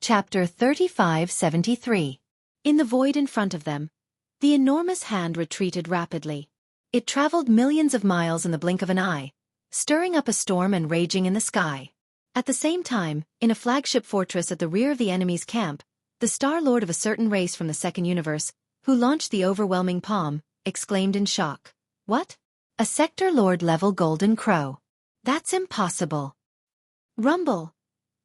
Chapter 3573. In the void in front of them, the enormous hand retreated rapidly. It traveled millions of miles in the blink of an eye, stirring up a storm and raging in the sky. At the same time, in a flagship fortress at the rear of the enemy's camp, the Star Lord of a certain race from the second universe, who launched the overwhelming palm, exclaimed in shock. What? A Sector Lord level Golden Crow. That's impossible. Rumble.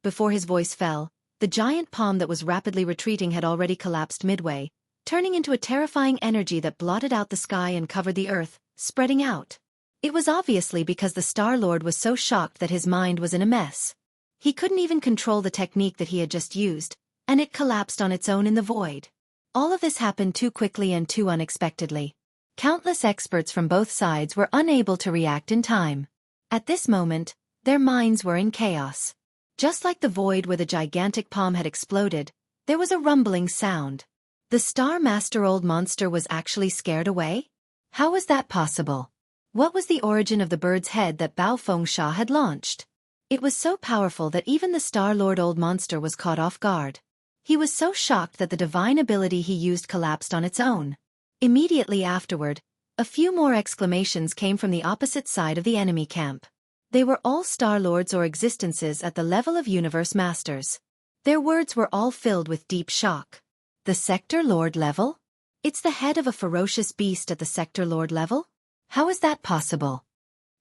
Before his voice fell, the giant palm that was rapidly retreating had already collapsed midway, turning into a terrifying energy that blotted out the sky and covered the earth, spreading out. It was obviously because the Star Lord was so shocked that his mind was in a mess. He couldn't even control the technique that he had just used, and it collapsed on its own in the void. All of this happened too quickly and too unexpectedly. Countless experts from both sides were unable to react in time. At this moment, their minds were in chaos. Just like the void where the gigantic palm had exploded, there was a rumbling sound. The Star Master Old Monster was actually scared away? How was that possible? What was the origin of the bird's head that Bao Fengsha had launched? It was so powerful that even the Star Lord Old Monster was caught off guard. He was so shocked that the divine ability he used collapsed on its own. Immediately afterward, a few more exclamations came from the opposite side of the enemy camp. They were all Star Lords or existences at the level of Universe Masters. Their words were all filled with deep shock. The Sector Lord level? It's the head of a ferocious beast at the Sector Lord level? How is that possible?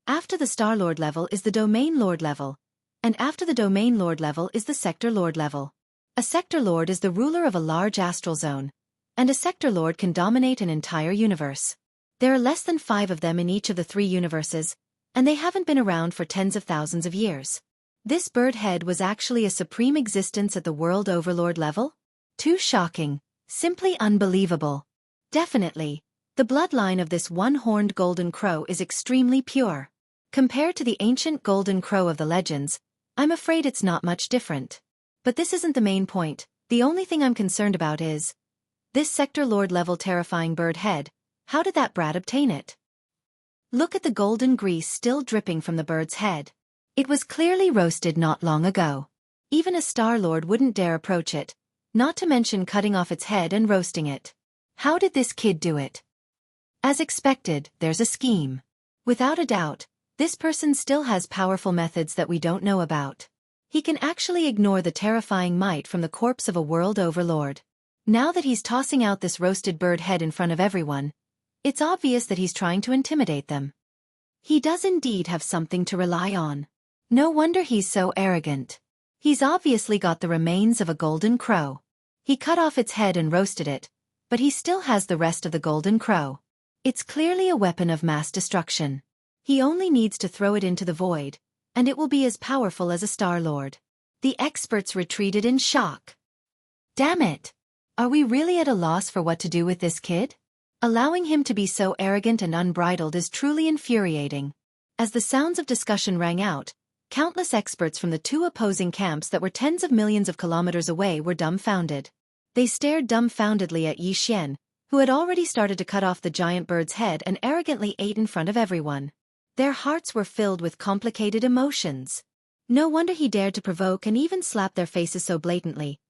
After the Star Lord level is the Domain Lord level, and after the Domain Lord level is the Sector Lord level. A Sector Lord is the ruler of a large astral zone, and a Sector Lord can dominate an entire universe. There are less than 5 of them in each of the 3 universes, and they haven't been around for tens of thousands of years. This bird head was actually a supreme existence at the World Overlord level? Too shocking, simply unbelievable. Definitely, the bloodline of this one-horned golden crow is extremely pure. Compared to the ancient golden crow of the legends, I'm afraid it's not much different. But this isn't the main point. The only thing I'm concerned about is this Sector Lord level terrifying bird head. How did that brat obtain it? Look at the golden grease still dripping from the bird's head. It was clearly roasted not long ago. Even a Star Lord wouldn't dare approach it, not to mention cutting off its head and roasting it. How did this kid do it? As expected, there's a scheme. Without a doubt, this person still has powerful methods that we don't know about. He can actually ignore the terrifying might from the corpse of a world overlord. Now that he's tossing out this roasted bird head in front of everyone, it's obvious that he's trying to intimidate them. He does indeed have something to rely on. No wonder he's so arrogant. He's obviously got the remains of a golden crow. He cut off its head and roasted it, but he still has the rest of the golden crow. It's clearly a weapon of mass destruction. He only needs to throw it into the void, and it will be as powerful as a Star Lord. The experts retreated in shock. Damn it! Are we really at a loss for what to do with this kid? Allowing him to be so arrogant and unbridled is truly infuriating. As the sounds of discussion rang out, countless experts from the 2 opposing camps that were tens of millions of kilometers away were dumbfounded. They stared dumbfoundedly at Xianxia, who had already started to cut off the giant bird's head and arrogantly ate in front of everyone. Their hearts were filled with complicated emotions. No wonder he dared to provoke and even slap their faces so blatantly,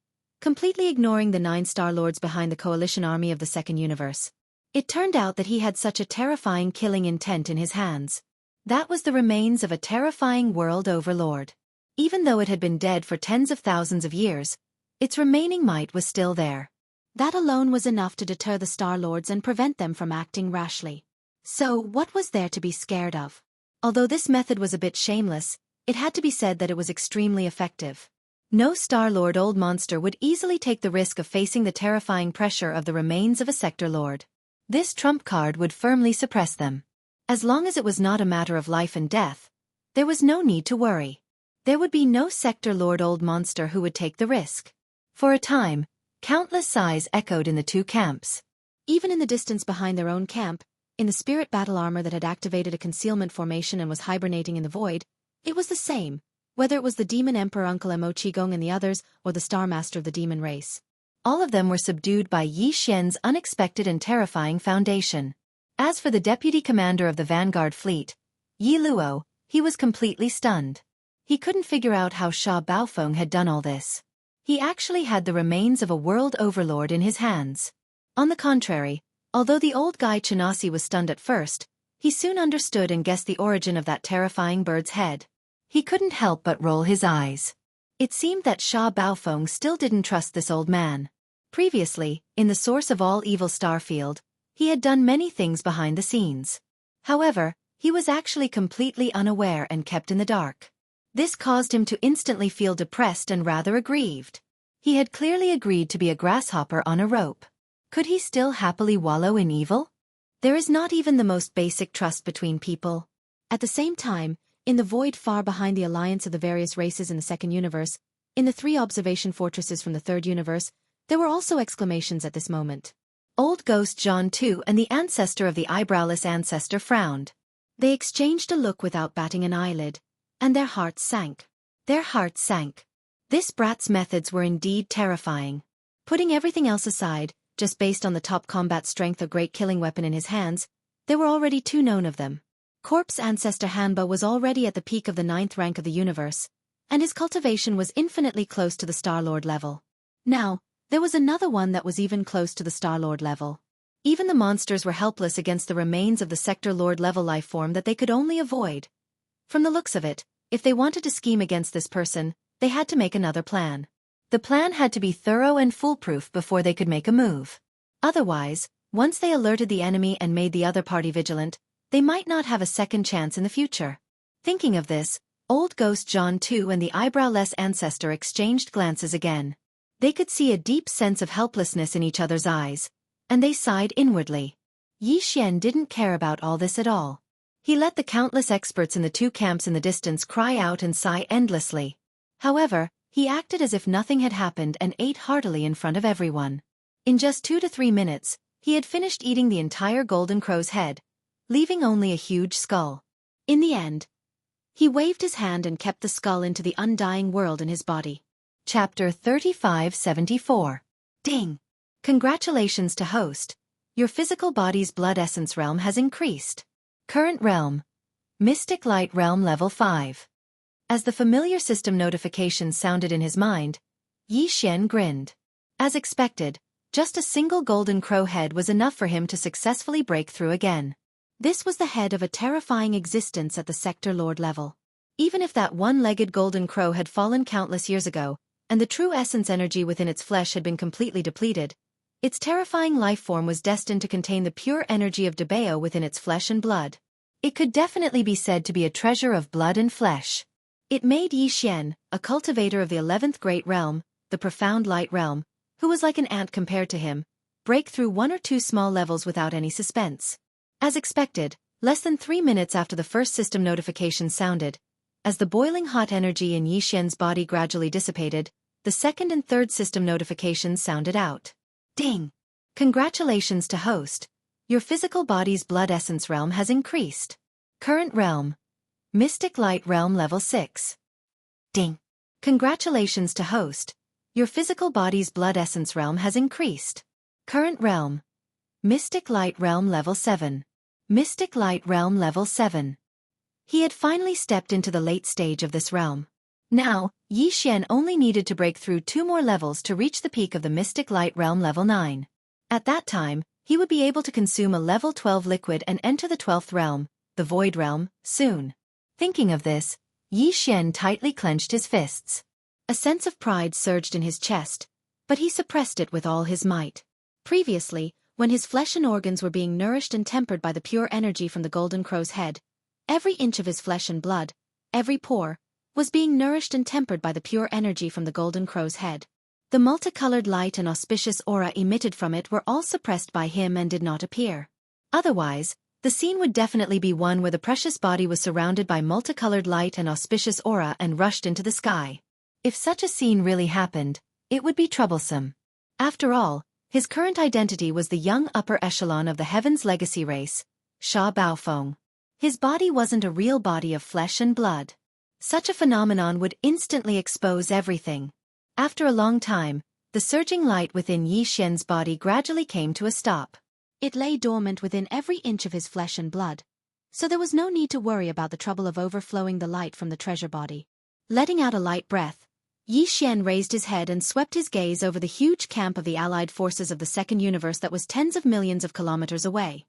completely ignoring the 9 Star Lords behind the coalition army of the second universe. It turned out that he had such a terrifying killing intent in his hands. That was the remains of a terrifying world overlord. Even though it had been dead for tens of thousands of years, its remaining might was still there. That alone was enough to deter the Star Lords and prevent them from acting rashly. So, what was there to be scared of? Although this method was a bit shameless, it had to be said that it was extremely effective. No Star Lord Old Monster would easily take the risk of facing the terrifying pressure of the remains of a Sector Lord. This trump card would firmly suppress them. As long as it was not a matter of life and death, there was no need to worry. There would be no Sector Lord Old Monster who would take the risk. For a time, countless sighs echoed in the 2 camps. Even in the distance behind their own camp, in the spirit battle armor that had activated a concealment formation and was hibernating in the void, it was the same, whether it was the Demon Emperor Uncle Mo Qigong and the others, or the Star Master of the Demon race. All of them were subdued by Yi Xian's unexpected and terrifying foundation. As for the deputy commander of the Vanguard fleet, Yi Luo, he was completely stunned. He couldn't figure out how Sha Baofeng had done all this. He actually had the remains of a world overlord in his hands. On the contrary, although the old guy Xianxia was stunned at first, he soon understood and guessed the origin of that terrifying bird's head. He couldn't help but roll his eyes. It seemed that Sha Baofeng still didn't trust this old man. Previously, in the source of all evil Starfield, he had done many things behind the scenes. However, he was actually completely unaware and kept in the dark. This caused him to instantly feel depressed and rather aggrieved. He had clearly agreed to be a grasshopper on a rope. Could he still happily wallow in evil? There is not even the most basic trust between people. At the same time, in the void far behind the alliance of the various races in the second universe, in the 3 observation fortresses from the third universe, there were also exclamations at this moment. Old Ghost Jianghu and the ancestor of the eyebrowless ancestor frowned. They exchanged a look without batting an eyelid, and their hearts sank. Their hearts sank. This brat's methods were indeed terrifying. Putting everything else aside, just based on the top combat strength of great killing weapon in his hands, there were already 2 known of them. Corpse ancestor Hanba was already at the peak of the 9th rank of the universe, and his cultivation was infinitely close to the Star-Lord level. Now, there was another one that was even close to the Star-Lord level. Even the monsters were helpless against the remains of the Sector Lord level life form that they could only avoid. From the looks of it, if they wanted to scheme against this person, they had to make another plan. The plan had to be thorough and foolproof before they could make a move. Otherwise, once they alerted the enemy and made the other party vigilant, they might not have a second chance in the future. Thinking of this, Old Ghost Jianghu and the eyebrowless ancestor exchanged glances again. They could see a deep sense of helplessness in each other's eyes, and they sighed inwardly. Yi Xian didn't care about all this at all. He let the countless experts in the 2 camps in the distance cry out and sigh endlessly. However, he acted as if nothing had happened and ate heartily in front of everyone. In just 2 to 3 minutes, he had finished eating the entire golden crow's head, leaving only a huge skull. In the end, he waved his hand and kept the skull into the undying world in his body. Chapter 3574. Ding! Congratulations to host. Your physical body's blood essence realm has increased. Current realm: Mystic Light Realm Level 5. As the familiar system notification sounded in his mind, Yi Xian grinned. As expected, just a single golden crow head was enough for him to successfully break through again. This was the head of a terrifying existence at the Sector Lord level. Even if that one-legged golden crow had fallen countless years ago, and the true essence energy within its flesh had been completely depleted, its terrifying life form was destined to contain the pure energy of Debao within its flesh and blood. It could definitely be said to be a treasure of blood and flesh. It made Yi Xian, a cultivator of the 11th Great Realm, the Profound Light Realm, who was like an ant compared to him, break through 1 or 2 small levels without any suspense. As expected, less than 3 minutes after the first system notification sounded, as the boiling hot energy in Yi Xian's body gradually dissipated, the second and third system notifications sounded out. Ding! Congratulations to host. Your physical body's blood essence realm has increased. Current realm: Mystic Light Realm Level 6. Ding! Congratulations to host. Your physical body's blood essence realm has increased. Current realm: Mystic Light Realm Level 7. Mystic Light Realm Level 7. He had finally stepped into the late stage of this realm. Now, Yi Xian only needed to break through 2 more levels to reach the peak of the Mystic Light Realm Level 9. At that time, he would be able to consume a Level 12 liquid and enter the 12th realm, the Void Realm, soon. Thinking of this, Yi Xian tightly clenched his fists. A sense of pride surged in his chest, but he suppressed it with all his might. Previously, when his flesh and organs were being nourished and tempered by the pure energy from the golden crow's head, every inch of his flesh and blood, every pore, was being nourished and tempered by the pure energy from the golden crow's head. The multicolored light and auspicious aura emitted from it were all suppressed by him and did not appear. Otherwise, the scene would definitely be one where the precious body was surrounded by multicolored light and auspicious aura and rushed into the sky. If such a scene really happened, it would be troublesome. After all, his current identity was the young upper echelon of the Heaven's Legacy race, Sha Baofeng. His body wasn't a real body of flesh and blood. Such a phenomenon would instantly expose everything. After a long time, the surging light within Yi Xian's body gradually came to a stop. It lay dormant within every inch of his flesh and blood, so there was no need to worry about the trouble of overflowing the light from the treasure body. Letting out a light breath, Yi Xian raised his head and swept his gaze over the huge camp of the allied forces of the second universe that was tens of millions of kilometers away.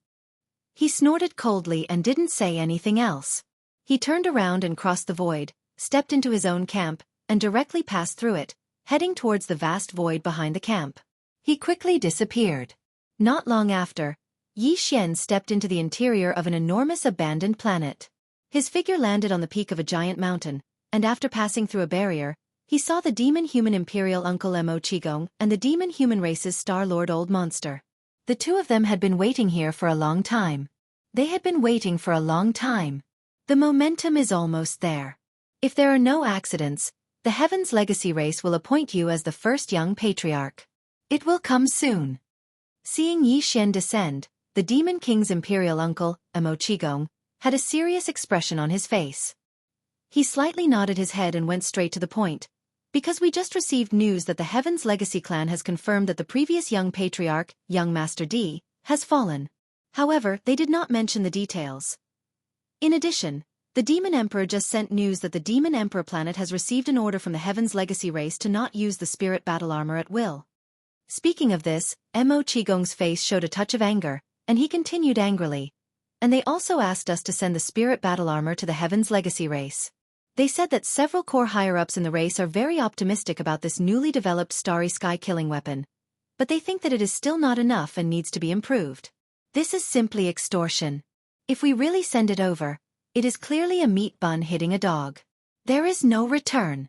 He snorted coldly and didn't say anything else. He turned around and crossed the void, stepped into his own camp, and directly passed through it, heading towards the vast void behind the camp. He quickly disappeared. Not long after, Yi Xian stepped into the interior of an enormous abandoned planet. His figure landed on the peak of a giant mountain, and after passing through a barrier, he saw the demon-human imperial uncle Mo Qigong and the demon-human race's star-lord Old Monster. The two of them had been waiting here for a long time. They had been waiting for a long time. The momentum is almost there. If there are no accidents, the Heaven's Legacy race will appoint you as the first young patriarch. It will come soon. Seeing Yi Xian descend, the Demon King's imperial uncle, Mo Qigong, had a serious expression on his face. He slightly nodded his head and went straight to the point. Because we just received news that the Heaven's Legacy clan has confirmed that the previous young patriarch, young Master D, has fallen. However, they did not mention the details. In addition, the Demon Emperor just sent news that the Demon Emperor planet has received an order from the Heaven's Legacy race to not use the spirit battle armor at will. Speaking of this, Mo Qigong's face showed a touch of anger, and he continued angrily. And they also asked us to send the spirit battle armor to the Heaven's Legacy race. They said that several core higher-ups in the race are very optimistic about this newly developed starry sky killing weapon, but they think that it is still not enough and needs to be improved. This is simply extortion. If we really send it over, it is clearly a meat bun hitting a dog. There is no return.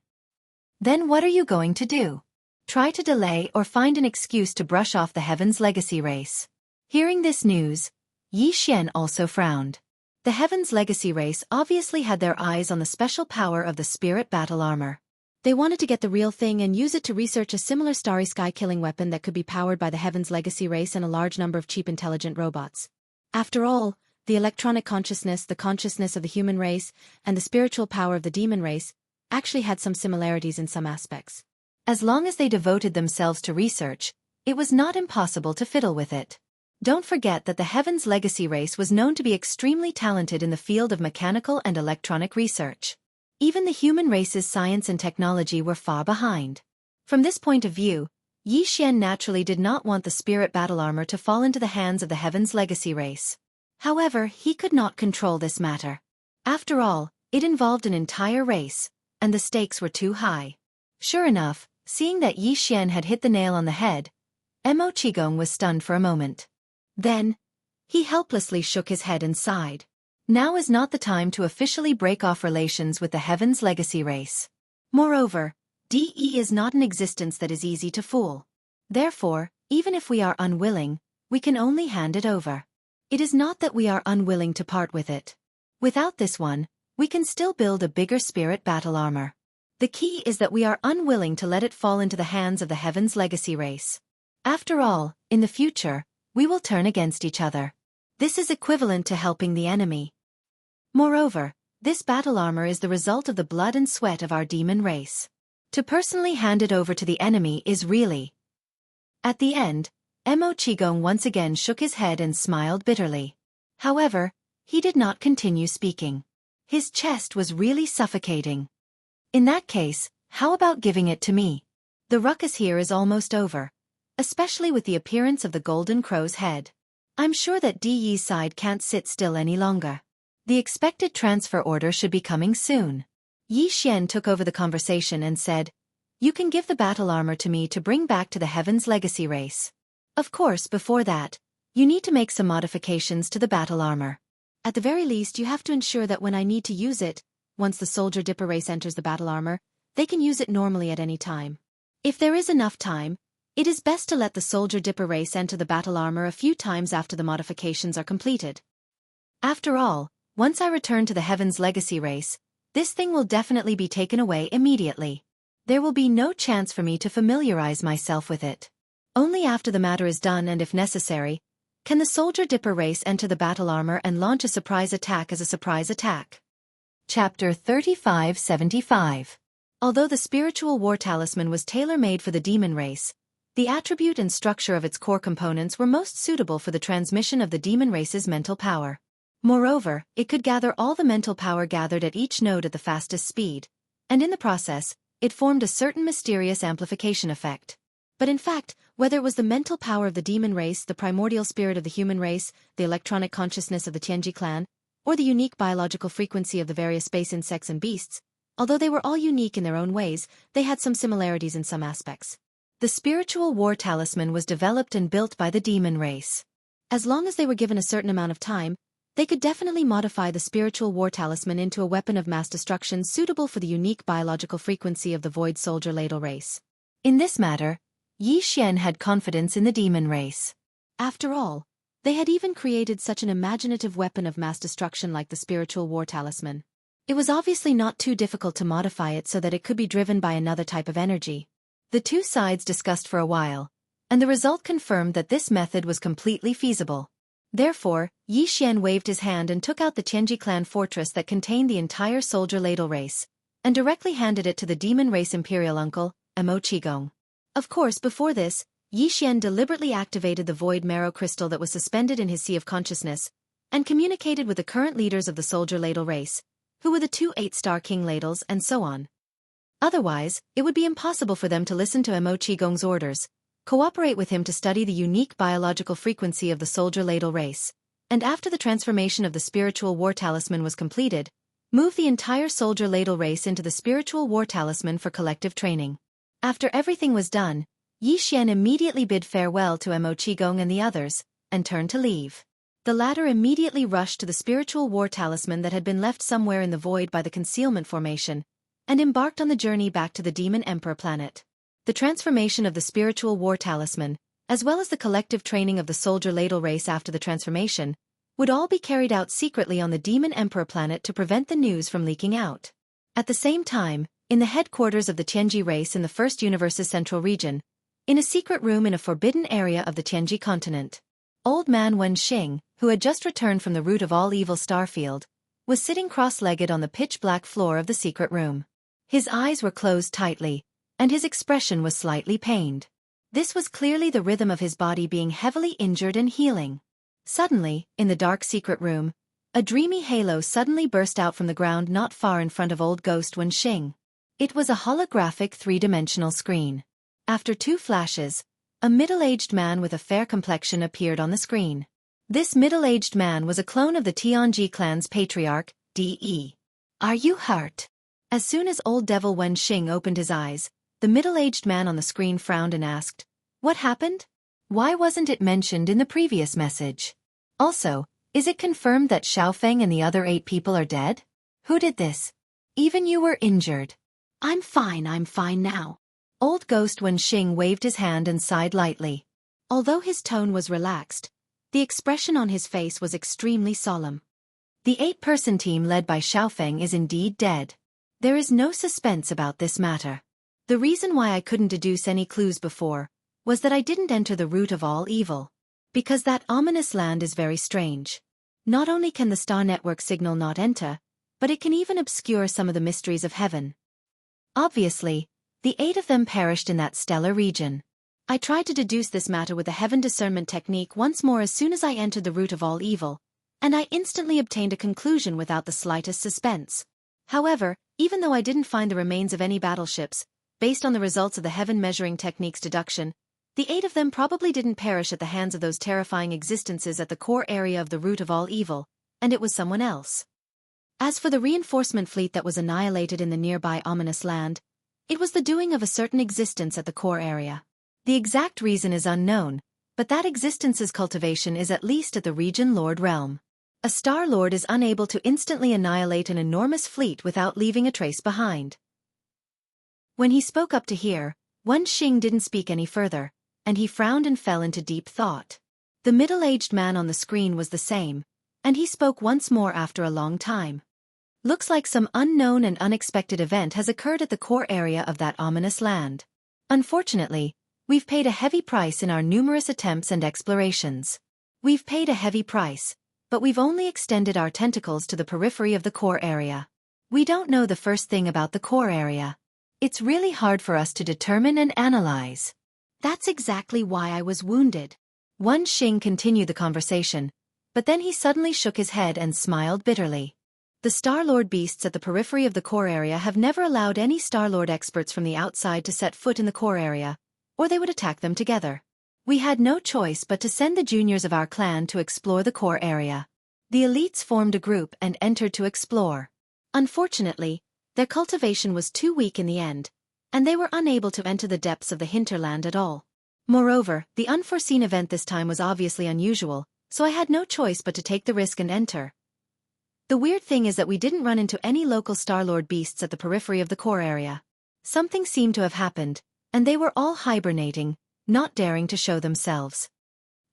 Then what are you going to do? Try to delay or find an excuse to brush off the Heaven's Legacy race. Hearing this news, Yi Xian also frowned. The Heaven's Legacy race obviously had their eyes on the special power of the spirit battle armor. They wanted to get the real thing and use it to research a similar starry sky killing weapon that could be powered by the Heaven's Legacy race and a large number of cheap intelligent robots. After all, the electronic consciousness, the consciousness of the human race, and the spiritual power of the demon race actually had some similarities in some aspects. As long as they devoted themselves to research, it was not impossible to fiddle with it. Don't forget that the Heaven's Legacy race was known to be extremely talented in the field of mechanical and electronic research. Even the human race's science and technology were far behind. From this point of view, Yi Xian naturally did not want the spirit battle armor to fall into the hands of the Heaven's Legacy race. However, he could not control this matter. After all, it involved an entire race, and the stakes were too high. Sure enough, seeing that Yi Xian had hit the nail on the head, Mo Qigong was stunned for a moment. Then, he helplessly shook his head and sighed. Now is not the time to officially break off relations with the Heaven's Legacy race. Moreover, DE is not an existence that is easy to fool. Therefore, even if we are unwilling, we can only hand it over. It is not that we are unwilling to part with it. Without this one, we can still build a bigger spirit battle armor. The key is that we are unwilling to let it fall into the hands of the Heaven's Legacy race. After all, in the future, we will turn against each other. This is equivalent to helping the enemy. Moreover, this battle armor is the result of the blood and sweat of our demon race. To personally hand it over to the enemy is really... At the end, Mo Qigong once again shook his head and smiled bitterly. However, he did not continue speaking. His chest was really suffocating. In that case, how about giving it to me? The ruckus here is almost over, especially with the appearance of the Golden Crow's head. I'm sure that DE's side can't sit still any longer. The expected transfer order should be coming soon. Yi Xian took over the conversation and said, "You can give the battle armor to me to bring back to the Heaven's Legacy race. Of course, before that, you need to make some modifications to the battle armor. At the very least, you have to ensure that when I need to use it, once the Soldier Dipper race enters the battle armor, they can use it normally at any time. If there is enough time, it is best to let the Soldier Dipper race enter the battle armor a few times after the modifications are completed. After all, once I return to the Heaven's Legacy race, this thing will definitely be taken away immediately. There will be no chance for me to familiarize myself with it. Only after the matter is done and if necessary, can the Soldier Dipper race enter the battle armor and launch a surprise attack as a surprise attack." Chapter 3575. Although the spiritual war talisman was tailor-made for the demon race, the attribute and structure of its core components were most suitable for the transmission of the demon race's mental power. Moreover, it could gather all the mental power gathered at each node at the fastest speed, and in the process, it formed a certain mysterious amplification effect. But in fact, whether it was the mental power of the demon race, the primordial spirit of the human race, the electronic consciousness of the Tianji clan, or the unique biological frequency of the various space insects and beasts, although they were all unique in their own ways, they had some similarities in some aspects. The spiritual war talisman was developed and built by the demon race. As long as they were given a certain amount of time, they could definitely modify the spiritual war talisman into a weapon of mass destruction suitable for the unique biological frequency of the void soldier ladle race. In this matter, Yi Xian had confidence in the demon race. After all, they had even created such an imaginative weapon of mass destruction like the spiritual war talisman. It was obviously not too difficult to modify it so that it could be driven by another type of energy. The two sides discussed for a while, and the result confirmed that this method was completely feasible. Therefore, Yi Xian waved his hand and took out the Tianji clan fortress that contained the entire soldier ladle race, and directly handed it to the demon race imperial uncle, Mo Qigong. Of course, before this, Yi Xian deliberately activated the void marrow crystal that was suspended in his sea of consciousness, and communicated with the current leaders of the soldier ladle race, who were the two 8-star king ladles and so on. Otherwise, it would be impossible for them to listen to Mo Qigong's orders, cooperate with him to study the unique biological frequency of the soldier ladle race, and after the transformation of the spiritual war talisman was completed, move the entire soldier ladle race into the spiritual war talisman for collective training. After everything was done, Yi Xian immediately bid farewell to Mo Qigong and the others, and turned to leave. The latter immediately rushed to the spiritual war talisman that had been left somewhere in the void by the concealment formation, and embarked on the journey back to the Demon Emperor planet. The transformation of the spiritual war talisman, as well as the collective training of the soldier ladle race after the transformation, would all be carried out secretly on the Demon Emperor planet to prevent the news from leaking out. At the same time, in the headquarters of the Tianji race in the First Universe's central region, in a secret room in a forbidden area of the Tianji continent, old man Wen Xing, who had just returned from the root of all evil starfield, was sitting cross-legged on the pitch-black floor of the secret room. His eyes were closed tightly, and his expression was slightly pained. This was clearly the rhythm of his body being heavily injured and healing. Suddenly, in the dark secret room, a dreamy halo suddenly burst out from the ground not far in front of old ghost Wen Xing. It was a holographic three-dimensional screen. After 2 flashes, a middle-aged man with a fair complexion appeared on the screen. This middle-aged man was a clone of the Tianji clan's patriarch, D.E. "Are you hurt?" As soon as old devil Wen Xing opened his eyes, the middle-aged man on the screen frowned and asked, "What happened? Why wasn't it mentioned in the previous message? Also, is it confirmed that Xiaofeng and the other 8 people are dead? Who did this? Even you were injured." I'm fine now." Old ghost Wen Xing waved his hand and sighed lightly. Although his tone was relaxed, the expression on his face was extremely solemn. The 8-person team led by Xiaofeng is indeed dead. There is no suspense about this matter. The reason why I couldn't deduce any clues before was that I didn't enter the root of all evil. Because that ominous land is very strange. Not only can the star network signal not enter, but it can even obscure some of the mysteries of heaven. Obviously, the 8 of them perished in that stellar region. I tried to deduce this matter with the heaven discernment technique once more as soon as I entered the root of all evil, and I instantly obtained a conclusion without the slightest suspense. However, even though I didn't find the remains of any battleships, based on the results of the heaven measuring technique's deduction, the 8 of them probably didn't perish at the hands of those terrifying existences at the core area of the root of all evil, and it was someone else. As for the reinforcement fleet that was annihilated in the nearby ominous land, it was the doing of a certain existence at the core area. The exact reason is unknown, but that existence's cultivation is at least at the region Lord realm. A Star Lord is unable to instantly annihilate an enormous fleet without leaving a trace behind. When he spoke up to hear, Wen Xing didn't speak any further, and he frowned and fell into deep thought. The middle-aged man on the screen was the same, and he spoke once more after a long time. Looks like some unknown and unexpected event has occurred at the core area of that ominous land. Unfortunately, we've paid a heavy price in our numerous attempts and explorations. We've paid a heavy price, but we've only extended our tentacles to the periphery of the core area. We don't know the first thing about the core area. It's really hard for us to determine and analyze. That's exactly why I was wounded. Wen Xing continued the conversation, but then he suddenly shook his head and smiled bitterly. The Star-Lord beasts at the periphery of the core area have never allowed any Star-Lord experts from the outside to set foot in the core area, or they would attack them together. We had no choice but to send the juniors of our clan to explore the core area. The elites formed a group and entered to explore. Unfortunately, their cultivation was too weak in the end, and they were unable to enter the depths of the hinterland at all. Moreover, the unforeseen event this time was obviously unusual, so I had no choice but to take the risk and enter. The weird thing is that we didn't run into any local Star-Lord beasts at the periphery of the core area. Something seemed to have happened, and they were all hibernating, not daring to show themselves.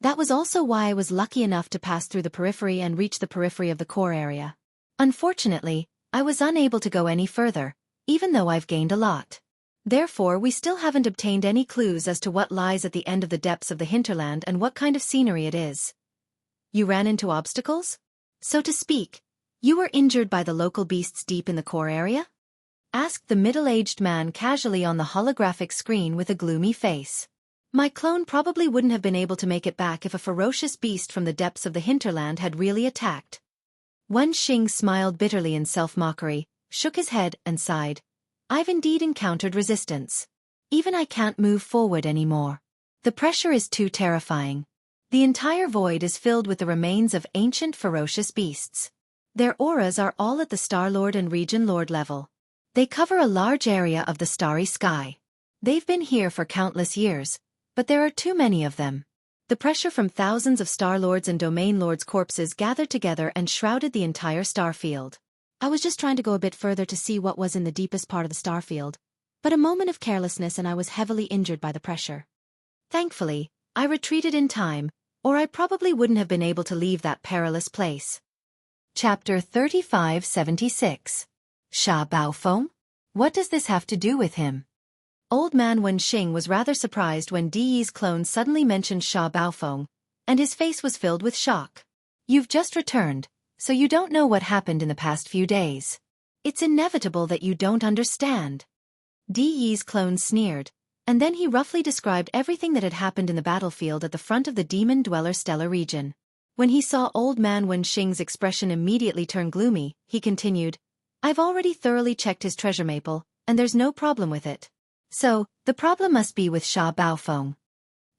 That was also why I was lucky enough to pass through the periphery and reach the periphery of the core area. Unfortunately, I was unable to go any further, even though I've gained a lot. Therefore, we still haven't obtained any clues as to what lies at the end of the depths of the hinterland and what kind of scenery it is. You ran into obstacles? So to speak, you were injured by the local beasts deep in the core area? Asked the middle-aged man casually on the holographic screen with a gloomy face. My clone probably wouldn't have been able to make it back if a ferocious beast from the depths of the hinterland had really attacked. Wen Xing smiled bitterly in self-mockery, shook his head and sighed. I've indeed encountered resistance. Even I can't move forward anymore. The pressure is too terrifying. The entire void is filled with the remains of ancient ferocious beasts. Their auras are all at the Star-Lord and Region Lord level. They cover a large area of the starry sky. They've been here for countless years, but there are too many of them. The pressure from thousands of Star-Lords and Domain Lords' corpses gathered together and shrouded the entire starfield. I was just trying to go a bit further to see what was in the deepest part of the starfield, but a moment of carelessness and I was heavily injured by the pressure. Thankfully, I retreated in time, or I probably wouldn't have been able to leave that perilous place. Chapter 3576. Sha Baofeng? What does this have to do with him? Old man Wen Xing was rather surprised when Di's clone suddenly mentioned Sha Baofeng, and his face was filled with shock. You've just returned, so you don't know what happened in the past few days. It's inevitable that you don't understand. Di's clone sneered, and then he roughly described everything that had happened in the battlefield at the front of the Demon Dweller Stellar region. When he saw old man Wen Xing's expression immediately turn gloomy, he continued, I've already thoroughly checked his treasure maple, and there's no problem with it. So, the problem must be with Sha Baofeng.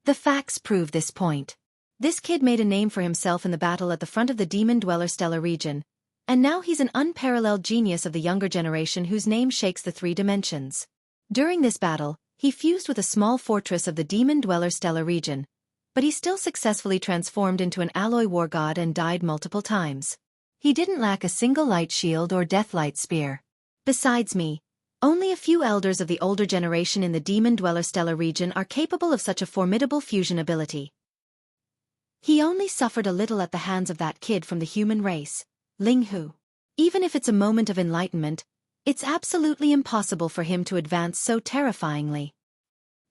The facts prove this point. This kid made a name for himself in the battle at the front of the Demon Dweller Stellar region, and now he's an unparalleled genius of the younger generation whose name shakes the three dimensions. During this battle, he fused with a small fortress of the Demon Dweller Stellar region, but he still successfully transformed into an alloy war god and died multiple times. He didn't lack a single light shield or deathlight spear. Besides me, only a few elders of the older generation in the Demon Dweller Stellar region are capable of such a formidable fusion ability. He only suffered a little at the hands of that kid from the human race, Ling Hu. Even if it's a moment of enlightenment, it's absolutely impossible for him to advance so terrifyingly.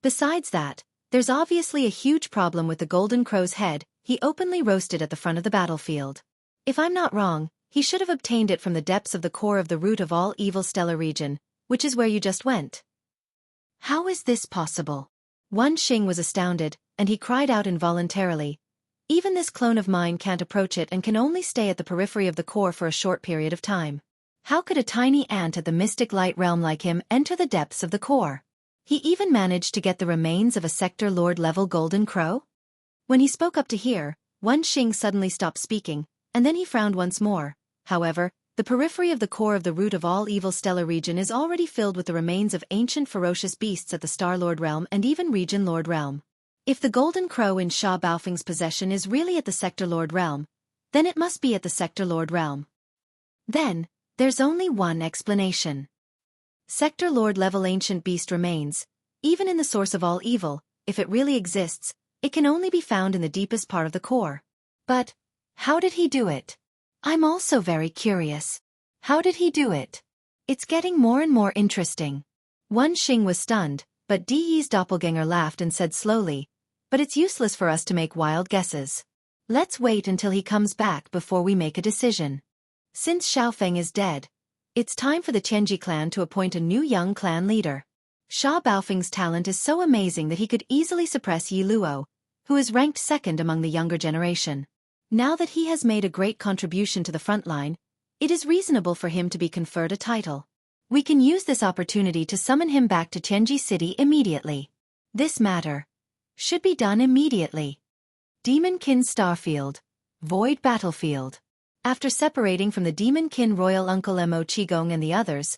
Besides that, there's obviously a huge problem with the Golden Crow's head he openly roasted at the front of the battlefield. If I'm not wrong, he should have obtained it from the depths of the core of the root of all evil stellar region, which is where you just went. How is this possible? Wen Xing was astounded, and he cried out involuntarily. Even this clone of mine can't approach it and can only stay at the periphery of the core for a short period of time. How could a tiny ant at the mystic light realm like him enter the depths of the core? He even managed to get the remains of a Sector Lord-level Golden Crow? When he spoke up to hear, Wen Xing suddenly stopped speaking, and then he frowned once more. However, the periphery of the core of the root of all evil stellar region is already filled with the remains of ancient ferocious beasts at the Star-Lord realm and even Region Lord realm. If the Golden Crow in Sha Baofeng's possession is really at the Sector Lord realm, then it must be at the Sector Lord realm. Then, there's only one explanation. Sector Lord level ancient beast remains, even in the source of all evil, if it really exists, it can only be found in the deepest part of the core. But, how did he do it? I'm also very curious. How did he do it? It's getting more and more interesting. Wen Xing was stunned, but Di's doppelganger laughed and said slowly, but it's useless for us to make wild guesses. Let's wait until he comes back before we make a decision. Since Xiaofeng is dead, it's time for the Tianji clan to appoint a new young clan leader. Sha Baofeng's talent is so amazing that he could easily suppress Yi Luo, who is ranked second among the younger generation. Now that he has made a great contribution to the front line, It is reasonable for him to be conferred a title. We can use this opportunity to summon him back to Jianghu City immediately. This matter should be done immediately. Demonkin Starfield. Void Battlefield. After separating from the Demonkin royal uncle Mo Qigong and the others,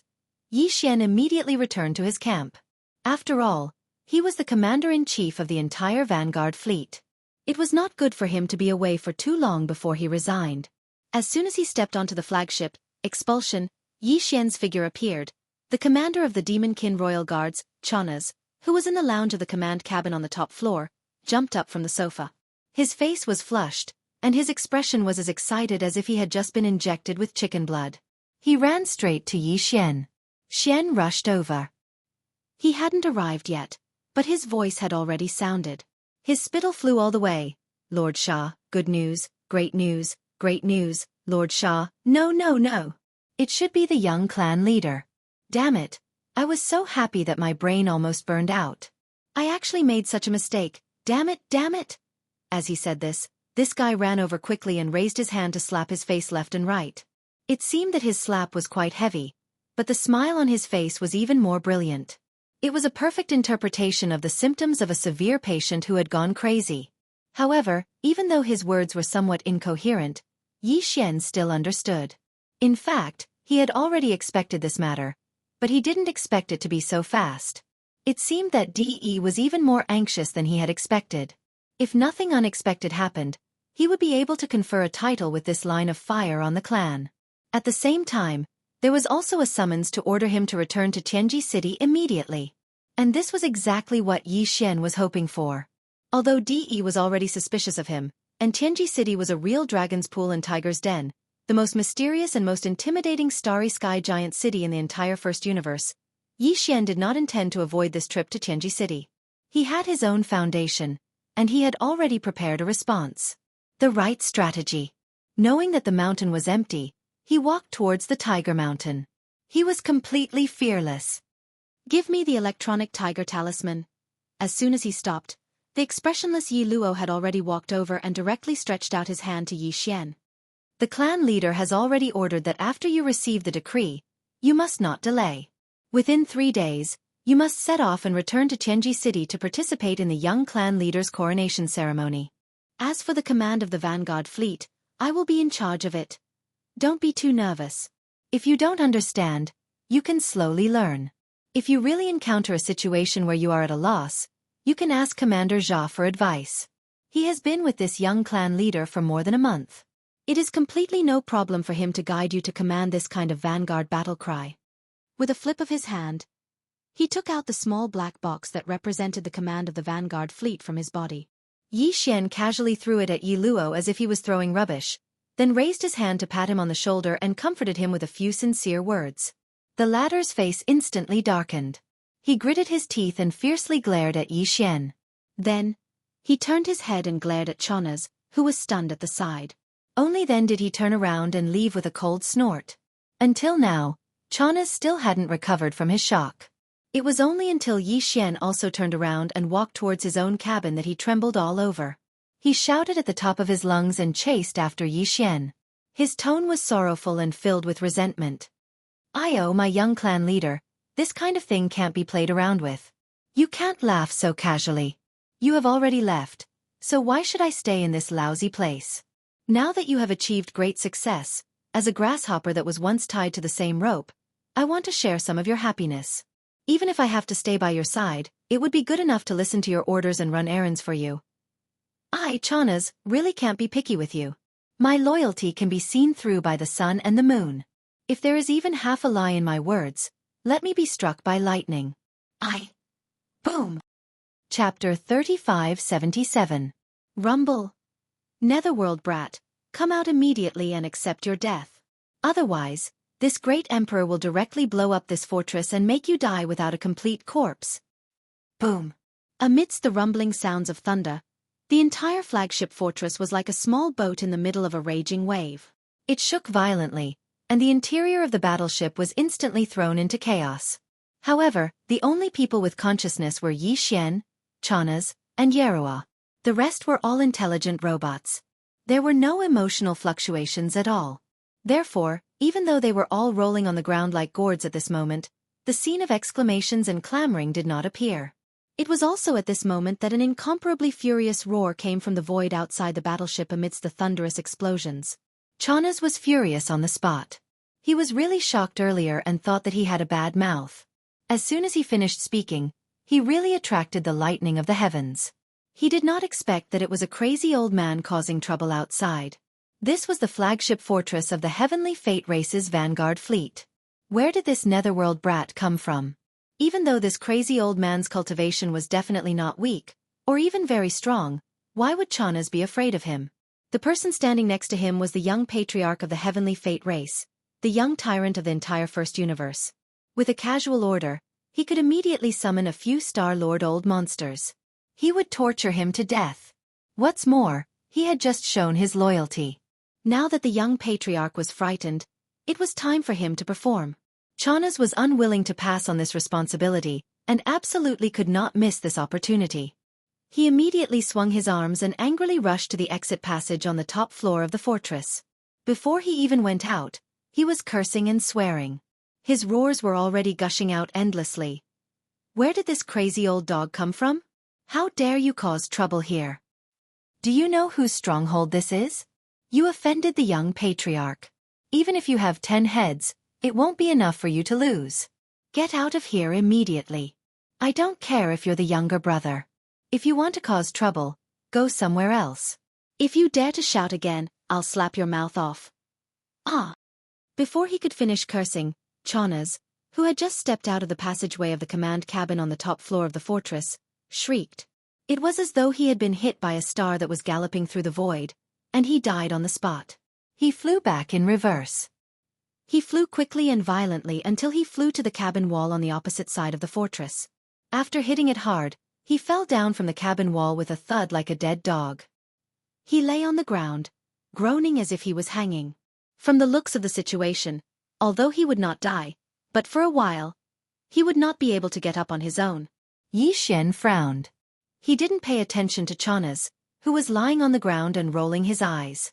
Yi Xian immediately returned to his camp. After all, he was the commander-in-chief of the entire vanguard fleet. It was not good for him to be away for too long before he resigned. As soon as he stepped onto the flagship, Expulsion, Yi Xian's figure appeared. The commander of the Demonkin Royal Guards, Chanas, who was in the lounge of the command cabin on the top floor, jumped up from the sofa. His face was flushed, and his expression was as excited as if he had just been injected with chicken blood. He ran straight to Yi Xian. Xian rushed over. He hadn't arrived yet, but his voice had already sounded. His spittle flew all the way. Lord Shah, good news, great news, Lord Shah, no, no, no. It should be the young clan leader. Damn it, I was so happy that my brain almost burned out. I actually made such a mistake, damn it, damn it. As he said this guy ran over quickly and raised his hand to slap his face left and right. It seemed that his slap was quite heavy, but the smile on his face was even more brilliant. It was a perfect interpretation of the symptoms of a severe patient who had gone crazy. However, even though his words were somewhat incoherent, Yi Xian still understood. In fact, he had already expected this matter, but he didn't expect it to be so fast. It seemed that De was even more anxious than he had expected. If nothing unexpected happened, he would be able to confer a title with this line of fire on the clan. At the same time, there was also a summons to order him to return to Jianghu City immediately. And this was exactly what Yi Xian was hoping for. Although De was already suspicious of him, and Jianghu City was a real dragon's pool and tiger's den, the most mysterious and most intimidating starry sky giant city in the entire first universe, Yi Xian did not intend to avoid this trip to Jianghu City. He had his own foundation, and he had already prepared a response. The right strategy. Knowing that the mountain was empty, he walked towards the Tiger Mountain. He was completely fearless. Give me the electronic tiger talisman. As soon as he stopped, the expressionless Yi Luo had already walked over and directly stretched out his hand to Yi Xian. The clan leader has already ordered that after you receive the decree, you must not delay. Within 3 days, you must set off and return to Jianghu City to participate in the young clan leader's coronation ceremony. As for the command of the vanguard fleet, I will be in charge of it. Don't be too nervous. If you don't understand, you can slowly learn. If you really encounter a situation where you are at a loss, you can ask Commander Jia for advice. He has been with this young clan leader for more than a month. It is completely no problem for him to guide you to command this kind of vanguard battle cry. With a flip of his hand, he took out the small black box that represented the command of the vanguard fleet from his body. Yi Xian casually threw it at Yi Luo as if he was throwing rubbish, then raised his hand to pat him on the shoulder and comforted him with a few sincere words. The latter's face instantly darkened. He gritted his teeth and fiercely glared at Yi Xian. Then, he turned his head and glared at Chanas, who was stunned at the side. Only then did he turn around and leave with a cold snort. Until now, Chanas still hadn't recovered from his shock. It was only until Yi Xian also turned around and walked towards his own cabin that he trembled all over. He shouted at the top of his lungs and chased after Yi Xian. His tone was sorrowful and filled with resentment. My young clan leader, this kind of thing can't be played around with. You can't laugh so casually. You have already left, so why should I stay in this lousy place? Now that you have achieved great success, as a grasshopper that was once tied to the same rope, I want to share some of your happiness. Even if I have to stay by your side, it would be good enough to listen to your orders and run errands for you. I, Chanas, really can't be picky with you. My loyalty can be seen through by the sun and the moon. If there is even half a lie in my words, let me be struck by lightning. Boom. Chapter 3577. Rumble. Netherworld brat, come out immediately and accept your death. Otherwise, this great emperor will directly blow up this fortress and make you die without a complete corpse. Boom. Amidst the rumbling sounds of thunder, the entire flagship fortress was like a small boat in the middle of a raging wave. It shook violently, and the interior of the battleship was instantly thrown into chaos. However, the only people with consciousness were Yi Xian, Chanas, and Yerua. The rest were all intelligent robots. There were no emotional fluctuations at all. Therefore, Even though they were all rolling on the ground like gourds at this moment, the scene of exclamations and clamoring did not appear. It was also at this moment that an incomparably furious roar came from the void outside the battleship amidst the thunderous explosions. Chanas was furious on the spot. He was really shocked earlier and thought that he had a bad mouth. As soon as he finished speaking, he really attracted the lightning of the heavens. He did not expect that it was a crazy old man causing trouble outside. This was the flagship fortress of the Heavenly Fate Race's vanguard fleet. Where did this netherworld brat come from? Even though this crazy old man's cultivation was definitely not weak, or even very strong, why would Chanas be afraid of him? The person standing next to him was the young patriarch of the Heavenly Fate Race, the young tyrant of the entire First Universe. With a casual order, he could immediately summon a few Star-Lord old monsters. He would torture him to death. What's more, he had just shown his loyalty. Now that the young patriarch was frightened, it was time for him to perform. Chanas was unwilling to pass on this responsibility, and absolutely could not miss this opportunity. He immediately swung his arms and angrily rushed to the exit passage on the top floor of the fortress. Before he even went out, he was cursing and swearing. His roars were already gushing out endlessly. Where did this crazy old dog come from? How dare you cause trouble here? Do you know whose stronghold this is? You offended the young patriarch. Even if you have 10 heads, it won't be enough for you to lose. Get out of here immediately. I don't care if you're the younger brother. If you want to cause trouble, go somewhere else. If you dare to shout again, I'll slap your mouth off. Ah! Before he could finish cursing, Chanas, who had just stepped out of the passageway of the command cabin on the top floor of the fortress, shrieked. It was as though he had been hit by a star that was galloping through the void, and he died on the spot. He flew back in reverse. He flew quickly and violently until he flew to the cabin wall on the opposite side of the fortress. After hitting it hard, he fell down from the cabin wall with a thud like a dead dog. He lay on the ground, groaning as if he was hanging. From the looks of the situation, although he would not die, but for a while, he would not be able to get up on his own. Yi Xian frowned. He didn't pay attention to Chanas, who was lying on the ground and rolling his eyes.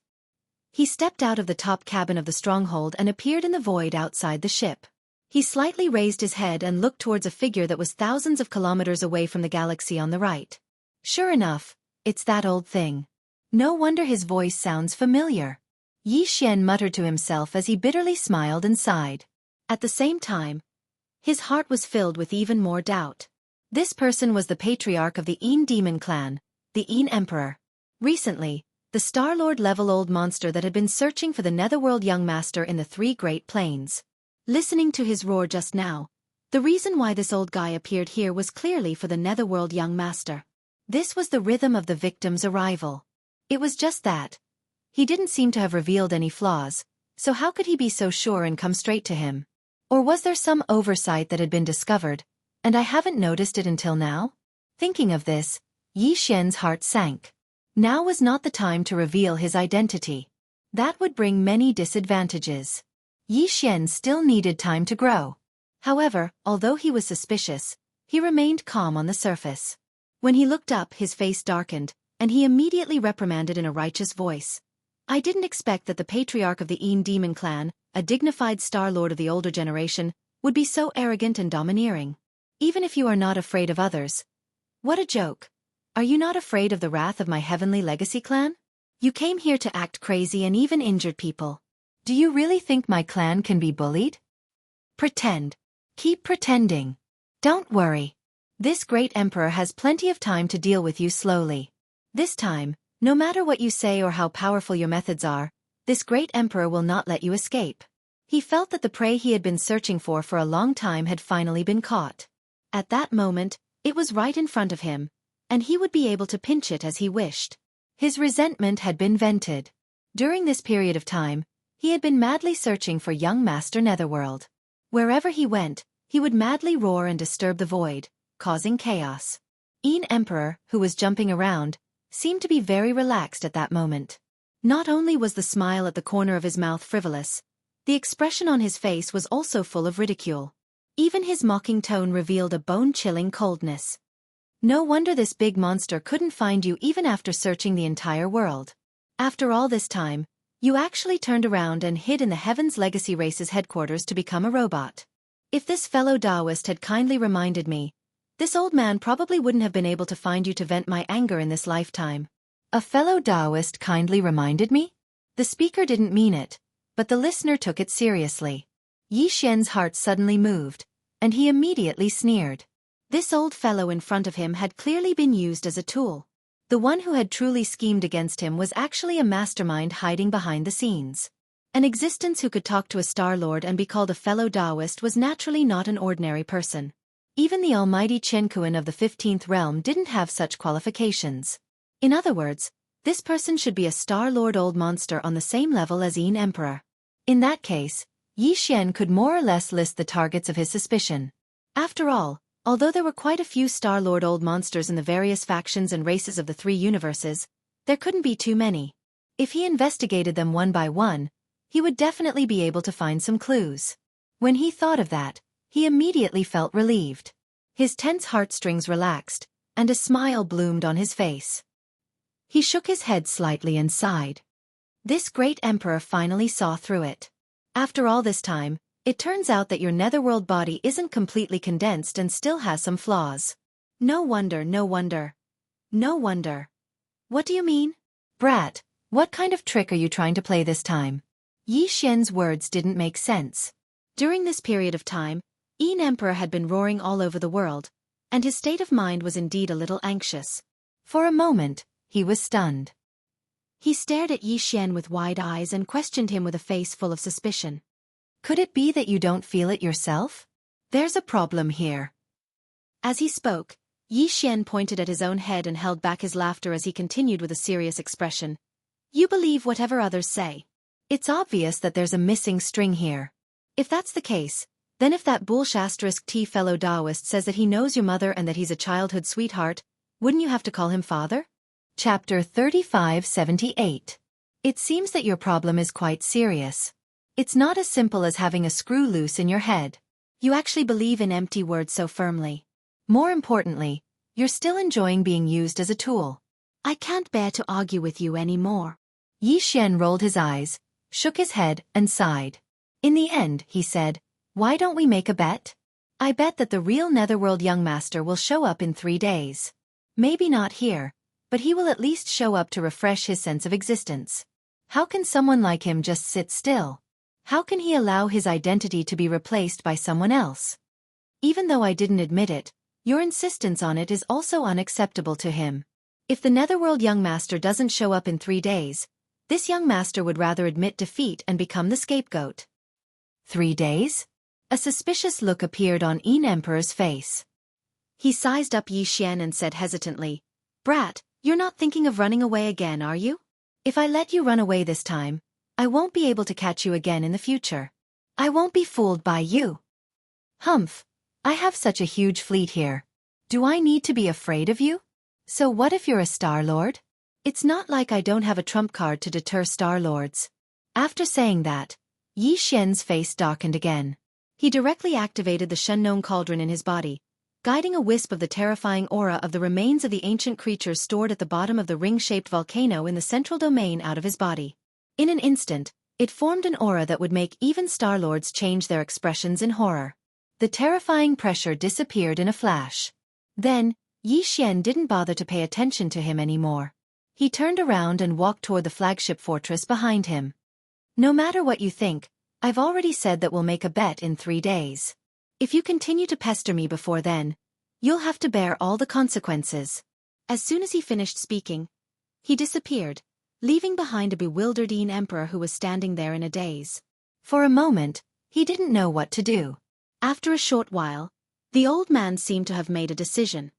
He stepped out of the top cabin of the stronghold and appeared in the void outside the ship. He slightly raised his head and looked towards a figure that was thousands of kilometers away from the galaxy on the right. Sure enough, it's that old thing. No wonder his voice sounds familiar. Yi Xian muttered to himself as he bitterly smiled and sighed. At the same time, his heart was filled with even more doubt. This person was the patriarch of the Yin Demon clan, the Yin Emperor. Recently, the Star-Lord level old monster that had been searching for the Netherworld young master in the Three Great Plains. Listening to his roar just now, the reason why this old guy appeared here was clearly for the Netherworld young master. This was the rhythm of the victim's arrival. It was just that. He didn't seem to have revealed any flaws, so how could he be so sure and come straight to him? Or was there some oversight that had been discovered, and I haven't noticed it until now? Thinking of this, Yi Xian's heart sank. Now was not the time to reveal his identity. That would bring many disadvantages. Yi Xian still needed time to grow. However, although he was suspicious, he remained calm on the surface. When he looked up, his face darkened, and he immediately reprimanded in a righteous voice. I didn't expect that the patriarch of the Yin Demon clan, a dignified Star-Lord of the older generation, would be so arrogant and domineering. Even if you are not afraid of others. What a joke. Are you not afraid of the wrath of my Heavenly Legacy clan? You came here to act crazy and even injured people. Do you really think my clan can be bullied? Pretend. Keep pretending. Don't worry. This great emperor has plenty of time to deal with you slowly. This time, no matter what you say or how powerful your methods are, this great emperor will not let you escape. He felt that the prey he had been searching for a long time had finally been caught. At that moment, it was right in front of him, and he would be able to pinch it as he wished. His resentment had been vented. During this period of time, he had been madly searching for young Master Netherworld. Wherever he went, he would madly roar and disturb the void, causing chaos. Yin Emperor, who was jumping around, seemed to be very relaxed at that moment. Not only was the smile at the corner of his mouth frivolous, the expression on his face was also full of ridicule. Even his mocking tone revealed a bone-chilling coldness. No wonder this big monster couldn't find you even after searching the entire world. After all this time, You actually turned around and hid in the Heaven's Legacy Race's headquarters to become a robot. If this fellow Taoist had kindly reminded me, this old man probably wouldn't have been able to find you to vent my anger in this lifetime. A fellow Taoist kindly reminded me? The speaker didn't mean it, but the listener took it seriously. Yi Xian's heart suddenly moved, and he immediately sneered. This old fellow in front of him had clearly been used as a tool. The one who had truly schemed against him was actually a mastermind hiding behind the scenes. An existence who could talk to a Star Lord and be called a fellow Taoist was naturally not an ordinary person. Even the almighty Chen Kuan of the 15th realm didn't have such qualifications. In other words, this person should be a Star Lord old monster on the same level as Yin Emperor. In that case, Yi Xian could more or less list the targets of his suspicion. After all, although there were quite a few Star Lord old monsters in the various factions and races of the 3 universes, there couldn't be too many. If he investigated them one by one, he would definitely be able to find some clues. When he thought of that, he immediately felt relieved. His tense heartstrings relaxed, and a smile bloomed on his face. He shook his head slightly and sighed. This great emperor finally saw through it. After all this time, it turns out that your netherworld body isn't completely condensed and still has some flaws. No wonder, no wonder. No wonder. What do you mean? Brat, what kind of trick are you trying to play this time? Yi Xian's words didn't make sense. During this period of time, Yin Emperor had been roaring all over the world, and his state of mind was indeed a little anxious. For a moment, he was stunned. He stared at Yi Xian with wide eyes and questioned him with a face full of suspicion. Could it be that you don't feel it yourself? There's a problem here. As he spoke, Yi Xian pointed at his own head and held back his laughter as he continued with a serious expression. You believe whatever others say. It's obvious that there's a missing string here. If that's the case, then if that bullsh*T fellow Taoist says that he knows your mother and that he's a childhood sweetheart, wouldn't you have to call him father? Chapter 3578. It seems that your problem is quite serious. It's not as simple as having a screw loose in your head. You actually believe in empty words so firmly. More importantly, you're still enjoying being used as a tool. I can't bear to argue with you anymore. Yi Xian rolled his eyes, shook his head, and sighed. In the end, he said, why don't we make a bet? I bet that the real Netherworld young master will show up in 3 days. Maybe not here, but he will at least show up to refresh his sense of existence. How can someone like him just sit still? How can he allow his identity to be replaced by someone else? Even though I didn't admit it, your insistence on it is also unacceptable to him. If the Netherworld young master doesn't show up in 3 days, this young master would rather admit defeat and become the scapegoat. 3 days? A suspicious look appeared on Yin Emperor's face. He sized up Yi Xian and said hesitantly, Brat, you're not thinking of running away again, are you? If I let you run away this time, I won't be able to catch you again in the future. I won't be fooled by you. Humph, I have such a huge fleet here. Do I need to be afraid of you? So what if you're a Star Lord? It's not like I don't have a trump card to deter Star Lords. After saying that, Yi Xian's face darkened again. He directly activated the Shengnong cauldron in his body, guiding a wisp of the terrifying aura of the remains of the ancient creatures stored at the bottom of the ring-shaped volcano in the central domain out of his body. In an instant, it formed an aura that would make even Star Lords change their expressions in horror. The terrifying pressure disappeared in a flash. Then, Yi Xian didn't bother to pay attention to him anymore. He turned around and walked toward the flagship fortress behind him. No matter what you think, I've already said that we'll make a bet in 3 days. If you continue to pester me before then, you'll have to bear all the consequences. As soon as he finished speaking, he disappeared, leaving behind a bewildered Yin Emperor who was standing there in a daze. For a moment, he didn't know what to do. After a short while, the old man seemed to have made a decision.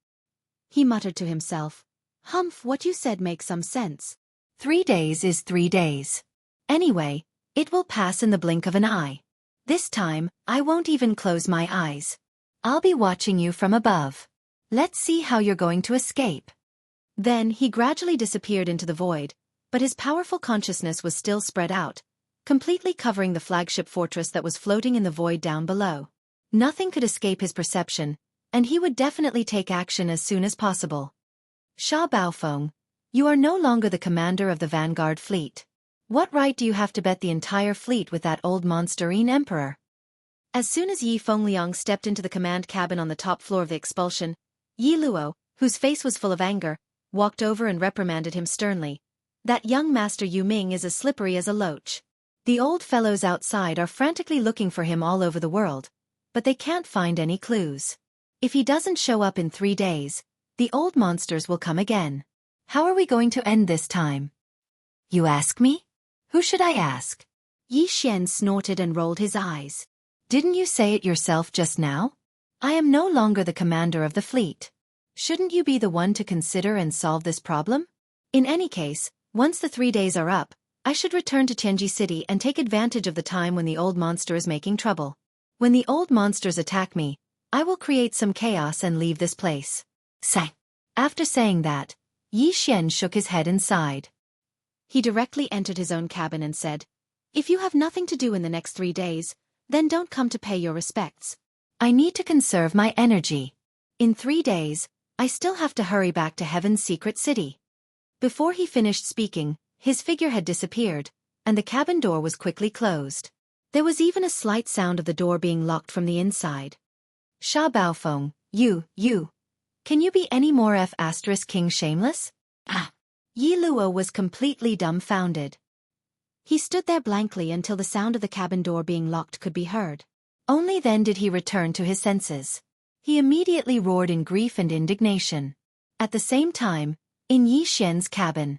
He muttered to himself, Humph, what you said makes some sense. 3 days is 3 days. Anyway, it will pass in the blink of an eye. This time, I won't even close my eyes. I'll be watching you from above. Let's see how you're going to escape. Then he gradually disappeared into the void, but his powerful consciousness was still spread out, completely covering the flagship fortress that was floating in the void down below. Nothing could escape his perception, and he would definitely take action as soon as possible. Sha Baofeng, you are no longer the commander of the Vanguard fleet. What right do you have to bet the entire fleet with that old monster-ine emperor? As soon as Yi Fengliang stepped into the command cabin on the top floor of the expulsion, Yi Luo, whose face was full of anger, walked over and reprimanded him sternly. That young master Yu Ming is as slippery as a loach. The old fellows outside are frantically looking for him all over the world, but they can't find any clues. If he doesn't show up in 3 days, the old monsters will come again. How are we going to end this time? You ask me? Who should I ask? Yi Xian snorted and rolled his eyes. Didn't you say it yourself just now? I am no longer the commander of the fleet. Shouldn't you be the one to consider and solve this problem? In any case, once the 3 days are up, I should return to Tianji City and take advantage of the time when the old monster is making trouble. When the old monsters attack me, I will create some chaos and leave this place. Say. After saying that, Yi Xian shook his head and sighed. He directly entered his own cabin and said, "If you have nothing to do in the next 3 days, then don't come to pay your respects. I need to conserve my energy. In 3 days, I still have to hurry back to Heaven's secret city." Before he finished speaking, his figure had disappeared, and the cabin door was quickly closed. There was even a slight sound of the door being locked from the inside. Sha Baofeng, you, can you be any more King shameless? Ah! Yi Luo was completely dumbfounded. He stood there blankly until the sound of the cabin door being locked could be heard. Only then did he return to his senses. He immediately roared in grief and indignation. At the same time, in Yi Xian's cabin.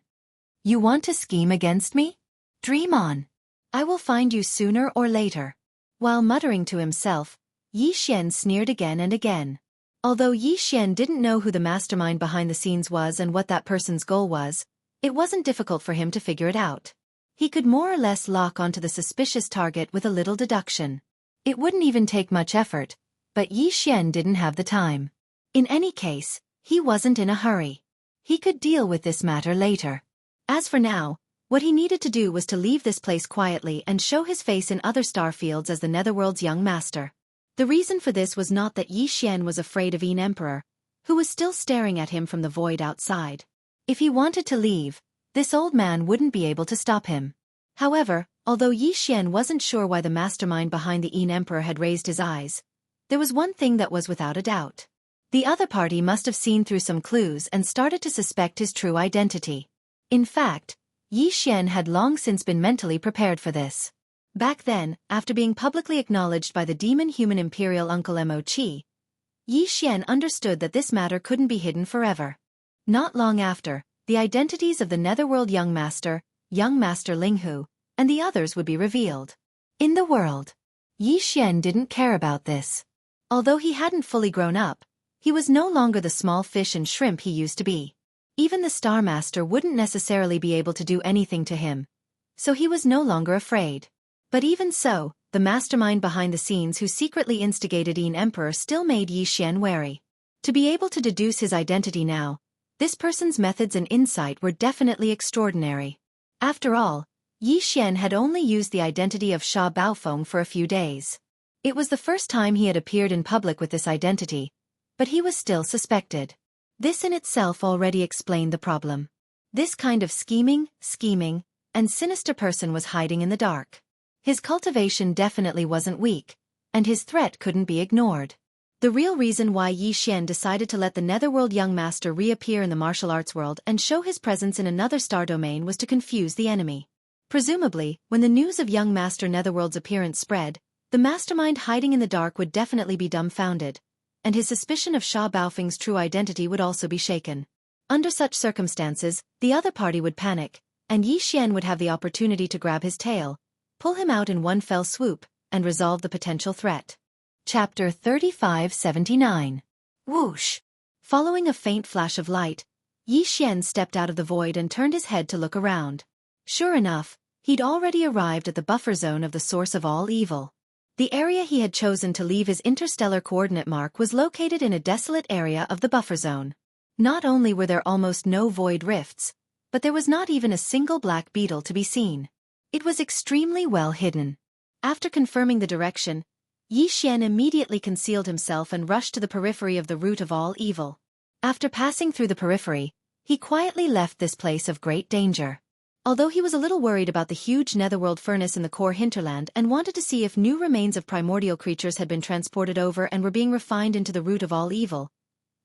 You want to scheme against me? Dream on. I will find you sooner or later. While muttering to himself, Yi Xian sneered again and again. Although Yi Xian didn't know who the mastermind behind the scenes was and what that person's goal was, it wasn't difficult for him to figure it out. He could more or less lock onto the suspicious target with a little deduction. It wouldn't even take much effort, but Yi Xian didn't have the time. In any case, he wasn't in a hurry. He could deal with this matter later. As for now, what he needed to do was to leave this place quietly and show his face in other star fields as the Netherworld's young master. The reason for this was not that Yi Xian was afraid of Ine Emperor, who was still staring at him from the void outside. If he wanted to leave, this old man wouldn't be able to stop him. However, although Yi Xian wasn't sure why the mastermind behind the Ine Emperor had raised his eyes, there was one thing that was without a doubt. The other party must have seen through some clues and started to suspect his true identity. In fact, Yi Xian had long since been mentally prepared for this. Back then, after being publicly acknowledged by the demon-human imperial uncle Mo Qi, Yi Xian understood that this matter couldn't be hidden forever. Not long after, the identities of the Netherworld young master Linghu, and the others would be revealed. In the world, Yi Xian didn't care about this. Although he hadn't fully grown up, he was no longer the small fish and shrimp he used to be. Even the Star Master wouldn't necessarily be able to do anything to him, so he was no longer afraid. But even so, the mastermind behind the scenes who secretly instigated Ine Emperor still made Yi Xian wary. To be able to deduce his identity now, this person's methods and insight were definitely extraordinary. After all, Yi Xian had only used the identity of Sha Baofeng for a few days. It was the first time he had appeared in public with this identity, but he was still suspected. This in itself already explained the problem. This kind of scheming, and sinister person was hiding in the dark. His cultivation definitely wasn't weak, and his threat couldn't be ignored. The real reason why Yi Xian decided to let the Netherworld young master reappear in the martial arts world and show his presence in another star domain was to confuse the enemy. Presumably, when the news of young master Netherworld's appearance spread, the mastermind hiding in the dark would definitely be dumbfounded, and his suspicion of Sha Baofeng's true identity would also be shaken. Under such circumstances, the other party would panic, and Yi Xian would have the opportunity to grab his tail, pull him out in one fell swoop, and resolve the potential threat. Chapter 3579. Whoosh! Following a faint flash of light, Yi Xian stepped out of the void and turned his head to look around. Sure enough, he'd already arrived at the buffer zone of the source of all evil. The area he had chosen to leave his interstellar coordinate mark was located in a desolate area of the buffer zone. Not only were there almost no void rifts, but there was not even a single black beetle to be seen. It was extremely well hidden. After confirming the direction, Yi Xian immediately concealed himself and rushed to the periphery of the root of all evil. After passing through the periphery, he quietly left this place of great danger. Although he was a little worried about the huge netherworld furnace in the core hinterland and wanted to see if new remains of primordial creatures had been transported over and were being refined into the root of all evil,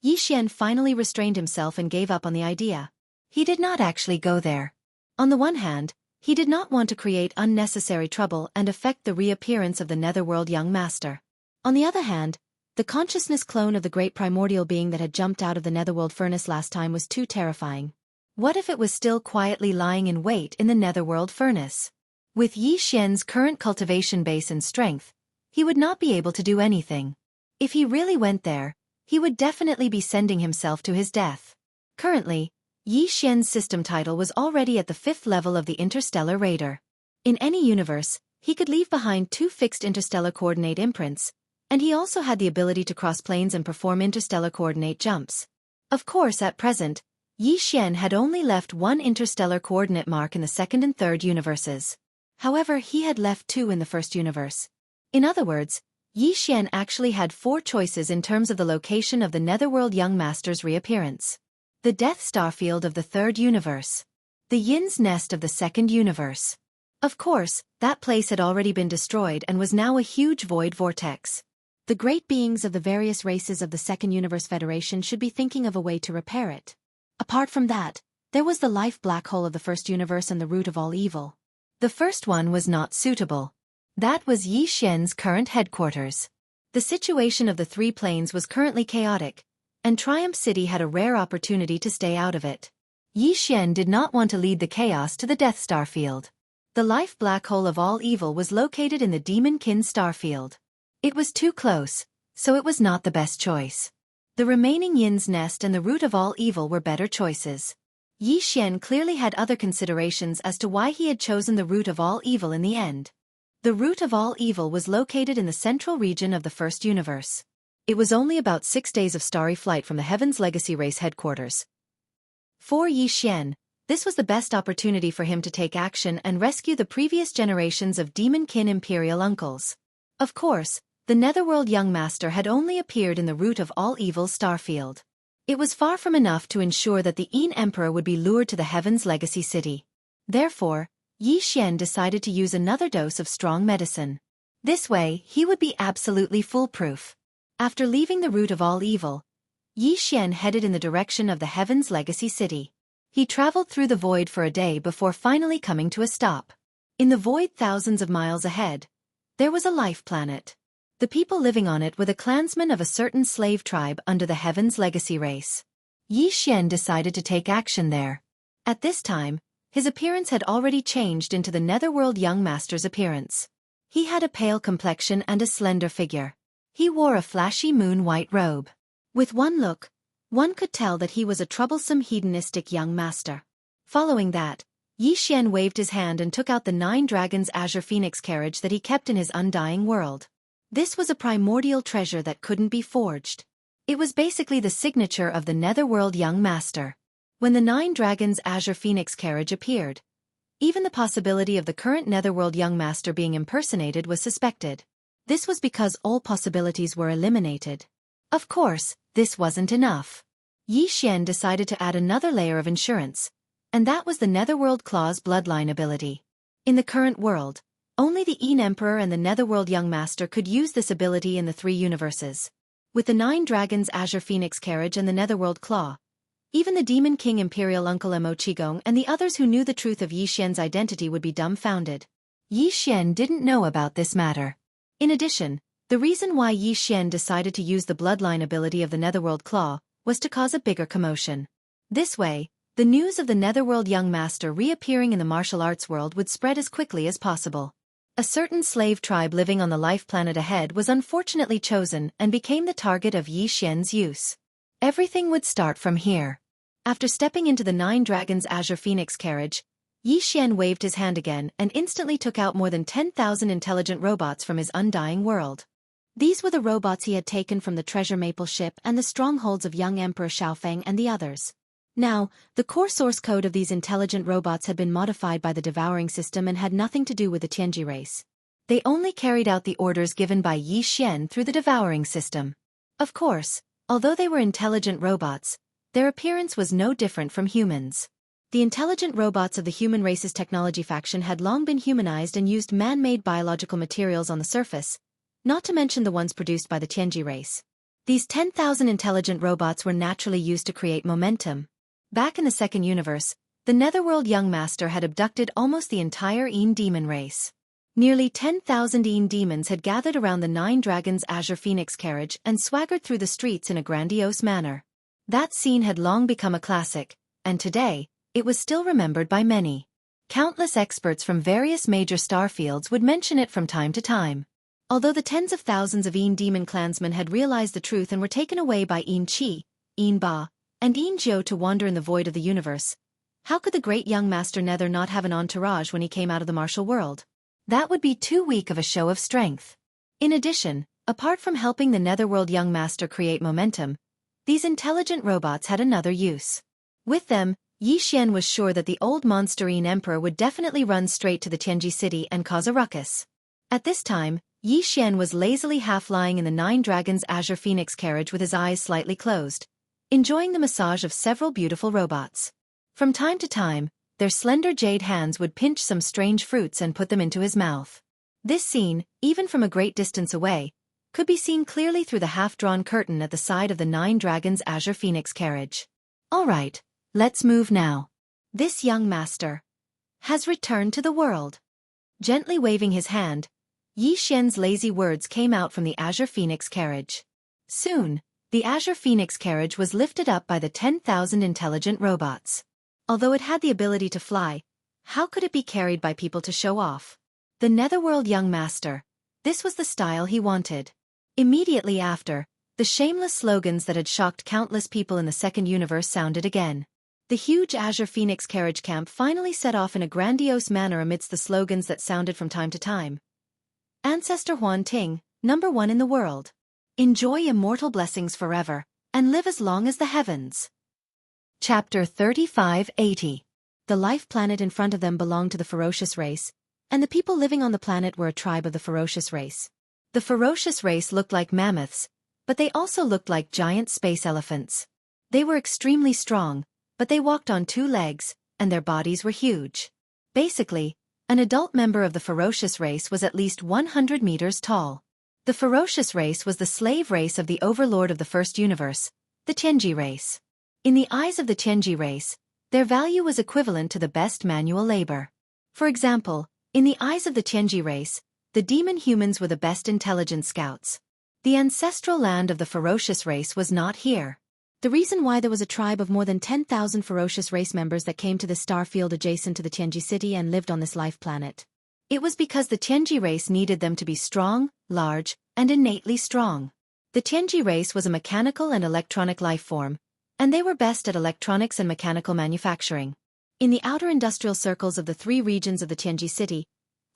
Xian finally restrained himself and gave up on the idea. He did not actually go there. On the one hand, he did not want to create unnecessary trouble and affect the reappearance of the netherworld young master. On the other hand, the consciousness clone of the great primordial being that had jumped out of the netherworld furnace last time was too terrifying. What if it was still quietly lying in wait in the netherworld furnace? With Xian's current cultivation base and strength, he would not be able to do anything. If he really went there, he would definitely be sending himself to his death. Currently, Xian's system title was already at the 5th level of the Interstellar Raider. In any universe, he could leave behind 2 fixed interstellar coordinate imprints, and he also had the ability to cross planes and perform interstellar coordinate jumps. Of course, at present, Xian had only left 1 interstellar coordinate mark in the 2nd and 3rd universes. However, he had left 2 in the 1st universe. In other words, Xian actually had 4 choices in terms of the location of the netherworld young master's reappearance. The Death Star Field of the 3rd universe. The Yin's Nest of the 2nd universe. Of course, that place had already been destroyed and was now a huge void vortex. The great beings of the various races of the 2nd Universe Federation should be thinking of a way to repair it. Apart from that, there was the life black hole of the 1st universe and the root of all evil. The first one was not suitable. That was Xian's current headquarters. The situation of the 3 planes was currently chaotic, and Triumph City had a rare opportunity to stay out of it. Xian did not want to lead the chaos to the Death Star Field. The life black hole of all evil was located in the Demon Kin Starfield. It was too close, so it was not the best choice. The remaining Yin's Nest and the root of all evil were better choices. Xian clearly had other considerations as to why he had chosen the root of all evil in the end. The root of all evil was located in the central region of the 1st universe. It was only about 6 days of starry flight from the Heaven's Legacy Race headquarters. For Xian, this was the best opportunity for him to take action and rescue the previous generations of Demon Kin Imperial uncles. Of course, the Netherworld Young Master had only appeared in the root of all evil Starfield. It was far from enough to ensure that the Yin Emperor would be lured to the Heaven's Legacy City. Therefore, Xian decided to use another dose of strong medicine. This way, he would be absolutely foolproof. After leaving the root of all evil, Xian headed in the direction of the Heaven's Legacy City. He traveled through the void for a day before finally coming to a stop. In the void thousands of miles ahead, there was a life planet. The people living on it were the clansmen of a certain slave tribe under the Heaven's Legacy race. Xian decided to take action there. At this time, his appearance had already changed into the Netherworld Young Master's appearance. He had a pale complexion and a slender figure. He wore a flashy moon-white robe. With one look, one could tell that he was a troublesome hedonistic young master. Following that, Xian waved his hand and took out the 9 Dragons Azure Phoenix carriage that he kept in his undying world. This was a primordial treasure that couldn't be forged. It was basically the signature of the Netherworld Young Master. When the 9 Dragons Azure Phoenix carriage appeared, even the possibility of the current Netherworld Young Master being impersonated was suspected. This was because all possibilities were eliminated. Of course, this wasn't enough. Xian decided to add another layer of insurance, and that was the Netherworld Claw's bloodline ability. In the current world, only the Yin Emperor and the Netherworld Young Master could use this ability in the 3 universes. With the 9 Dragons Azure Phoenix carriage and the Netherworld Claw, even the Demon King Imperial Uncle Mo Qigong and the others who knew the truth of Xian's identity would be dumbfounded. Xian didn't know about this matter. In addition, the reason why Xian decided to use the bloodline ability of the Netherworld Claw was to cause a bigger commotion. This way, the news of the Netherworld Young Master reappearing in the martial arts world would spread as quickly as possible. A certain slave tribe living on the life planet ahead was unfortunately chosen and became the target of Xian's use. Everything would start from here. After stepping into the 9 Dragons Azure Phoenix carriage, Xian waved his hand again and instantly took out more than 10,000 intelligent robots from his undying world. These were the robots he had taken from the treasure maple ship and the strongholds of young Emperor Xiaofeng and the others. Now, the core source code of these intelligent robots had been modified by the devouring system and had nothing to do with the Tianji race. They only carried out the orders given by Xian through the devouring system. Of course, although they were intelligent robots, their appearance was no different from humans. The intelligent robots of the human race's technology faction had long been humanized and used man-made biological materials on the surface, not to mention the ones produced by the Tianji race. These 10,000 intelligent robots were naturally used to create momentum. Back in the second universe, the Netherworld Young Master had abducted almost the entire Een demon race. Nearly 10,000 Een demons had gathered around the Nine Dragons' Azure Phoenix carriage and swaggered through the streets in a grandiose manner. That scene had long become a classic, and today, it was still remembered by many. Countless experts from various major star fields would mention it from time to time. Although the tens of thousands of Een demon clansmen had realized the truth and were taken away by Een Qi, Een Ba, and Een Jiu to wander in the void of the universe, how could the great young master Nether not have an entourage when he came out of the martial world? That would be too weak of a show of strength. In addition, apart from helping the Netherworld young master create momentum, these intelligent robots had another use. With them, Yi Xian was sure that the old monsterine emperor would definitely run straight to the Tianji city and cause a ruckus. At this time, Yi Xian was lazily half-lying in the Nine Dragons' Azure Phoenix carriage with his eyes slightly closed, enjoying the massage of several beautiful robots. From time to time, their slender jade hands would pinch some strange fruits and put them into his mouth. This scene, even from a great distance away, could be seen clearly through the half-drawn curtain at the side of the Nine Dragons' Azure Phoenix carriage. All right, let's move now. This young master has returned to the world. Gently waving his hand, Yi Xian's lazy words came out from the Azure Phoenix carriage. Soon, the Azure Phoenix carriage was lifted up by the 10,000 intelligent robots. Although it had the ability to fly, how could it be carried by people to show off? The Netherworld young master. This was the style he wanted. Immediately after, the shameless slogans that had shocked countless people in the second universe sounded again. The huge Azure Phoenix carriage camp finally set off in a grandiose manner amidst the slogans that sounded from time to time. Ancestor Huan Ting, #1 in the world. Enjoy immortal blessings forever, and live as long as the heavens. Chapter 3580. The life planet in front of them belonged to the ferocious race, and the people living on the planet were a tribe of the ferocious race. The ferocious race looked like mammoths, but they also looked like giant space elephants. They were extremely strong, but they walked on two legs, and their bodies were huge. Basically, an adult member of the ferocious race was at least 100 meters tall. The ferocious race was the slave race of the overlord of the first universe, the Tianji race. In the eyes of the Tianji race, their value was equivalent to the best manual labor. For example, in the eyes of the Tianji race, the demon humans were the best intelligent scouts. The ancestral land of the ferocious race was not here. The reason why there was a tribe of more than 10,000 ferocious race members that came to the star field adjacent to the Tianji city and lived on this life planet. It was because the Tianji race needed them to be strong, large, and innately strong. The Tianji race was a mechanical and electronic life form, and they were best at electronics and mechanical manufacturing. In the outer industrial circles of the three regions of the Tianji city,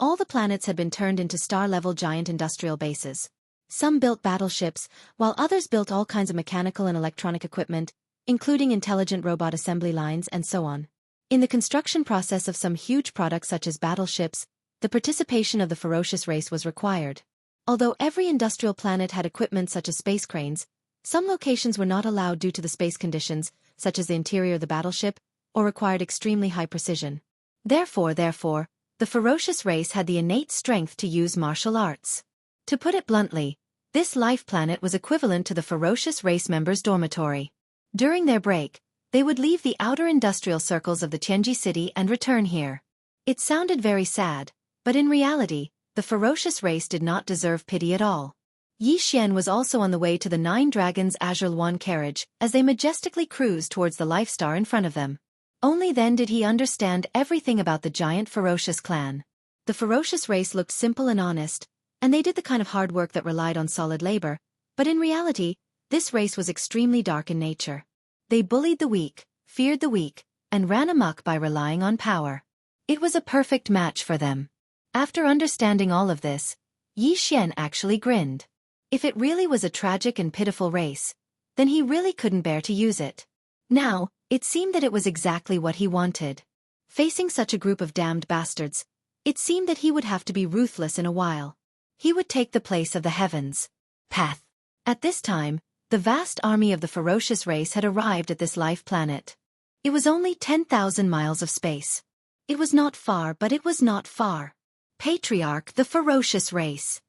all the planets had been turned into star-level giant industrial bases. Some built battleships, while others built all kinds of mechanical and electronic equipment, including intelligent robot assembly lines and so on. In the construction process of some huge products such as battleships, the participation of the ferocious race was required. Although every industrial planet had equipment such as space cranes, some locations were not allowed due to the space conditions, such as the interior of the battleship, or required extremely high precision. Therefore, the ferocious race had the innate strength to use martial arts. To put it bluntly, this life planet was equivalent to the ferocious race members' dormitory. During their break, they would leave the outer industrial circles of the Tianji city and return here. It sounded very sad, but in reality, the ferocious race did not deserve pity at all. Yi Xian was also on the way to the Nine Dragons' Azure Luan carriage as they majestically cruised towards the life star in front of them. Only then did he understand everything about the giant ferocious clan. The ferocious race looked simple and honest, and they did the kind of hard work that relied on solid labor, but in reality, this race was extremely dark in nature. They bullied the weak, feared the weak, and ran amok by relying on power. It was a perfect match for them. After understanding all of this, Yi Xian actually grinned. If it really was a tragic and pitiful race, then he really couldn't bear to use it. Now, it seemed that it was exactly what he wanted. Facing such a group of damned bastards, it seemed that he would have to be ruthless in a while. He would take the place of the heavens. Path. At this time, the vast army of the ferocious race had arrived at this life planet. It was only 10,000 miles of space. It was not far, but it was not far. Patriarch, the ferocious race.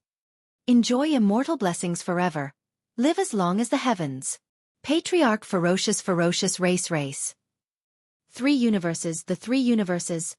Enjoy immortal blessings forever. Live as long as the heavens. Patriarch, ferocious race. 3 universes, the 3 universes.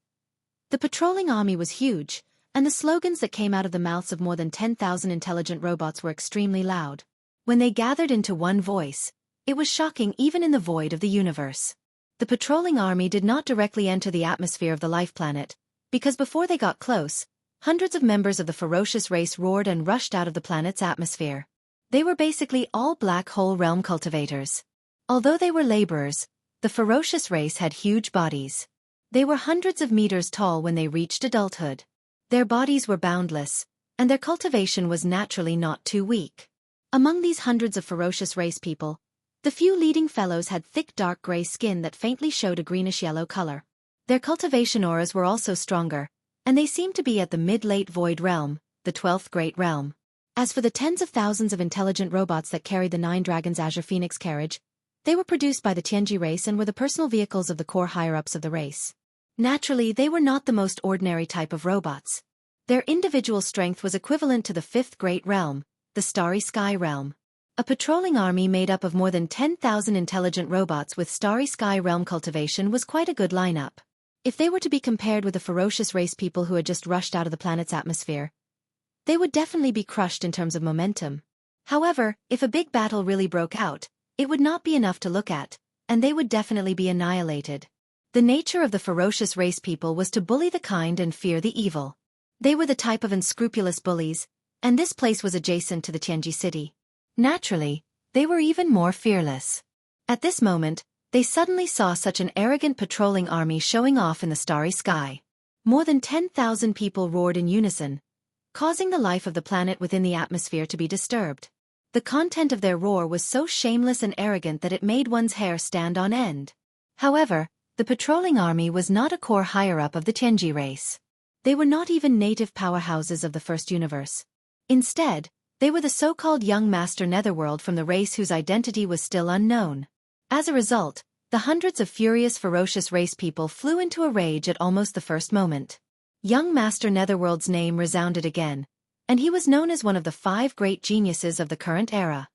The patrolling army was huge, and the slogans that came out of the mouths of more than 10,000 intelligent robots were extremely loud. When they gathered into one voice, it was shocking even in the void of the universe. The patrolling army did not directly enter the atmosphere of the life planet, because before they got close, hundreds of members of the ferocious race roared and rushed out of the planet's atmosphere. They were basically all black hole realm cultivators. Although they were laborers, the ferocious race had huge bodies. They were hundreds of meters tall when they reached adulthood. Their bodies were boundless, and their cultivation was naturally not too weak. Among these hundreds of ferocious race people, the few leading fellows had thick dark gray skin that faintly showed a greenish-yellow color. Their cultivation auras were also stronger, and they seemed to be at the mid-late void realm, the 12th great realm. As for the tens of thousands of intelligent robots that carried the 9 Dragons Azure Phoenix carriage, they were produced by the Tianji race and were the personal vehicles of the core higher-ups of the race. Naturally, they were not the most ordinary type of robots. Their individual strength was equivalent to the 5th great realm, the Starry Sky realm. A patrolling army made up of more than 10,000 intelligent robots with Starry Sky realm cultivation was quite a good lineup. If they were to be compared with the ferocious race people who had just rushed out of the planet's atmosphere, they would definitely be crushed in terms of momentum. However, if a big battle really broke out, it would not be enough to look at, and they would definitely be annihilated. The nature of the ferocious race people was to bully the kind and fear the evil. They were the type of unscrupulous bullies, and this place was adjacent to the Tianji city. Naturally, they were even more fearless. At this moment, they suddenly saw such an arrogant patrolling army showing off in the starry sky. More than 10,000 people roared in unison, causing the life of the planet within the atmosphere to be disturbed. The content of their roar was so shameless and arrogant that it made one's hair stand on end. However, the patrolling army was not a core higher-up of the Tianji race. They were not even native powerhouses of the first universe. Instead, they were the so-called young master netherworld from the race whose identity was still unknown. As a result, the hundreds of furious ferocious race people flew into a rage at almost the first moment. Young master netherworld's name resounded again, and he was known as one of the 5 great geniuses of the current era.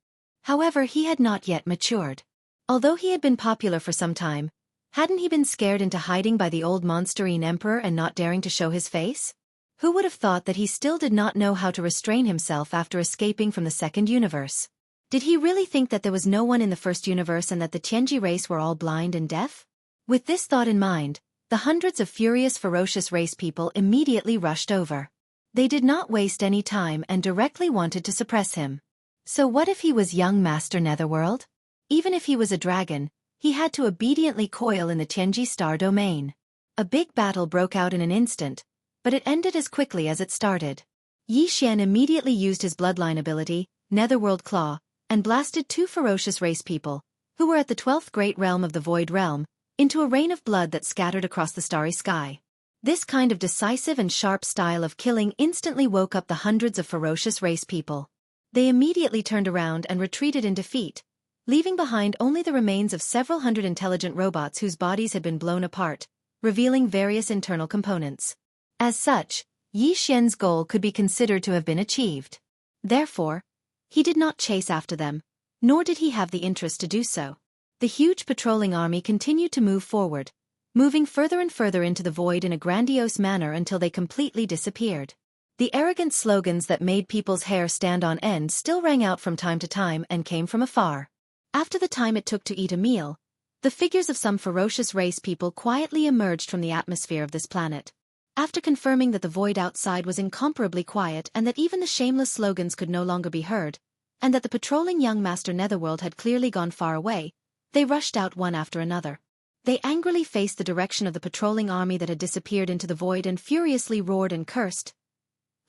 However, he had not yet matured. Although he had been popular for some time, hadn't he been scared into hiding by the old monsterine emperor and not daring to show his face? Who would have thought that he still did not know how to restrain himself after escaping from the second universe? Did he really think that there was no one in the first universe and that the Tianji race were all blind and deaf? With this thought in mind, the hundreds of furious ferocious race people immediately rushed over. They did not waste any time and directly wanted to suppress him. So what if he was young master netherworld? Even if he was a dragon, he had to obediently coil in the Tianji star domain. A big battle broke out in an instant, but it ended as quickly as it started. Yi Xian immediately used his bloodline ability, Netherworld Claw, and blasted 2 ferocious race people, who were at the 12th great realm of the Void Realm, into a rain of blood that scattered across the starry sky. This kind of decisive and sharp style of killing instantly woke up the hundreds of ferocious race people. They immediately turned around and retreated in defeat, leaving behind only the remains of several hundred intelligent robots whose bodies had been blown apart, revealing various internal components. As such, Yi Xian's goal could be considered to have been achieved. Therefore, he did not chase after them, nor did he have the interest to do so. The huge patrolling army continued to move forward, moving further and further into the void in a grandiose manner until they completely disappeared. The arrogant slogans that made people's hair stand on end still rang out from time to time and came from afar. After the time it took to eat a meal, the figures of some ferocious race people quietly emerged from the atmosphere of this planet. After confirming that the void outside was incomparably quiet and that even the shameless slogans could no longer be heard, and that the patrolling young master netherworld had clearly gone far away, they rushed out one after another. They angrily faced the direction of the patrolling army that had disappeared into the void and furiously roared and cursed.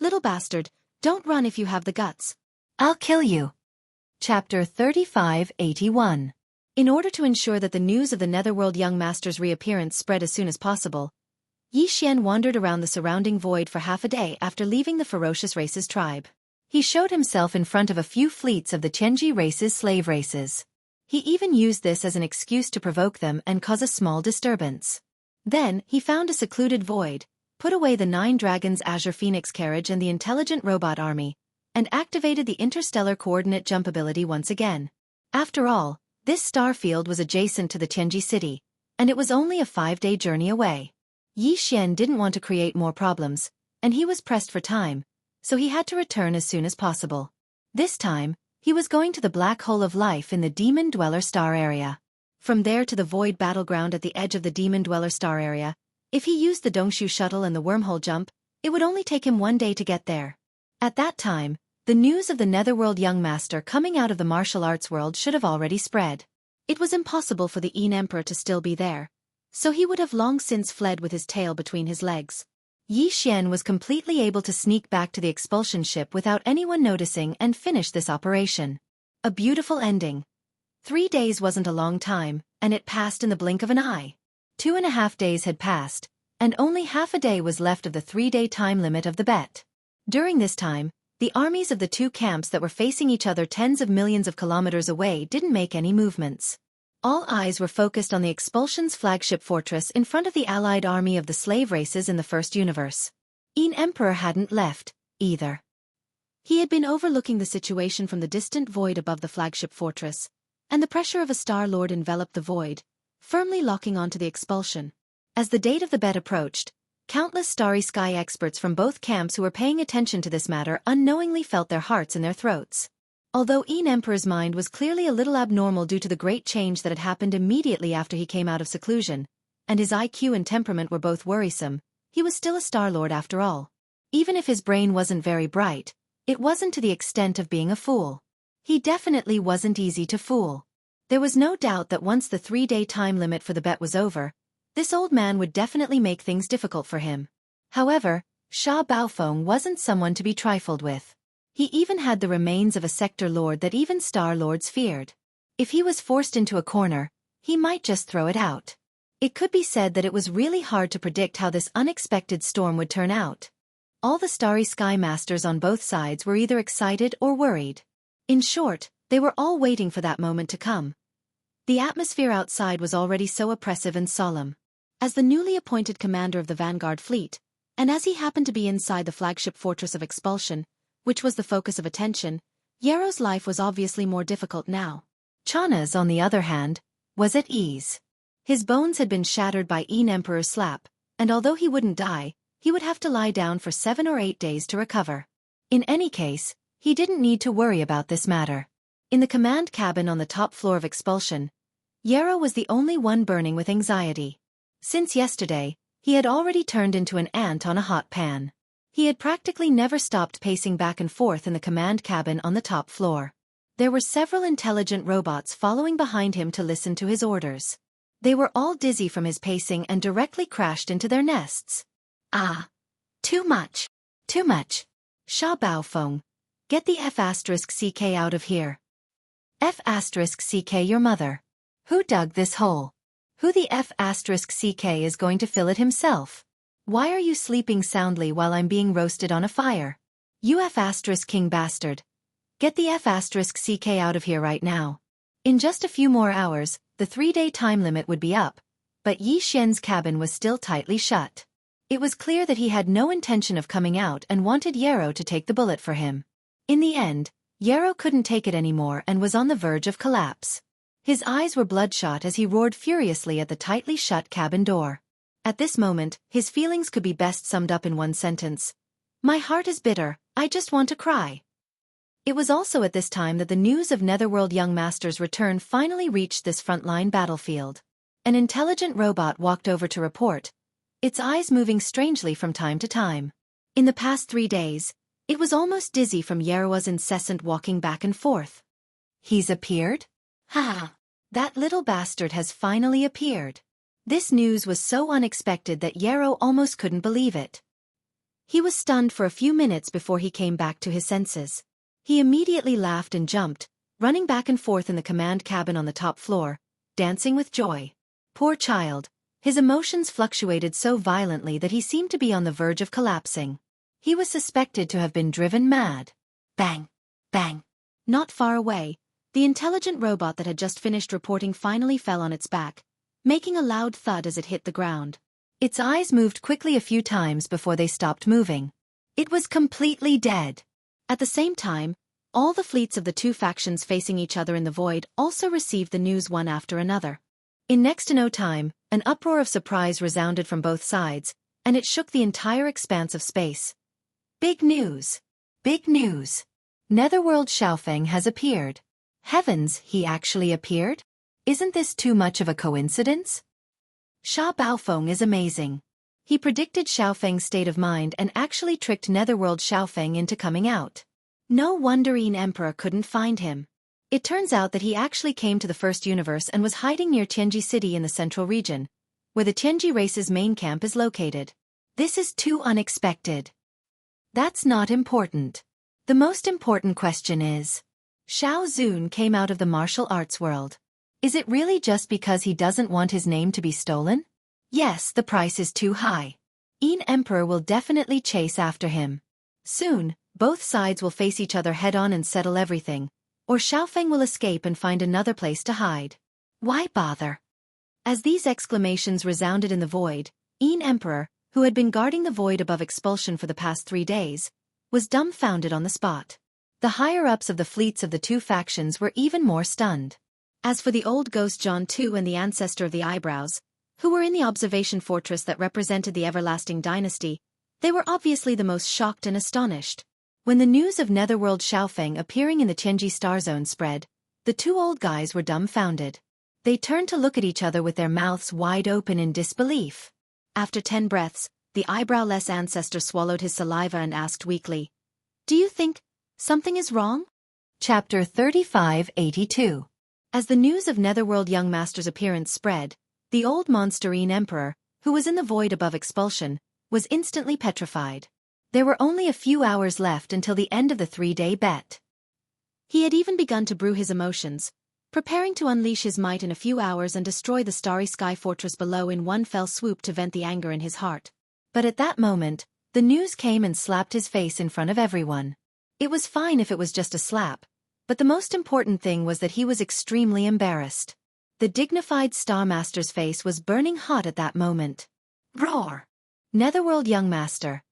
"Little bastard, don't run if you have the guts. I'll kill you." Chapter 3581. In order to ensure that the news of the Netherworld young master's reappearance spread as soon as possible, Yi Xian wandered around the surrounding void for half a day after leaving the ferocious race's tribe. He showed himself in front of a few fleets of the Tianji race's slave races. He even used this as an excuse to provoke them and cause a small disturbance. Then, he found a secluded void, put away the 9 Dragons Azure Phoenix carriage and the intelligent robot army, and activated the interstellar coordinate jump ability once again. After all, this star field was adjacent to the Tianji city, and it was only a 5-day journey away. Yi Xian didn't want to create more problems, and he was pressed for time, so he had to return as soon as possible. This time, he was going to the black hole of life in the Demon Dweller Star area. From there to the void battleground at the edge of the Demon Dweller Star area, if he used the Dongshu shuttle and the wormhole jump, it would only take him 1 day to get there. At that time, the news of the Netherworld young master coming out of the martial arts world should have already spread. It was impossible for the Yin Emperor to still be there, so he would have long since fled with his tail between his legs. Yi Xian was completely able to sneak back to the expulsion ship without anyone noticing and finish this operation. A beautiful ending. 3 days wasn't a long time, and it passed in the blink of an eye. 2.5 days had passed, and only half a day was left of the 3-day time limit of the bet. During this time, the armies of the 2 camps that were facing each other tens of millions of kilometers away didn't make any movements. All eyes were focused on the expulsion's flagship fortress in front of the allied army of the slave races in the first universe. Yin Emperor hadn't left, either. He had been overlooking the situation from the distant void above the flagship fortress, and the pressure of a Star Lord enveloped the void, firmly locking onto the expulsion. As the date of the bet approached, countless starry sky experts from both camps who were paying attention to this matter unknowingly felt their hearts in their throats. Although Yin Emperor's mind was clearly a little abnormal due to the great change that had happened immediately after he came out of seclusion, and his IQ and temperament were both worrisome, he was still a Star Lord after all. Even if his brain wasn't very bright, it wasn't to the extent of being a fool. He definitely wasn't easy to fool. There was no doubt that once the 3-day time limit for the bet was over, this old man would definitely make things difficult for him. However, Sha Baofeng wasn't someone to be trifled with. He even had the remains of a sector lord that even Star Lords feared. If he was forced into a corner, he might just throw it out. It could be said that it was really hard to predict how this unexpected storm would turn out. All the starry sky masters on both sides were either excited or worried. In short, they were all waiting for that moment to come. The atmosphere outside was already so oppressive and solemn. As the newly appointed commander of the Vanguard fleet, and as he happened to be inside the flagship fortress of expulsion, which was the focus of attention, Yero's life was obviously more difficult now. Chana's, on the other hand, was at ease. His bones had been shattered by Yin Emperor's slap, and although he wouldn't die, he would have to lie down for 7 or 8 days to recover. In any case, he didn't need to worry about this matter. In the command cabin on the top floor of expulsion, Yero was the only one burning with anxiety. Since yesterday, he had already turned into an ant on a hot pan. He had practically never stopped pacing back and forth in the command cabin on the top floor. There were several intelligent robots following behind him to listen to his orders. They were all dizzy from his pacing and directly crashed into their nests. Ah! Too much! Too much! Sha Baofeng, get the F***CK out of here. F***CK your mother. Who dug this hole? Who the F***CK is going to fill it himself? Why are you sleeping soundly while I'm being roasted on a fire? You F***king bastard. Get the F***CK out of here right now. In just a few more hours, the 3-day time limit would be up, but Yi Xian's cabin was still tightly shut. It was clear that he had no intention of coming out and wanted Yero to take the bullet for him. In the end, Yero couldn't take it anymore and was on the verge of collapse. His eyes were bloodshot as he roared furiously at the tightly shut cabin door. At this moment, his feelings could be best summed up in one sentence. My heart is bitter, I just want to cry. It was also at this time that the news of Netherworld Young Master's return finally reached this frontline battlefield. An intelligent robot walked over to report, its eyes moving strangely from time to time. In the past 3 days, it was almost dizzy from Yero's incessant walking back and forth. He's appeared? Ha! That little bastard has finally appeared. This news was so unexpected that Yero almost couldn't believe it. He was stunned for a few minutes before he came back to his senses. He immediately laughed and jumped, running back and forth in the command cabin on the top floor, dancing with joy. Poor child, his emotions fluctuated so violently that he seemed to be on the verge of collapsing. He was suspected to have been driven mad. Bang! Bang! Not far away, The intelligent robot that had just finished reporting finally fell on its back, making a loud thud as it hit the ground. Its eyes moved quickly a few times before they stopped moving. It was completely dead. At the same time, all the fleets of the two factions facing each other in the void also received the news one after another. In next to no time, an uproar of surprise resounded from both sides, and it shook the entire expanse of space. Big news! Big news! Netherworld Xiaofeng has appeared. Heavens, he actually appeared? Isn't this too much of a coincidence? Sha Baofeng is amazing. He predicted Xiaofeng's state of mind and actually tricked Netherworld Xiaofeng into coming out. No wonder Yin Emperor couldn't find him. It turns out that he actually came to the first universe and was hiding near Tianji City in the central region, where the Tianji race's main camp is located. This is too unexpected. That's not important. The most important question is, Shao Zun came out of the martial arts world. Is it really just because he doesn't want his name to be stolen? Yes, the price is too high. Yin Emperor will definitely chase after him. Soon, both sides will face each other head-on and settle everything, or Xiaofeng will escape and find another place to hide. Why bother? As these exclamations resounded in the void, Yin Emperor, who had been guarding the void above expulsion for the past 3 days, was dumbfounded on the spot. The higher-ups of the fleets of the two factions were even more stunned. As for the old ghost John II and the ancestor of the eyebrows, who were in the observation fortress that represented the everlasting dynasty, they were obviously the most shocked and astonished. When the news of Netherworld Xiaofeng appearing in the Tianji Star Zone spread, the two old guys were dumbfounded. They turned to look at each other with their mouths wide open in disbelief. After 10 breaths, the eyebrowless ancestor swallowed his saliva and asked weakly, "Do you think something is wrong?" Chapter 3582. As the news of Netherworld Young Master's appearance spread, the old monster Yin Emperor, who was in the void above expulsion, was instantly petrified. There were only a few hours left until the end of the 3-day bet. He had even begun to brew his emotions, preparing to unleash his might in a few hours and destroy the starry sky fortress below in one fell swoop to vent the anger in his heart. But at that moment, the news came and slapped his face in front of everyone. It was fine if it was just a slap, but the most important thing was that he was extremely embarrassed. The dignified Star Master's face was burning hot at that moment. Roar! Netherworld Young Master.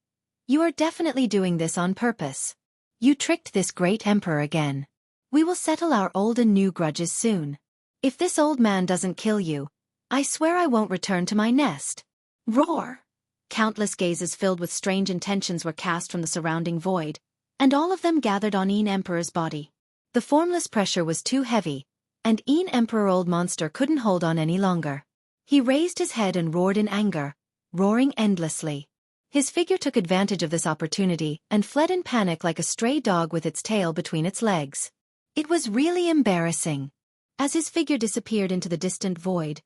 You are definitely doing this on purpose. You tricked this great emperor again. We will settle our old and new grudges soon. If this old man doesn't kill you, I swear I won't return to my nest. Roar! Countless gazes filled with strange intentions were cast from the surrounding void, and all of them gathered on Yin Emperor's body. The formless pressure was too heavy, and Yin Emperor Old Monster couldn't hold on any longer. He raised his head and roared in anger, roaring endlessly. His figure took advantage of this opportunity and fled in panic like a stray dog with its tail between its legs. It was really embarrassing. As his figure disappeared into the distant void,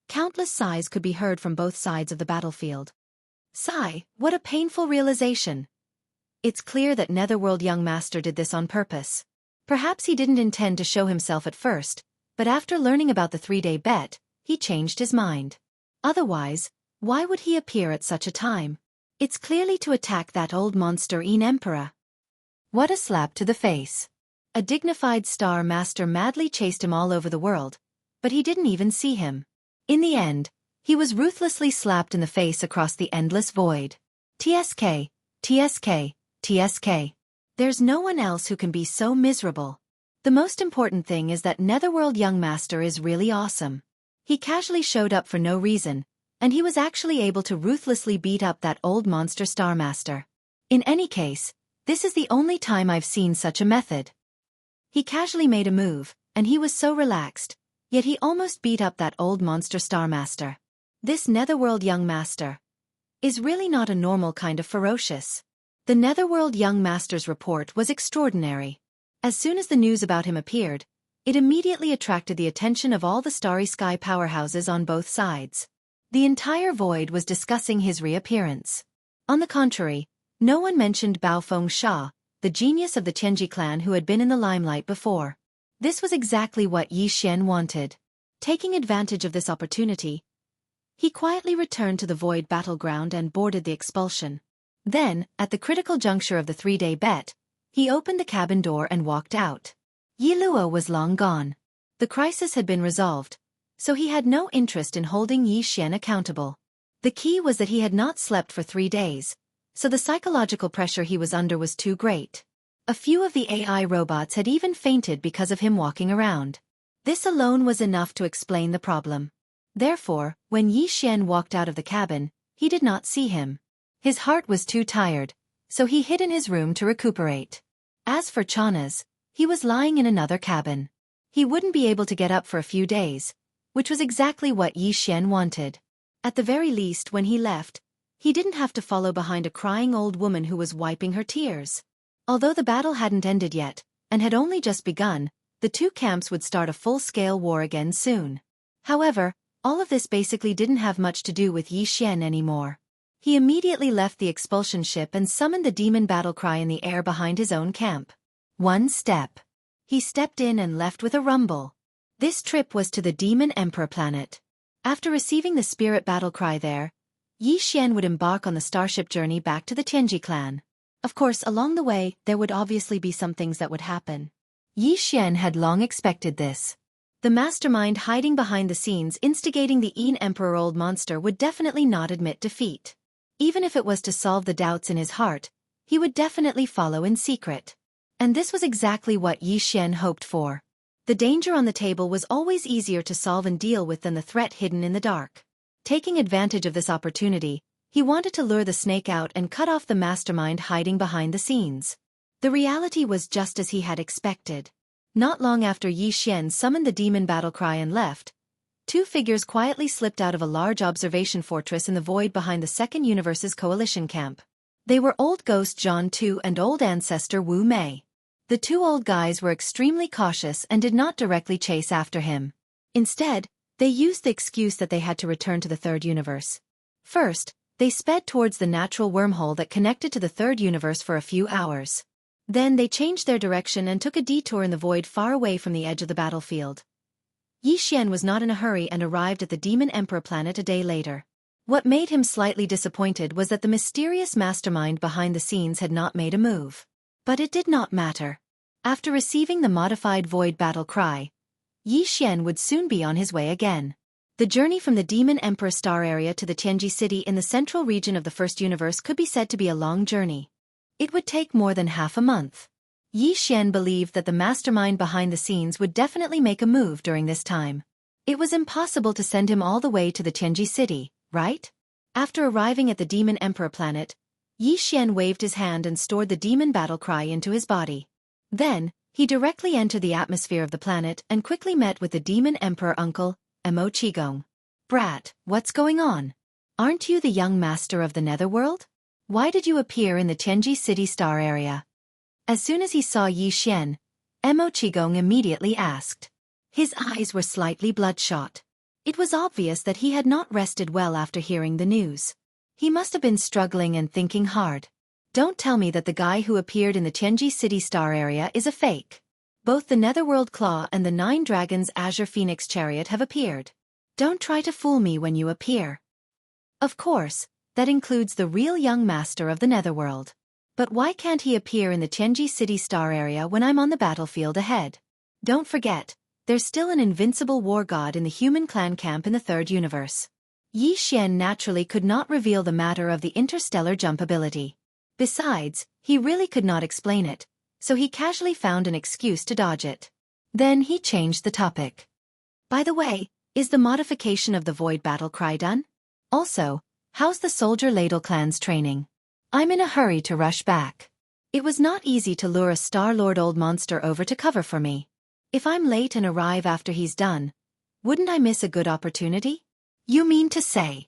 countless sighs could be heard from both sides of the battlefield. Sigh, what a painful realization. It's clear that Netherworld Young Master did this on purpose. Perhaps he didn't intend to show himself at first, but after learning about the 3-day bet, he changed his mind. Otherwise, why would he appear at such a time? It's clearly to attack that old monster Yin Emperor. What a slap to the face. A dignified Star Master madly chased him all over the world, but he didn't even see him. In the end, he was ruthlessly slapped in the face across the endless void. TSK, TSK, TSK. There's no one else who can be so miserable. The most important thing is that Netherworld Young Master is really awesome. He casually showed up for no reason, and he was actually able to ruthlessly beat up that old monster Star Master. In any case, this is the only time I've seen such a method. He casually made a move, and he was so relaxed, yet he almost beat up that old monster Star Master. This Netherworld Young Master is really not a normal kind of ferocious. The Netherworld Young Master's report was extraordinary. As soon as the news about him appeared, it immediately attracted the attention of all the starry sky powerhouses on both sides. The entire void was discussing his reappearance. On the contrary, no one mentioned Baofeng Sha, the genius of the Tianji clan who had been in the limelight before. This was exactly what Yi Xian wanted. Taking advantage of this opportunity, he quietly returned to the void battleground and boarded the expulsion. Then, at the critical juncture of the 3-day bet, he opened the cabin door and walked out. Yi Luo was long gone. The crisis had been resolved, so he had no interest in holding Yi Xian accountable. The key was that he had not slept for 3 days, so the psychological pressure he was under was too great. A few of the AI robots had even fainted because of him walking around. This alone was enough to explain the problem. Therefore, when Yi Xian walked out of the cabin, he did not see him. His heart was too tired, so he hid in his room to recuperate. As for Chana's, he was lying in another cabin. He wouldn't be able to get up for a few days, which was exactly what Yi Xian wanted. At the very least, when he left, he didn't have to follow behind a crying old woman who was wiping her tears. Although the battle hadn't ended yet, and had only just begun, the two camps would start a full-scale war again soon. However, all of this basically didn't have much to do with Yi Xian anymore. He immediately left the expulsion ship and summoned the demon battle cry in the air behind his own camp. One step. He stepped in and left with a rumble. This trip was to the Demon Emperor planet. After receiving the spirit battle cry there, Yi Xian would embark on the starship journey back to the Tianji clan. Of course, along the way, there would obviously be some things that would happen. Yi Xian had long expected this. The mastermind hiding behind the scenes instigating the Yin Emperor old monster would definitely not admit defeat. Even if it was to solve the doubts in his heart, he would definitely follow in secret. And this was exactly what Yi Xian hoped for. The danger on the table was always easier to solve and deal with than the threat hidden in the dark. Taking advantage of this opportunity, he wanted to lure the snake out and cut off the mastermind hiding behind the scenes. The reality was just as he had expected. Not long after Yi Xian summoned the demon battle cry and left, two figures quietly slipped out of a large observation fortress in the void behind the Second Universe's coalition camp. They were Old Ghost Zhan Tu and Old Ancestor Wu Mei. The two old guys were extremely cautious and did not directly chase after him. Instead, they used the excuse that they had to return to the Third Universe. First, they sped towards the natural wormhole that connected to the Third Universe for a few hours. Then they changed their direction and took a detour in the void far away from the edge of the battlefield. Yi Xian was not in a hurry and arrived at the Demon Emperor planet a day later. What made him slightly disappointed was that the mysterious mastermind behind the scenes had not made a move. But it did not matter. After receiving the modified void battle cry, Yi Xian would soon be on his way again. The journey from the Demon Emperor star area to the Tianji city in the central region of the First Universe could be said to be a long journey. It would take more than half a month. Yi Xian believed that the mastermind behind the scenes would definitely make a move during this time. It was impossible to send him all the way to the Tianji city, right? After arriving at the Demon Emperor planet, Yi Xian waved his hand and stored the demon battle cry into his body. Then, he directly entered the atmosphere of the planet and quickly met with the Demon Emperor uncle, Mo Qigong. Brat, what's going on? Aren't you the young master of the Netherworld? Why did you appear in the Tianji city star area? As soon as he saw Yi Xian, Mo Qigong immediately asked. His eyes were slightly bloodshot. It was obvious that he had not rested well after hearing the news. He must have been struggling and thinking hard. Don't tell me that the guy who appeared in the Tianji city star area is a fake. Both the Netherworld Claw and the Nine Dragons Azure Phoenix Chariot have appeared. Don't try to fool me when you appear. Of course, that includes the real young master of the Netherworld. But why can't he appear in the Tianji city star area when I'm on the battlefield ahead? Don't forget, there's still an invincible war god in the human clan camp in the Third Universe. Yi Xian naturally could not reveal the matter of the interstellar jump ability. Besides, he really could not explain it, so he casually found an excuse to dodge it. Then he changed the topic. By the way, is the modification of the Void Battle Cry done? Also, how's the Soldier Ladle clan's training? I'm in a hurry to rush back. It was not easy to lure a Star-Lord old monster over to cover for me. If I'm late and arrive after he's done, wouldn't I miss a good opportunity? You mean to say?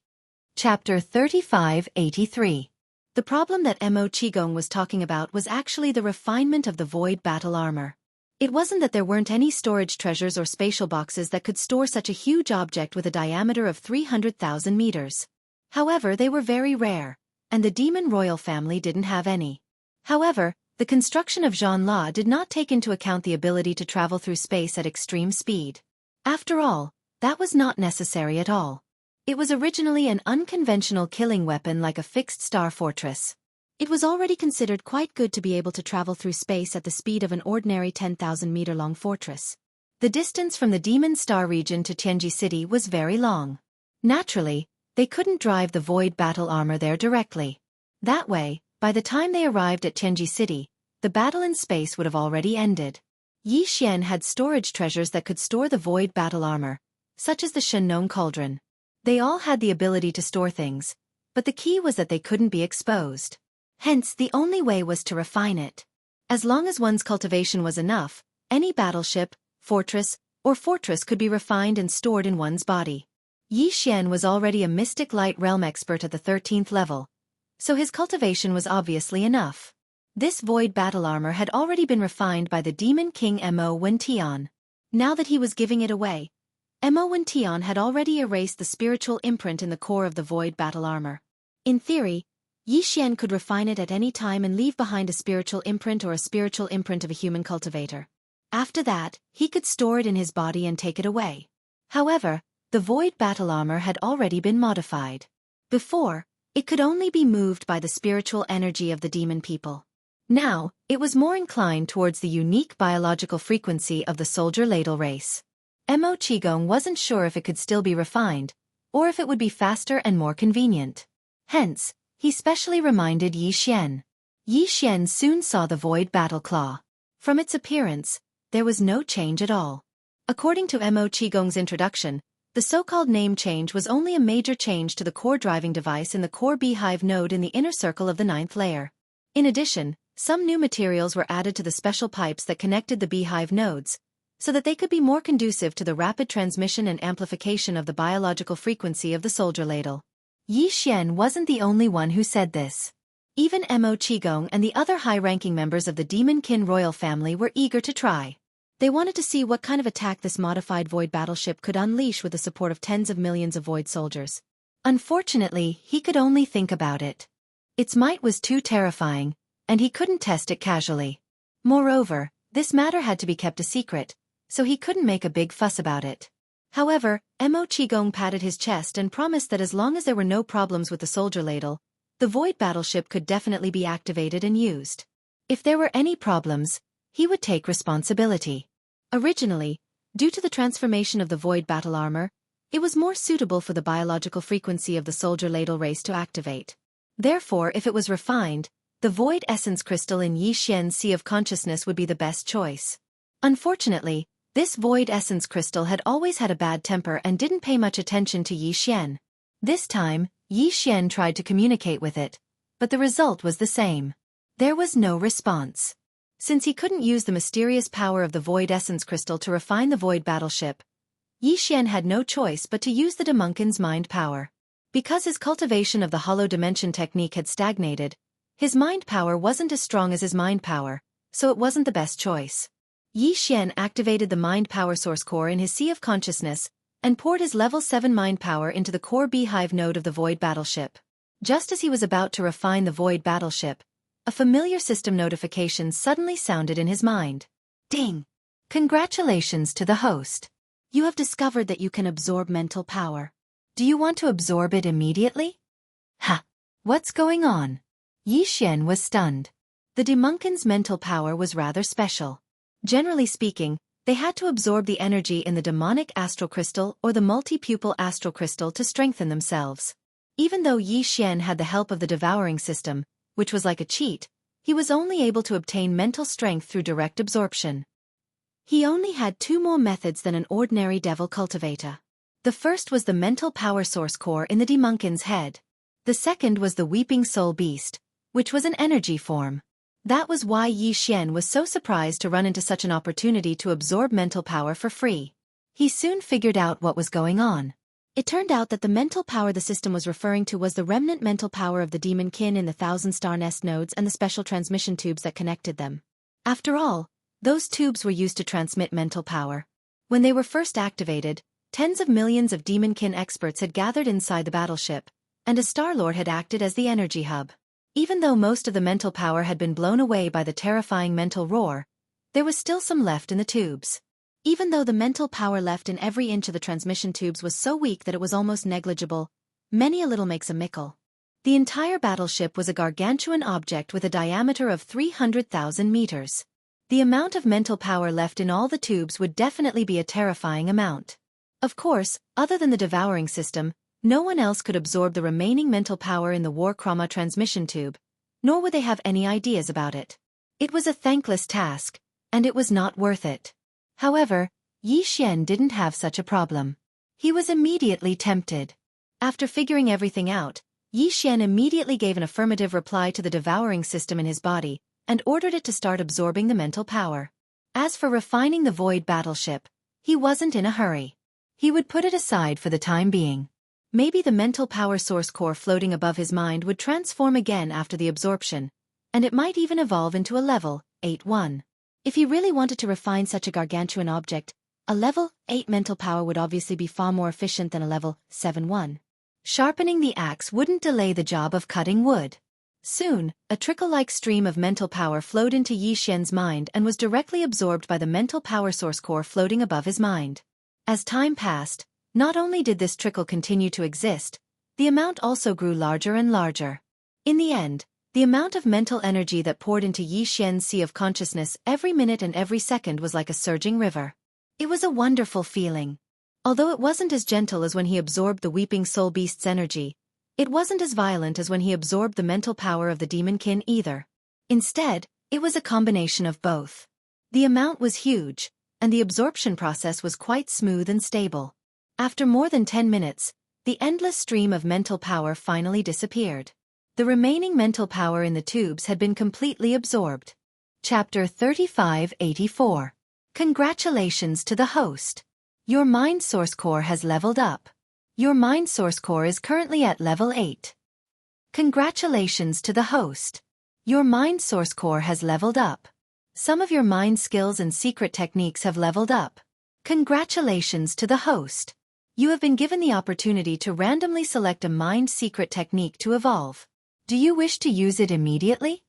Chapter 3583. The problem that Mo Qigong was talking about was actually the refinement of the Void Battle Armor. It wasn't that there weren't any storage treasures or spatial boxes that could store such a huge object with a diameter of 300,000 meters. However, they were very rare, and the Demon Royal family didn't have any. However, the construction of Zhan La did not take into account the ability to travel through space at extreme speed. After all, that was not necessary at all. It was originally an unconventional killing weapon like a fixed star fortress. It was already considered quite good to be able to travel through space at the speed of an ordinary 10,000-meter-long fortress. The distance from the Demon Star region to Tianji City was very long. Naturally, they couldn't drive the void battle armor there directly. That way, by the time they arrived at Tianji City, the battle in space would have already ended. Yi Xian had storage treasures that could store the void battle armor, such as the Shenong Cauldron. They all had the ability to store things, but the key was that they couldn't be exposed. Hence, the only way was to refine it. As long as one's cultivation was enough, any battleship, fortress could be refined and stored in one's body. Yi Xian was already a mystic light realm expert at the 13th level, so his cultivation was obviously enough. This void battle armor had already been refined by the Demon King Mo Wentian. Now that he was giving it away, Mo Wentian had already erased the spiritual imprint in the core of the void battle armor. In theory, Yi Xian could refine it at any time and leave behind a spiritual imprint or a spiritual imprint of a human cultivator. After that, he could store it in his body and take it away. However, the void battle armor had already been modified. Before, it could only be moved by the spiritual energy of the demon people. Now, it was more inclined towards the unique biological frequency of the soldier ladle race. Mo Qigong wasn't sure if it could still be refined, or if it would be faster and more convenient. Hence, he specially reminded Yi Xian. Yi Xian soon saw the void battle claw. From its appearance, there was no change at all. According to Mo Qigong's introduction, the so-called name change was only a major change to the core driving device in the core beehive node in the inner circle of the 9th layer. In addition, some new materials were added to the special pipes that connected the beehive nodes, so that they could be more conducive to the rapid transmission and amplification of the biological frequency of the soldier ladle. Yi Xian wasn't the only one who said this. Even Mo Qigong and the other high-ranking members of the Demon Kin royal family were eager to try. They wanted to see what kind of attack this modified void battleship could unleash with the support of tens of millions of void soldiers. Unfortunately, he could only think about it. Its might was too terrifying, and he couldn't test it casually. Moreover, this matter had to be kept a secret, so he couldn't make a big fuss about it. However, Mo Qigong patted his chest and promised that as long as there were no problems with the soldier ladle, the void battleship could definitely be activated and used. If there were any problems, he would take responsibility. Originally, due to the transformation of the void battle armor, it was more suitable for the biological frequency of the soldier ladle race to activate. Therefore, if it was refined, the void essence crystal in Yi Xian's Sea of Consciousness would be the best choice. Unfortunately, this void essence crystal had always had a bad temper and didn't pay much attention to Yi Xian. This time, Yi Xian tried to communicate with it, but the result was the same. There was no response. Since he couldn't use the mysterious power of the void essence crystal to refine the void battleship, Yi Xian had no choice but to use the Demonkin's mind power. Because his cultivation of the hollow dimension technique had stagnated, his mind power wasn't as strong as his mind power, so it wasn't the best choice. Yi Xian activated the mind power source core in his Sea of Consciousness and poured his level 7 mind power into the core beehive node of the void battleship. Just as he was about to refine the void battleship, a familiar system notification suddenly sounded in his mind. Ding! Congratulations to the host. You have discovered that you can absorb mental power. Do you want to absorb it immediately? Ha! What's going on? Yi Xian was stunned. The Demonkin's mental power was rather special. Generally speaking, they had to absorb the energy in the demonic astral crystal or the multi-pupil astral crystal to strengthen themselves. Even though Yi Xian had the help of the devouring system, which was like a cheat, he was only able to obtain mental strength through direct absorption. He only had 2 more methods than an ordinary devil cultivator. The first was the mental power source core in the Demonkin's head. The second was the weeping soul beast, which was an energy form. That was why Yi Xian was so surprised to run into such an opportunity to absorb mental power for free. He soon figured out what was going on. It turned out that the mental power the system was referring to was the remnant mental power of the demon kin in the 1,000-star nest nodes and the special transmission tubes that connected them. After all, those tubes were used to transmit mental power. When they were first activated, tens of millions of demon kin experts had gathered inside the battleship, and a Star Lord had acted as the energy hub. Even though most of the mental power had been blown away by the terrifying mental roar, there was still some left in the tubes. Even though the mental power left in every inch of the transmission tubes was so weak that it was almost negligible, many a little makes a mickle. The entire battleship was a gargantuan object with a diameter of 300,000 meters. The amount of mental power left in all the tubes would definitely be a terrifying amount. Of course, other than the devouring system, no one else could absorb the remaining mental power in the war chroma transmission tube, nor would they have any ideas about it. It was a thankless task, and it was not worth it. However, Yi Xian didn't have such a problem. He was immediately tempted. After figuring everything out, Yi Xian immediately gave an affirmative reply to the devouring system in his body, and ordered it to start absorbing the mental power. As for refining the void battleship, he wasn't in a hurry. He would put it aside for the time being. Maybe the mental power source core floating above his mind would transform again after the absorption, and it might even evolve into a level 8-1. If he really wanted to refine such a gargantuan object, a level 8 mental power would obviously be far more efficient than a level 7-1. Sharpening the axe wouldn't delay the job of cutting wood. Soon, a trickle-like stream of mental power flowed into Yi Xian's mind and was directly absorbed by the mental power source core floating above his mind. As time passed, not only did this trickle continue to exist, the amount also grew larger and larger. In the end, the amount of mental energy that poured into Yi Xian's sea of consciousness every minute and every second was like a surging river. It was a wonderful feeling. Although it wasn't as gentle as when he absorbed the weeping soul beast's energy, it wasn't as violent as when he absorbed the mental power of the demonkin either. Instead, it was a combination of both. The amount was huge, and the absorption process was quite smooth and stable. After more than 10 minutes, the endless stream of mental power finally disappeared. The remaining mental power in the tubes had been completely absorbed. Chapter 3584. Congratulations to the host. Your mind source core has leveled up. Your mind source core is currently at level 8. Congratulations to the host. Your mind source core has leveled up. Some of your mind skills and secret techniques have leveled up. Congratulations to the host. You have been given the opportunity to randomly select a mind secret technique to evolve. Do you wish to use it immediately?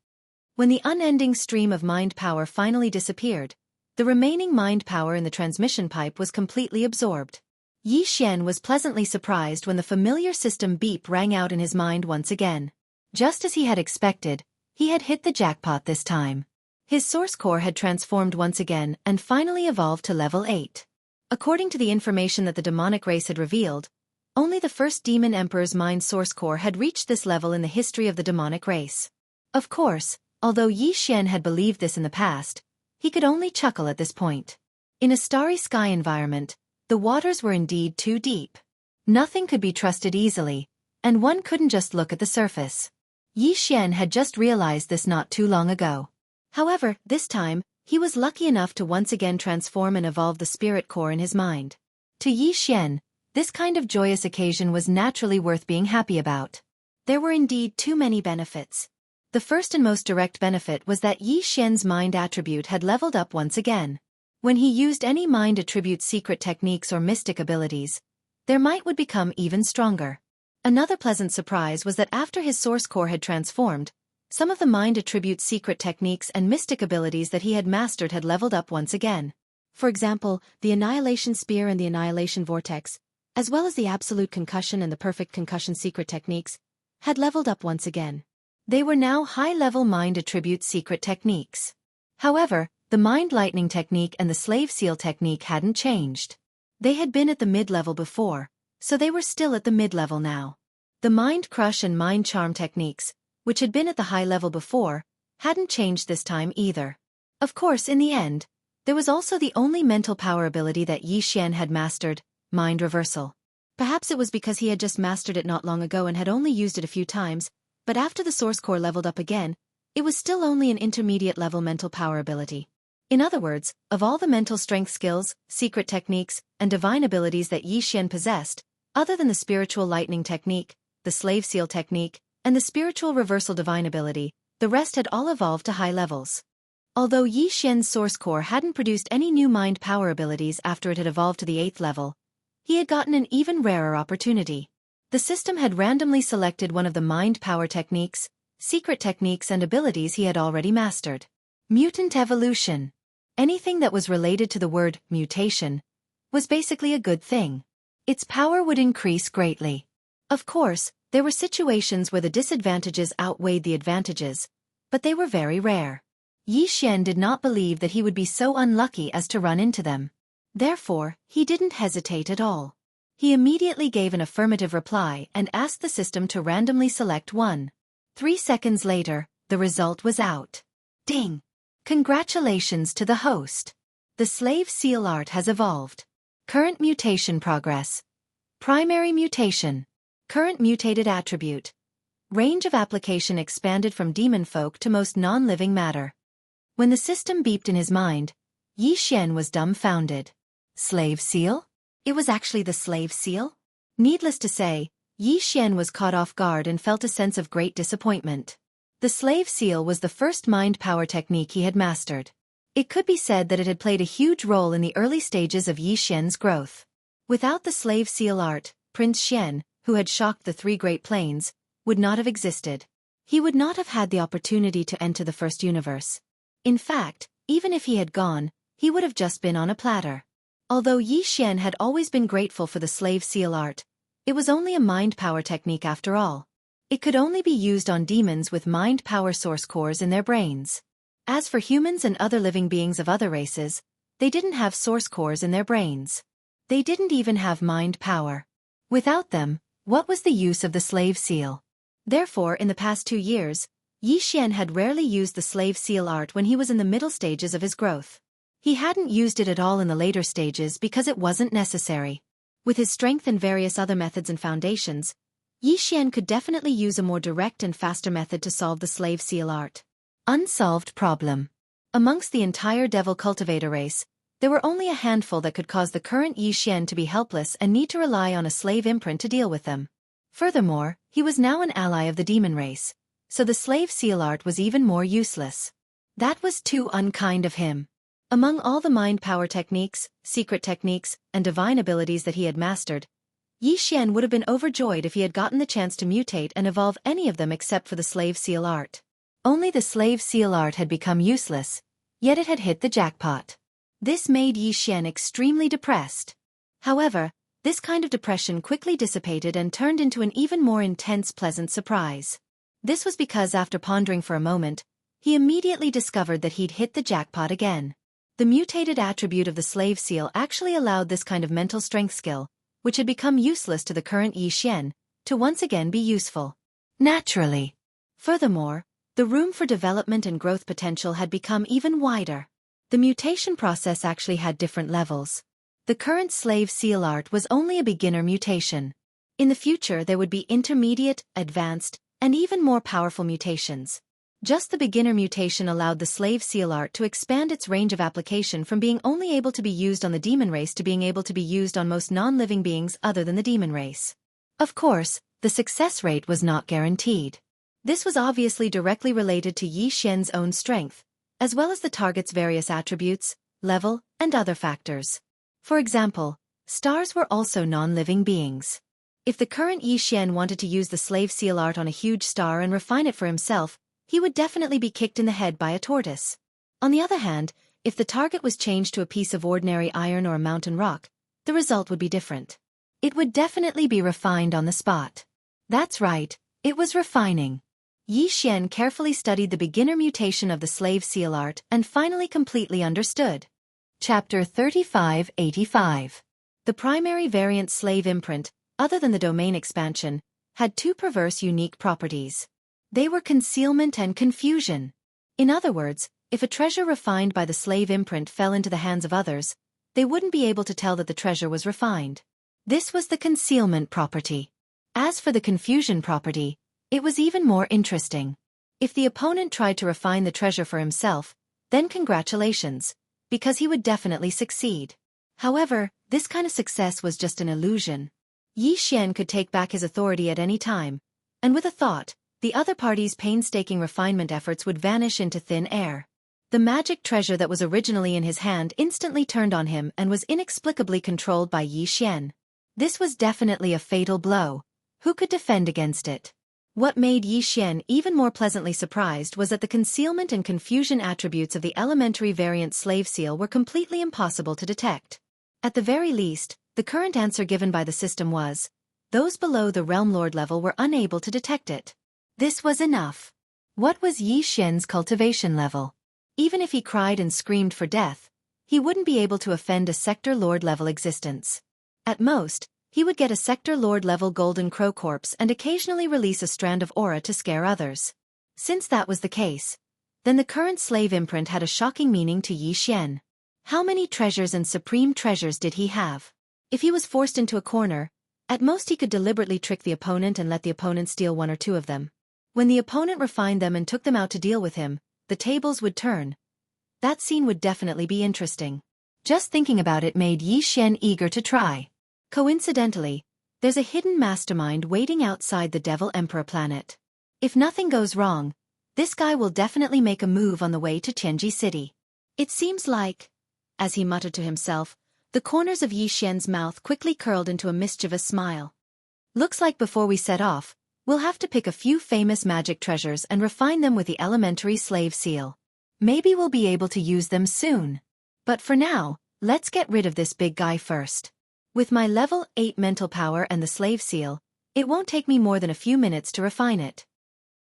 When the unending stream of mind power finally disappeared, the remaining mind power in the transmission pipe was completely absorbed. Yi Xian was pleasantly surprised when the familiar system beep rang out in his mind once again. Just as he had expected, he had hit the jackpot this time. His source core had transformed once again and finally evolved to level 8. According to the information that the demonic race had revealed, only the first demon emperor's mind source core had reached this level in the history of the demonic race. Of course, although Yi Xian had believed this in the past, he could only chuckle at this point. In a starry sky environment, the waters were indeed too deep. Nothing could be trusted easily, and one couldn't just look at the surface. Yi Xian had just realized this not too long ago. However, this time, he was lucky enough to once again transform and evolve the spirit core in his mind. To Yi Xian, this kind of joyous occasion was naturally worth being happy about. There were indeed too many benefits. The first and most direct benefit was that Yi Xian's mind attribute had leveled up once again. When he used any mind attribute secret techniques or mystic abilities, their might would become even stronger. Another pleasant surprise was that after his source core had transformed, some of the mind attribute secret techniques and mystic abilities that he had mastered had leveled up once again. For example, the Annihilation Spear and the Annihilation Vortex, as well as the Absolute Concussion and the Perfect Concussion secret techniques, had leveled up once again. They were now high-level mind attribute secret techniques. However, the Mind Lightning technique and the Slave Seal technique hadn't changed. They had been at the mid-level before, so they were still at the mid-level now. The Mind Crush and Mind Charm techniques, which had been at the high level before, hadn't changed this time either. Of course, in the end, there was also the only mental power ability that Yi Xian had mastered, Mind Reversal. Perhaps it was because he had just mastered it not long ago and had only used it a few times, but after the source core leveled up again, it was still only an intermediate-level mental power ability. In other words, of all the mental strength skills, secret techniques, and divine abilities that Yi Xian possessed, other than the Spiritual Lightning technique, the Slave Seal technique, and the Spiritual Reversal divine ability, the rest had all evolved to high levels. Although Yi Xian's source core hadn't produced any new mind power abilities after it had evolved to the 8th level, he had gotten an even rarer opportunity. The system had randomly selected one of the mind power techniques, secret techniques and abilities he had already mastered. Mutant evolution. Anything that was related to the word mutation was basically a good thing. Its power would increase greatly. Of course, There were situations where the disadvantages outweighed the advantages, but they were very rare. Yi Xian did not believe that he would be so unlucky as to run into them. Therefore, he didn't hesitate at all. He immediately gave an affirmative reply and asked the system to randomly select one. 3 seconds later, the result was out. Ding! Congratulations to the host. The slave seal art has evolved. Current mutation progress. Primary mutation. Current mutated attribute. Range of application expanded from demon folk to most non-living matter. When the system beeped in his mind, Yi Xian was dumbfounded. Slave seal? It was actually the slave seal? Needless to say, Yi Xian was caught off guard and felt a sense of great disappointment. The slave seal was the first mind power technique he had mastered. It could be said that it had played a huge role in the early stages of Yi Xian's growth. Without the slave seal art, Prince Xian, who had shocked the 3 Great Plains, would not have existed. He would not have had the opportunity to enter the first universe. In fact, even if he had gone, he would have just been on a platter. Although Yi Xian had always been grateful for the slave seal art, it was only a mind power technique after all. It could only be used on demons with mind power source cores in their brains. As for humans and other living beings of other races, they didn't have source cores in their brains. They didn't even have mind power. Without them, what was the use of the slave seal? Therefore, in the past 2 years, Yi Xian had rarely used the slave seal art when he was in the middle stages of his growth. He hadn't used it at all in the later stages because it wasn't necessary. With his strength and various other methods and foundations, Yi Xian could definitely use a more direct and faster method to solve the slave seal art. Unsolved problem. Amongst the entire devil cultivator race, there were only a handful that could cause the current Yi Xian to be helpless and need to rely on a slave imprint to deal with them. Furthermore, he was now an ally of the demon race, so the slave seal art was even more useless. That was too unkind of him. Among all the mind power techniques, secret techniques, and divine abilities that he had mastered, Yi Xian would have been overjoyed if he had gotten the chance to mutate and evolve any of them except for the slave seal art. Only the slave seal art had become useless, yet it had hit the jackpot. This made Yi Xian extremely depressed. However, this kind of depression quickly dissipated and turned into an even more intense pleasant surprise. This was because after pondering for a moment, he immediately discovered that he'd hit the jackpot again. The mutated attribute of the slave seal actually allowed this kind of mental strength skill, which had become useless to the current Yi Xian, to once again be useful. Naturally. Furthermore, the room for development and growth potential had become even wider. The mutation process actually had different levels. The current slave seal art was only a beginner mutation. In the future there would be intermediate, advanced, and even more powerful mutations. Just the beginner mutation allowed the slave seal art to expand its range of application from being only able to be used on the demon race to being able to be used on most non-living beings other than the demon race. Of course, the success rate was not guaranteed. This was obviously directly related to Yi Xian's own strength, as well as the target's various attributes, level, and other factors. For example, stars were also non-living beings. If the current Yi Xian wanted to use the slave seal art on a huge star and refine it for himself, he would definitely be kicked in the head by a tortoise. On the other hand, if the target was changed to a piece of ordinary iron or a mountain rock, the result would be different. It would definitely be refined on the spot. That's right, it was refining. Yi Xian carefully studied the beginner mutation of the slave seal art and finally completely understood. Chapter 3585. The primary variant slave imprint, other than the domain expansion, had 2 perverse unique properties. They were concealment and confusion. In other words, if a treasure refined by the slave imprint fell into the hands of others, they wouldn't be able to tell that the treasure was refined. This was the concealment property. As for the confusion property, it was even more interesting. If the opponent tried to refine the treasure for himself, then congratulations, because he would definitely succeed. However, this kind of success was just an illusion. Yi Xian could take back his authority at any time, and with a thought, the other party's painstaking refinement efforts would vanish into thin air. The magic treasure that was originally in his hand instantly turned on him and was inexplicably controlled by Yi Xian. This was definitely a fatal blow. Who could defend against it? What made Yi Xian even more pleasantly surprised was that the concealment and confusion attributes of the elementary variant slave seal were completely impossible to detect. At the very least, the current answer given by the system was, those below the Realm Lord level were unable to detect it. This was enough. What was Yi Xian's cultivation level? Even if he cried and screamed for death, he wouldn't be able to offend a Sector Lord level existence. At most, he would get a Sector Lord level Golden Crow corpse and occasionally release a strand of aura to scare others. Since that was the case, then the current slave imprint had a shocking meaning to Yi Xian. How many treasures and supreme treasures did he have? If he was forced into a corner, at most he could deliberately trick the opponent and let the opponent steal one or two of them. When the opponent refined them and took them out to deal with him, the tables would turn. That scene would definitely be interesting. Just thinking about it made Yi Xian eager to try. Coincidentally, there's a hidden mastermind waiting outside the Devil Emperor planet. If nothing goes wrong, this guy will definitely make a move on the way to Tianji City. It seems like, as he muttered to himself, the corners of Yi Xian's mouth quickly curled into a mischievous smile. Looks like before we set off, we'll have to pick a few famous magic treasures and refine them with the elementary slave seal. Maybe we'll be able to use them soon. But for now, let's get rid of this big guy first. With my level 8 mental power and the slave seal, it won't take me more than a few minutes to refine it.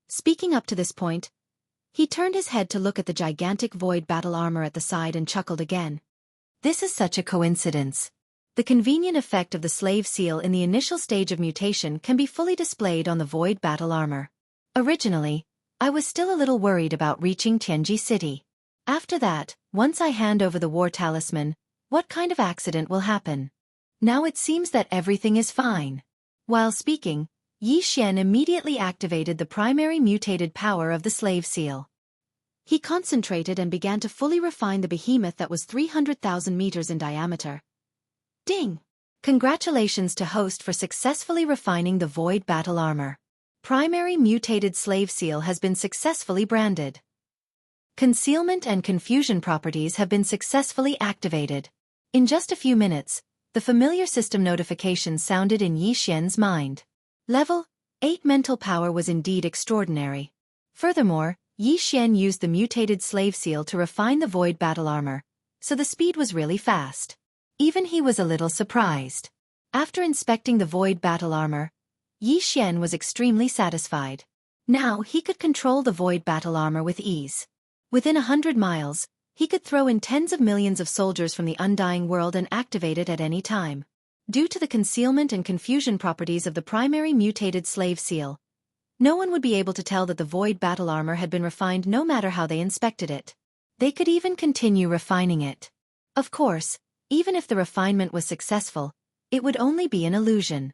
Speaking up to this point, he turned his head to look at the gigantic void battle armor at the side and chuckled again. This is such a coincidence. The convenient effect of the slave seal in the initial stage of mutation can be fully displayed on the void battle armor. Originally, I was still a little worried about reaching Tianji City. After that, once I hand over the war talisman, what kind of accident will happen? Now it seems that everything is fine. While speaking, Yi Xian immediately activated the primary mutated power of the slave seal. He concentrated and began to fully refine the behemoth that was 300,000 meters in diameter. Ding! Congratulations to host for successfully refining the void battle armor. Primary mutated slave seal has been successfully branded. Concealment and confusion properties have been successfully activated. In just a few minutes, the familiar system notification sounded in Yi Xian's mind. Level 8 mental power was indeed extraordinary. Furthermore, Yi Xian used the mutated slave seal to refine the void battle armor, so the speed was really fast. Even he was a little surprised. After inspecting the void battle armor, Yi Xian was extremely satisfied. Now he could control the void battle armor with ease. Within 100 miles, he could throw in tens of millions of soldiers from the undying world and activate it at any time. Due to the concealment and confusion properties of the primary mutated slave seal, no one would be able to tell that the void battle armor had been refined no matter how they inspected it. They could even continue refining it. Of course, even if the refinement was successful, it would only be an illusion.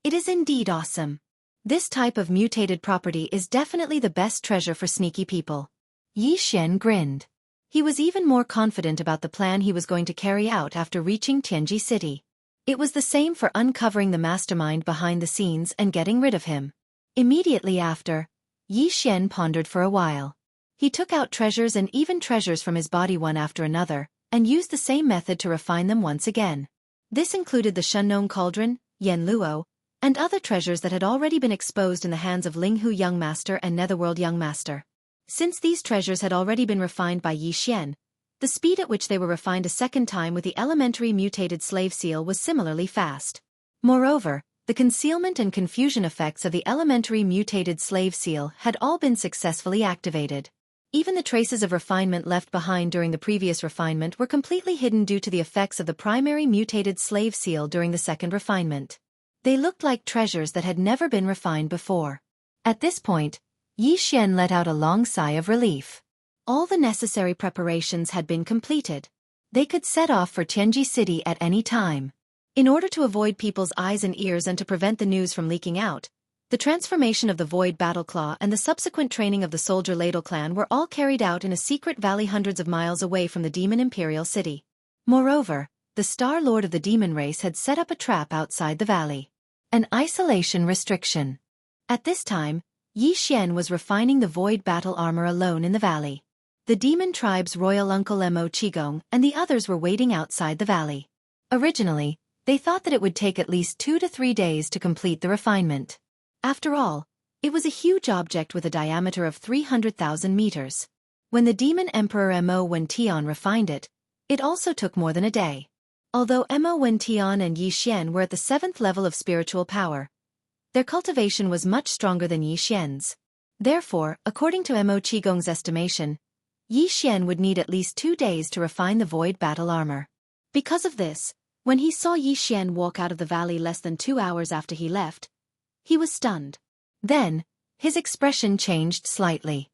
It is indeed awesome. This type of mutated property is definitely the best treasure for sneaky people. Yi Xian grinned. He was even more confident about the plan he was going to carry out after reaching Tianji City. It was the same for uncovering the mastermind behind the scenes and getting rid of him. Immediately after, Yi Xian pondered for a while. He took out treasures and even treasures from his body one after another, and used the same method to refine them once again. This included the Shunnong Cauldron, Yen Luo, and other treasures that had already been exposed in the hands of Linghu Young Master and Netherworld Young Master. Since these treasures had already been refined by Yi Xian, the speed at which they were refined a second time with the elementary mutated slave seal was similarly fast. Moreover, the concealment and confusion effects of the elementary mutated slave seal had all been successfully activated. Even the traces of refinement left behind during the previous refinement were completely hidden due to the effects of the primary mutated slave seal during the second refinement. They looked like treasures that had never been refined before. At this point, Yi Xian let out a long sigh of relief. All the necessary preparations had been completed. They could set off for Tianji City at any time. In order to avoid people's eyes and ears and to prevent the news from leaking out, the transformation of the Void Battle Claw and the subsequent training of the Soldier Ladle clan were all carried out in a secret valley hundreds of miles away from the Demon Imperial City. Moreover, the Star Lord of the Demon race had set up a trap outside the valley. An isolation restriction. At this time, Yi Xian was refining the Void Battle armor alone in the valley. The demon tribe's royal uncle Mo Qigong and the others were waiting outside the valley. Originally, they thought that it would take at least 2 to 3 days to complete the refinement. After all, it was a huge object with a diameter of 300,000 meters. When the demon emperor Mo Wen Tian refined it, it also took more than a day. Although Mo Wentian and Yi Xian were at the 7th level of spiritual power, their cultivation was much stronger than Yi Xian's. Therefore, according to Mo Qigong's estimation, Yi Xian would need at least 2 days to refine the void battle armor. Because of this, when he saw Yi Xian walk out of the valley less than 2 hours after he left, he was stunned. Then, his expression changed slightly.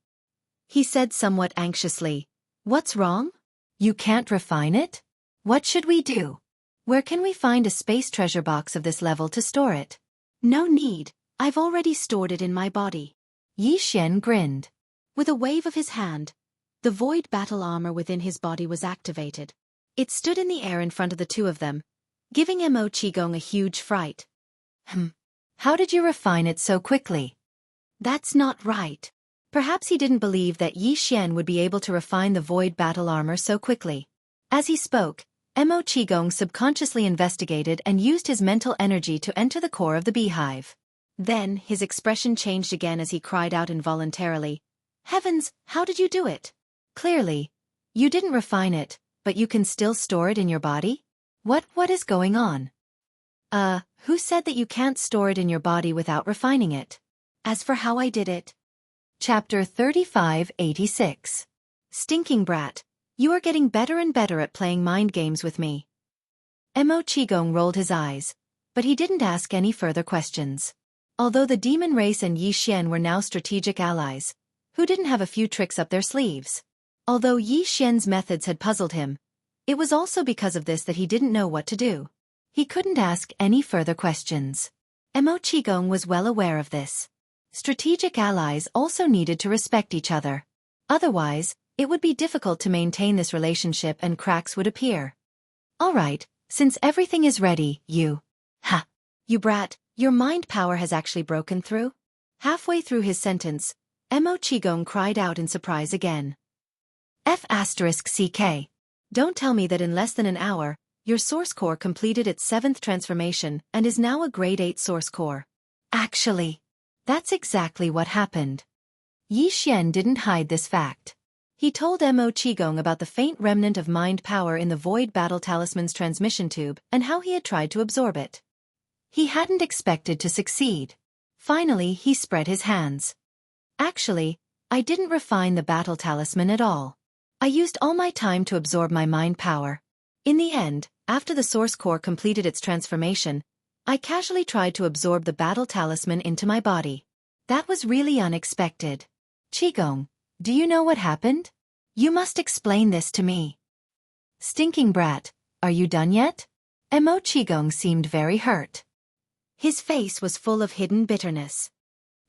He said somewhat anxiously, "What's wrong? You can't refine it? What should we do? Where can we find a space treasure box of this level to store it?" "No need, I've already stored it in my body." Yi Xian grinned. With a wave of his hand, the void battle armor within his body was activated. It stood in the air in front of the two of them, giving Mo Qigong a huge fright. How did you refine it so quickly?" "That's not right." Perhaps he didn't believe that Yi Xian would be able to refine the void battle armor so quickly. As he spoke, Mo Qigong subconsciously investigated and used his mental energy to enter the core of the beehive. Then, his expression changed again as he cried out involuntarily, "Heavens, how did you do it? Clearly, you didn't refine it, but you can still store it in your body? What is going on?" Who said that you can't store it in your body without refining it? As for how I did it." Chapter 3586. Stinking brat, you are getting better and better at playing mind games with me. Mo Qigong rolled his eyes, but he didn't ask any further questions. Although the demon race and Yi Xian were now strategic allies, who didn't have a few tricks up their sleeves? Although Yi Xian's methods had puzzled him, it was also because of this that he didn't know what to do. He couldn't ask any further questions. Mo Qigong was well aware of this. Strategic allies also needed to respect each other. Otherwise, it would be difficult to maintain this relationship and cracks would appear. "All right, since everything is ready, you brat, your mind power has actually broken through?" Halfway through his sentence, Mo Qigong cried out in surprise again. F***CK. Don't tell me that in less than an hour, your source core completed its 7th transformation and is now a grade 8 source core. Actually, that's exactly what happened. Yi Xian didn't hide this fact. He told Mo Qigong about the faint remnant of mind power in the Void Battle Talisman's transmission tube and how he had tried to absorb it. He hadn't expected to succeed. Finally, he spread his hands. "Actually, I didn't refine the battle talisman at all. I used all my time to absorb my mind power. In the end, after the source core completed its transformation, I casually tried to absorb the battle talisman into my body. That was really unexpected. Qigong, do you know what happened? You must explain this to me." "Stinking brat, are you done yet?" Mo Qigong seemed very hurt. His face was full of hidden bitterness.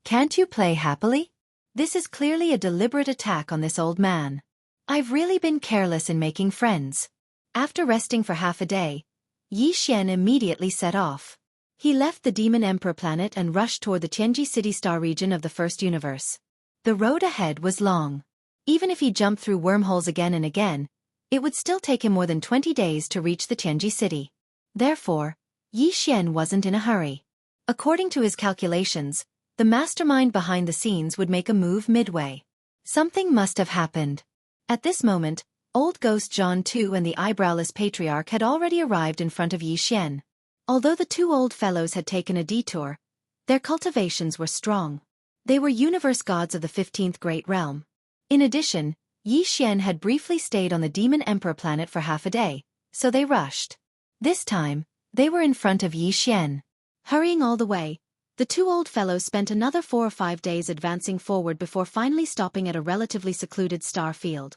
"Can't you play happily? This is clearly a deliberate attack on this old man. I've really been careless in making friends." After resting for half a day, Yi Xian immediately set off. He left the Demon Emperor planet and rushed toward the Tianji City Star region of the First Universe. The road ahead was long. Even if he jumped through wormholes again and again, it would still take him more than 20 days to reach the Tianji City. Therefore, Yi Xian wasn't in a hurry. According to his calculations, the mastermind behind the scenes would make a move midway. Something must have happened. At this moment, Old Ghost Jianghu and the eyebrowless patriarch had already arrived in front of Yi Xian. Although the two old fellows had taken a detour, their cultivations were strong. They were universe gods of the 15th Great Realm. In addition, Yi Xian had briefly stayed on the Demon Emperor planet for half a day, so they rushed. This time, they were in front of Yi Xian. Hurrying all the way, the two old fellows spent another 4 or 5 days advancing forward before finally stopping at a relatively secluded star field.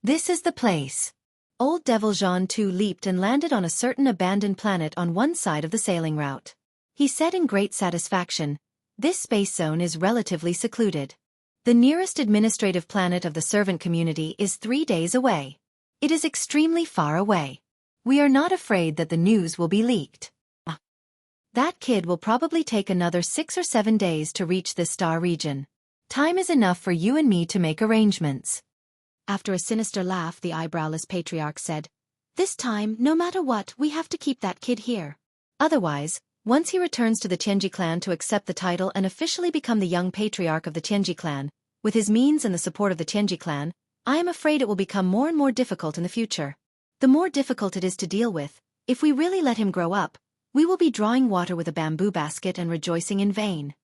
"This is the place." Old Devil Jianghu leaped and landed on a certain abandoned planet on one side of the sailing route. He said in great satisfaction, "This space zone is relatively secluded. The nearest administrative planet of the servant community is 3 days away. It is extremely far away. We are not afraid that the news will be leaked. That kid will probably take another 6 or 7 days to reach this star region. Time is enough for you and me to make arrangements." After a sinister laugh, the eyebrowless patriarch said, "This time, no matter what, we have to keep that kid here. Otherwise, once he returns to the Tianji clan to accept the title and officially become the young patriarch of the Tianji clan, with his means and the support of the Tianji clan, I am afraid it will become more and more difficult in the future. The more difficult it is to deal with, If we really let him grow up, we will be drawing water with a bamboo basket and rejoicing in vain.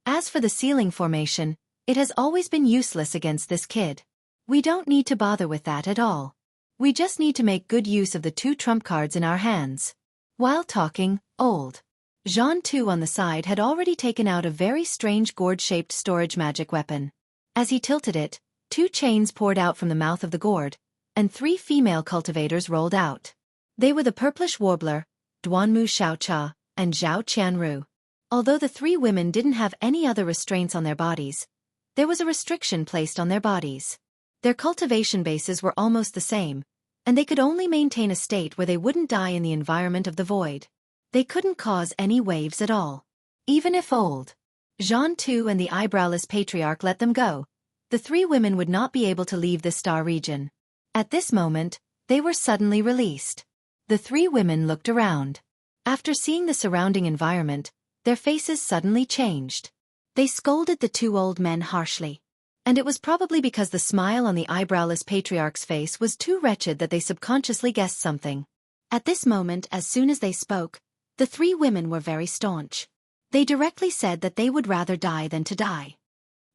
As for the ceiling formation, it has always been useless against this kid. We don't need to bother with that at all. We just need to make good use of the 2 trump cards in our hands. While talking, old Jianghu on the side had already taken out a very strange gourd-shaped storage magic weapon. As he tilted it, 2 chains poured out from the mouth of the gourd, and 3 female cultivators rolled out. They were the purplish warbler, Duanmu Xiaocha, and Zhao Qianru. Although the 3 women didn't have any other restraints on their bodies, there was a restriction placed on their bodies. Their cultivation bases were almost the same, and they could only maintain a state where they wouldn't die in the environment of the void. They couldn't cause any waves at all. Even if old Jianghu and the eyebrowless patriarch let them go, the 3 women would not be able to leave this star region. At this moment, they were suddenly released. The 3 women looked around. After seeing the surrounding environment, their faces suddenly changed. They scolded the 2 old men harshly. And it was probably because the smile on the eyebrowless patriarch's face was too wretched that they subconsciously guessed something. At this moment, as soon as they spoke, the 3 women were very staunch. They directly said that they would rather die than to die.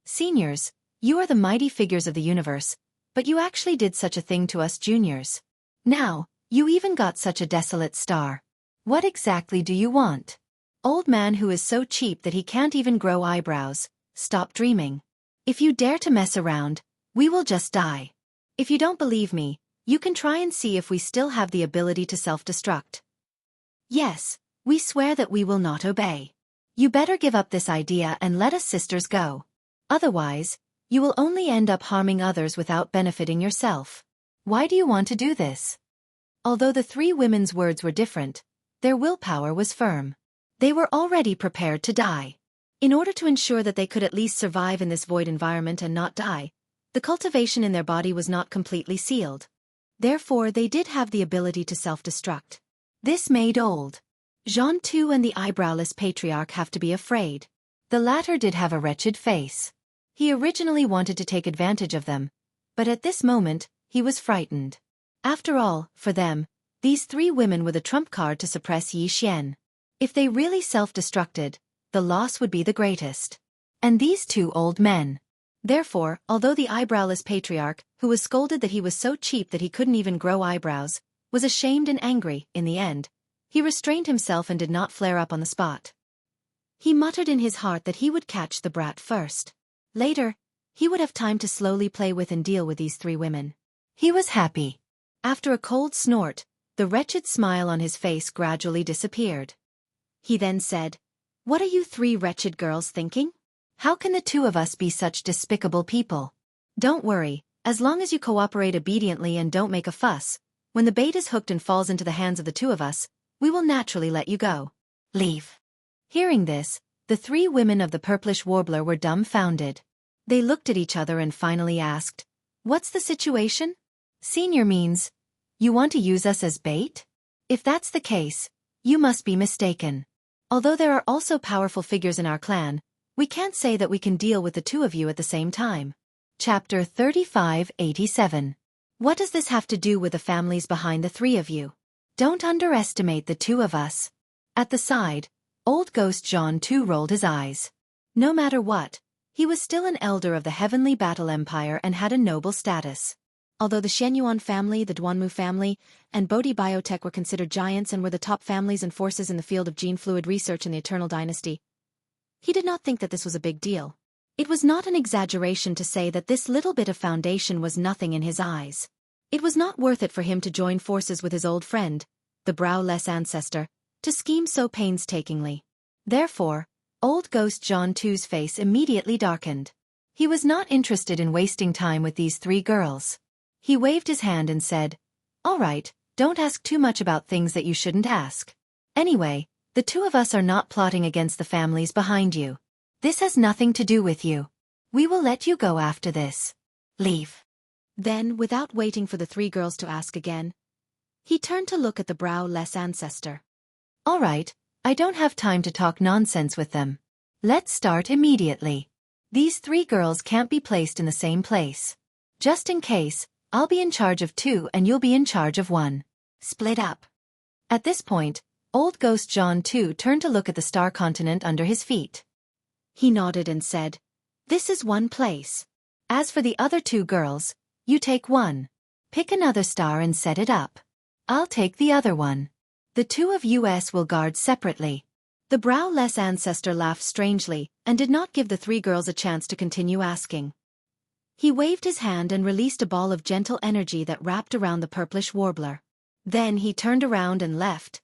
Seniors, you are the mighty figures of the universe, but you actually did such a thing to us juniors. Now, you even got such a desolate star. What exactly do you want? Old man who is so cheap that he can't even grow eyebrows, stop dreaming. If you dare to mess around, we will just die. If you don't believe me, you can try and see if we still have the ability to self-destruct. Yes, we swear that we will not obey. You better give up this idea and let us sisters go. Otherwise, you will only end up harming others without benefiting yourself. Why do you want to do this? Although the 3 women's words were different, their willpower was firm. They were already prepared to die. In order to ensure that they could at least survive in this void environment and not die, the cultivation in their body was not completely sealed. Therefore, they did have the ability to self-destruct. This made old Jianghu and the eyebrowless patriarch have to be afraid. The latter did have a wretched face. He originally wanted to take advantage of them, but at this moment, he was frightened. After all, for them, these 3 women were the trump card to suppress Yi Xian. If they really self-destructed, the loss would be the greatest. And these 2 old men. Therefore, although the eyebrowless patriarch, who was scolded that he was so cheap that he couldn't even grow eyebrows, was ashamed and angry, in the end, he restrained himself and did not flare up on the spot. He muttered in his heart that he would catch the brat first. Later, he would have time to slowly play with and deal with these 3 women. He was happy. After a cold snort, the wretched smile on his face gradually disappeared. He then said, "What are you 3 wretched girls thinking? How can the 2 of us be such despicable people? Don't worry, as long as you cooperate obediently and don't make a fuss, when the bait is hooked and falls into the hands of the 2 of us, we will naturally let you go. Leave." Hearing this, the 3 women of the purplish warbler were dumbfounded. They looked at each other and finally asked, "What's the situation?" "Senior means, you want to use us as bait? If that's the case, you must be mistaken. Although there are also powerful figures in our clan, we can't say that we can deal with the 2 of you at the same time." Chapter 3587. What does this have to do with the families behind the 3 of you? Don't underestimate the 2 of us. At the side, old ghost John too rolled his eyes. No matter what, he was still an elder of the Heavenly Battle Empire and had a noble status. Although the Shenyuan family, the Duanmu family, and Bodhi Biotech were considered giants and were the top families and forces in the field of gene fluid research in the Eternal Dynasty, he did not think that this was a big deal. It was not an exaggeration to say that this little bit of foundation was nothing in his eyes. It was not worth it for him to join forces with his old friend, the browless ancestor, to scheme so painstakingly. Therefore, old ghost John Two's face immediately darkened. He was not interested in wasting time with these 3 girls. He waved his hand and said, "All right, don't ask too much about things that you shouldn't ask. Anyway, the 2 of us are not plotting against the families behind you. This has nothing to do with you. We will let you go after this. Leave." Then, without waiting for the 3 girls to ask again, he turned to look at the browless ancestor. "All right, I don't have time to talk nonsense with them. Let's start immediately. These 3 girls can't be placed in the same place. Just in case, I'll be in charge of 2 and you'll be in charge of 1. Split up." At this point, old ghost Jianghu turned to look at the star continent under his feet. He nodded and said, "This is one place. As for the other two girls, you take one. Pick another star and set it up. I'll take the other one. The two of us will guard separately." The browless ancestor laughed strangely and did not give the three girls a chance to continue asking. He waved his hand and released a ball of gentle energy that wrapped around the purplish warbler. Then he turned around and left.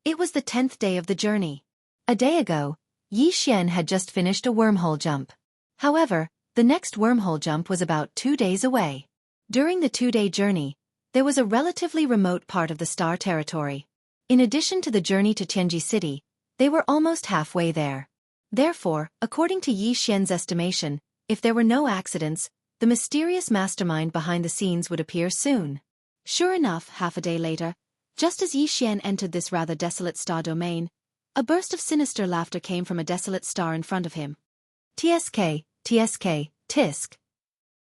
It was the 10th day of the journey. A day ago, Xianxia had just finished a wormhole jump. However, the next wormhole jump was about 2 days away. During the 2-day journey, there was a relatively remote part of the star territory. In addition to the journey to Tianji City, they were almost halfway there. Therefore, according to Xian's estimation, if there were no accidents, the mysterious mastermind behind the scenes would appear soon. Sure enough, half a day later, just as Xian entered this rather desolate star domain, a burst of sinister laughter came from a desolate star in front of him. "Tsk, tsk, tisk.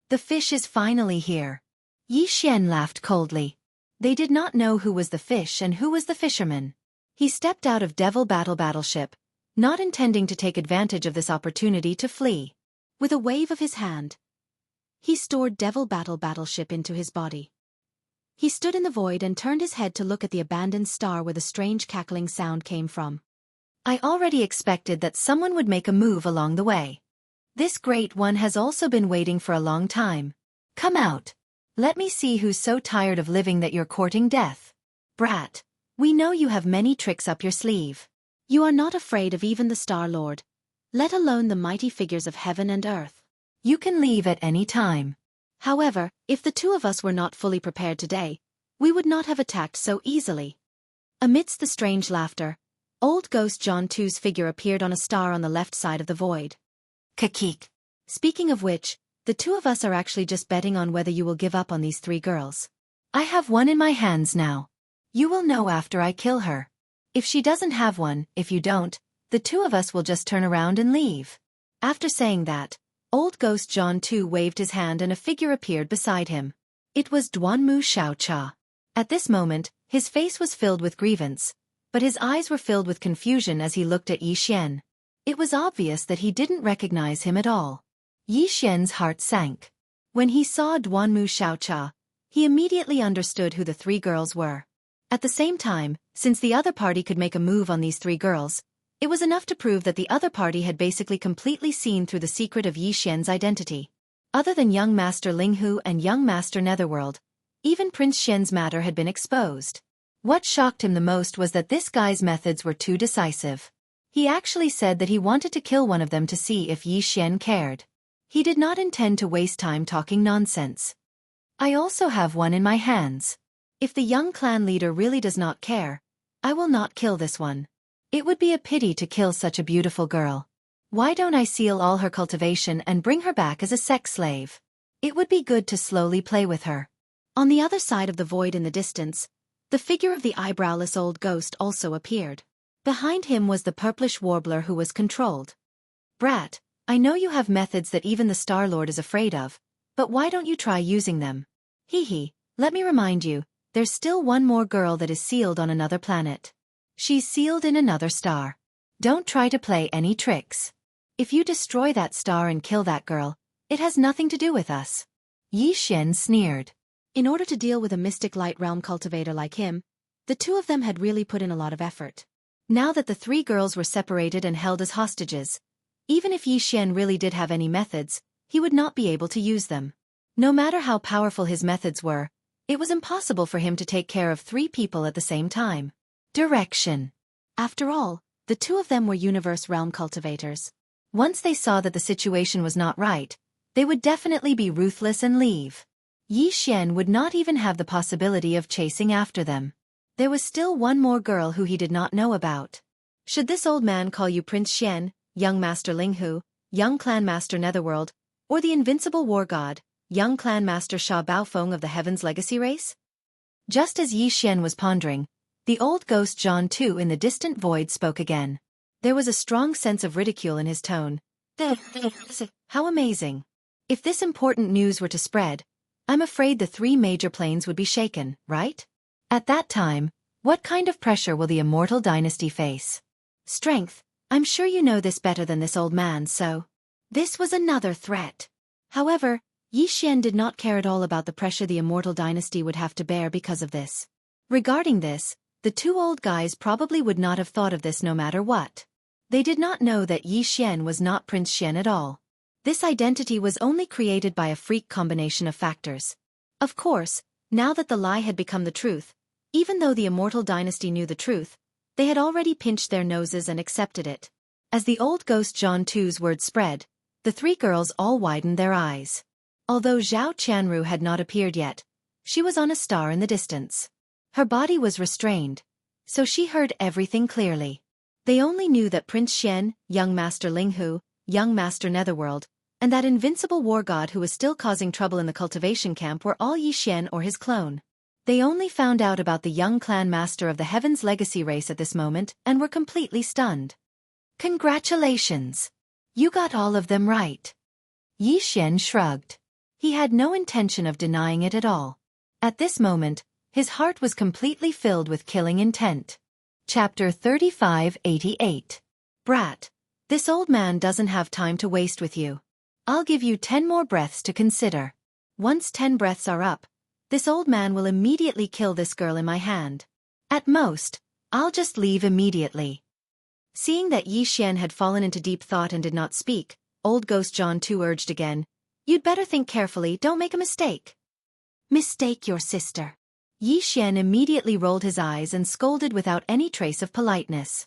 The fish is finally here." Xian laughed coldly. They did not know who was the fish and who was the fisherman. He stepped out of Devil Battleship, not intending to take advantage of this opportunity to flee. With a wave of his hand, he stored Devil Battleship into his body. He stood in the void and turned his head to look at the abandoned star where the strange cackling sound came from. "I already expected that someone would make a move along the way. This great one has also been waiting for a long time. Come out. Let me see who's so tired of living that you're courting death. Brat, we know you have many tricks up your sleeve. You are not afraid of even the Star Lord, let alone the mighty figures of heaven and earth. You can leave at any time. However, if the two of us were not fully prepared today, we would not have attacked so easily." Amidst the strange laughter, old ghost Jianghu's figure appeared on a star on the left side of the void. "Kakik. Speaking of which, the two of us are actually just betting on whether you will give up on these three girls. I have one in my hands now. You will know after I kill her. If she doesn't have one, if you don't, the two of us will just turn around and leave." After saying that, old ghost Jianghu waved his hand and a figure appeared beside him. It was Duanmu Xiaocha. At this moment, his face was filled with grievance, but his eyes were filled with confusion as he looked at Xian. It was obvious that he didn't recognize him at all. Xian's heart sank. When he saw Duanmu Xiaocha, he immediately understood who the three girls were. At the same time, since the other party could make a move on these three girls, it was enough to prove that the other party had basically completely seen through the secret of Xian's identity. Other than young Master Linghu and young Master Netherworld, even Prince Xian's matter had been exposed. What shocked him the most was that this guy's methods were too decisive. He actually said that he wanted to kill one of them to see if Xian cared. He did not intend to waste time talking nonsense. "I also have one in my hands. If the young clan leader really does not care, I will not kill this one. It would be a pity to kill such a beautiful girl. Why don't I seal all her cultivation and bring her back as a sex slave? It would be good to slowly play with her." On the other side of the void in the distance, the figure of the eyebrowless old ghost also appeared. Behind him was the purplish warbler who was controlled. "Brat, I know you have methods that even the Star Lord is afraid of, but why don't you try using them? Let me remind you, there's still one more girl that is sealed on another planet. She's sealed in another star. Don't try to play any tricks. If you destroy that star and kill that girl, it has nothing to do with us." Xian sneered. In order to deal with a mystic light realm cultivator like him, the two of them had really put in a lot of effort. Now that the three girls were separated and held as hostages, even if Xian really did have any methods, he would not be able to use them. No matter how powerful his methods were, it was impossible for him to take care of three people at the same time. Direction. After all, the two of them were universe realm cultivators. Once they saw that the situation was not right, they would definitely be ruthless and leave. Xian would not even have the possibility of chasing after them. There was still one more girl who he did not know about. Should this old man call you Prince Xian, young Master Linghu, young Clan Master Netherworld, or the invincible war god, young Clan Master Sha Baofeng of the Heaven's Legacy race? Just as Xian was pondering, the old ghost Jianghu in the distant void spoke again. There was a strong sense of ridicule in his tone. "How amazing. If this important news were to spread, I'm afraid the three major planes would be shaken, right?" At that time, What kind of pressure will the immortal dynasty face? Strength. I'm sure you know this better than this old man, so... This was another threat. However, Yi Xian did not care at all about the pressure the immortal dynasty would have to bear because of this. Regarding this, the two old guys probably would not have thought of this no matter what. They did not know that Yi Xian was not Prince Xian at all. This identity was only created by a freak combination of factors. Of course, now that the lie had become the truth, even though the immortal dynasty knew the truth, they had already pinched their noses and accepted it. As the old ghost Jianghu's word spread, the three girls all widened their eyes. Although Zhao Qianru had not appeared yet, she was on a star in the distance. Her body was restrained, so she heard everything clearly. They only knew that Prince Xian, young Master Linghu, young Master Netherworld, and that invincible war god who was still causing trouble in the cultivation camp were all Yi Xian or his clone. They only found out about the young clan master of the Heaven's Legacy race at this moment and were completely stunned. Congratulations! You got all of them right. Yi Xian shrugged. He had no intention of denying it at all. At this moment, his heart was completely filled with killing intent. Chapter 3588. Brat, this old man doesn't have time to waste with you. I'll give you 10 more breaths to consider. Once 10 breaths are up, this old man will immediately kill this girl in my hand. At most, I'll just leave immediately. Seeing that Yi Xian had fallen into deep thought and did not speak, old ghost John too urged again, "You'd better think carefully, don't make a mistake." Mistake your sister. Yi Xian immediately rolled his eyes and scolded without any trace of politeness.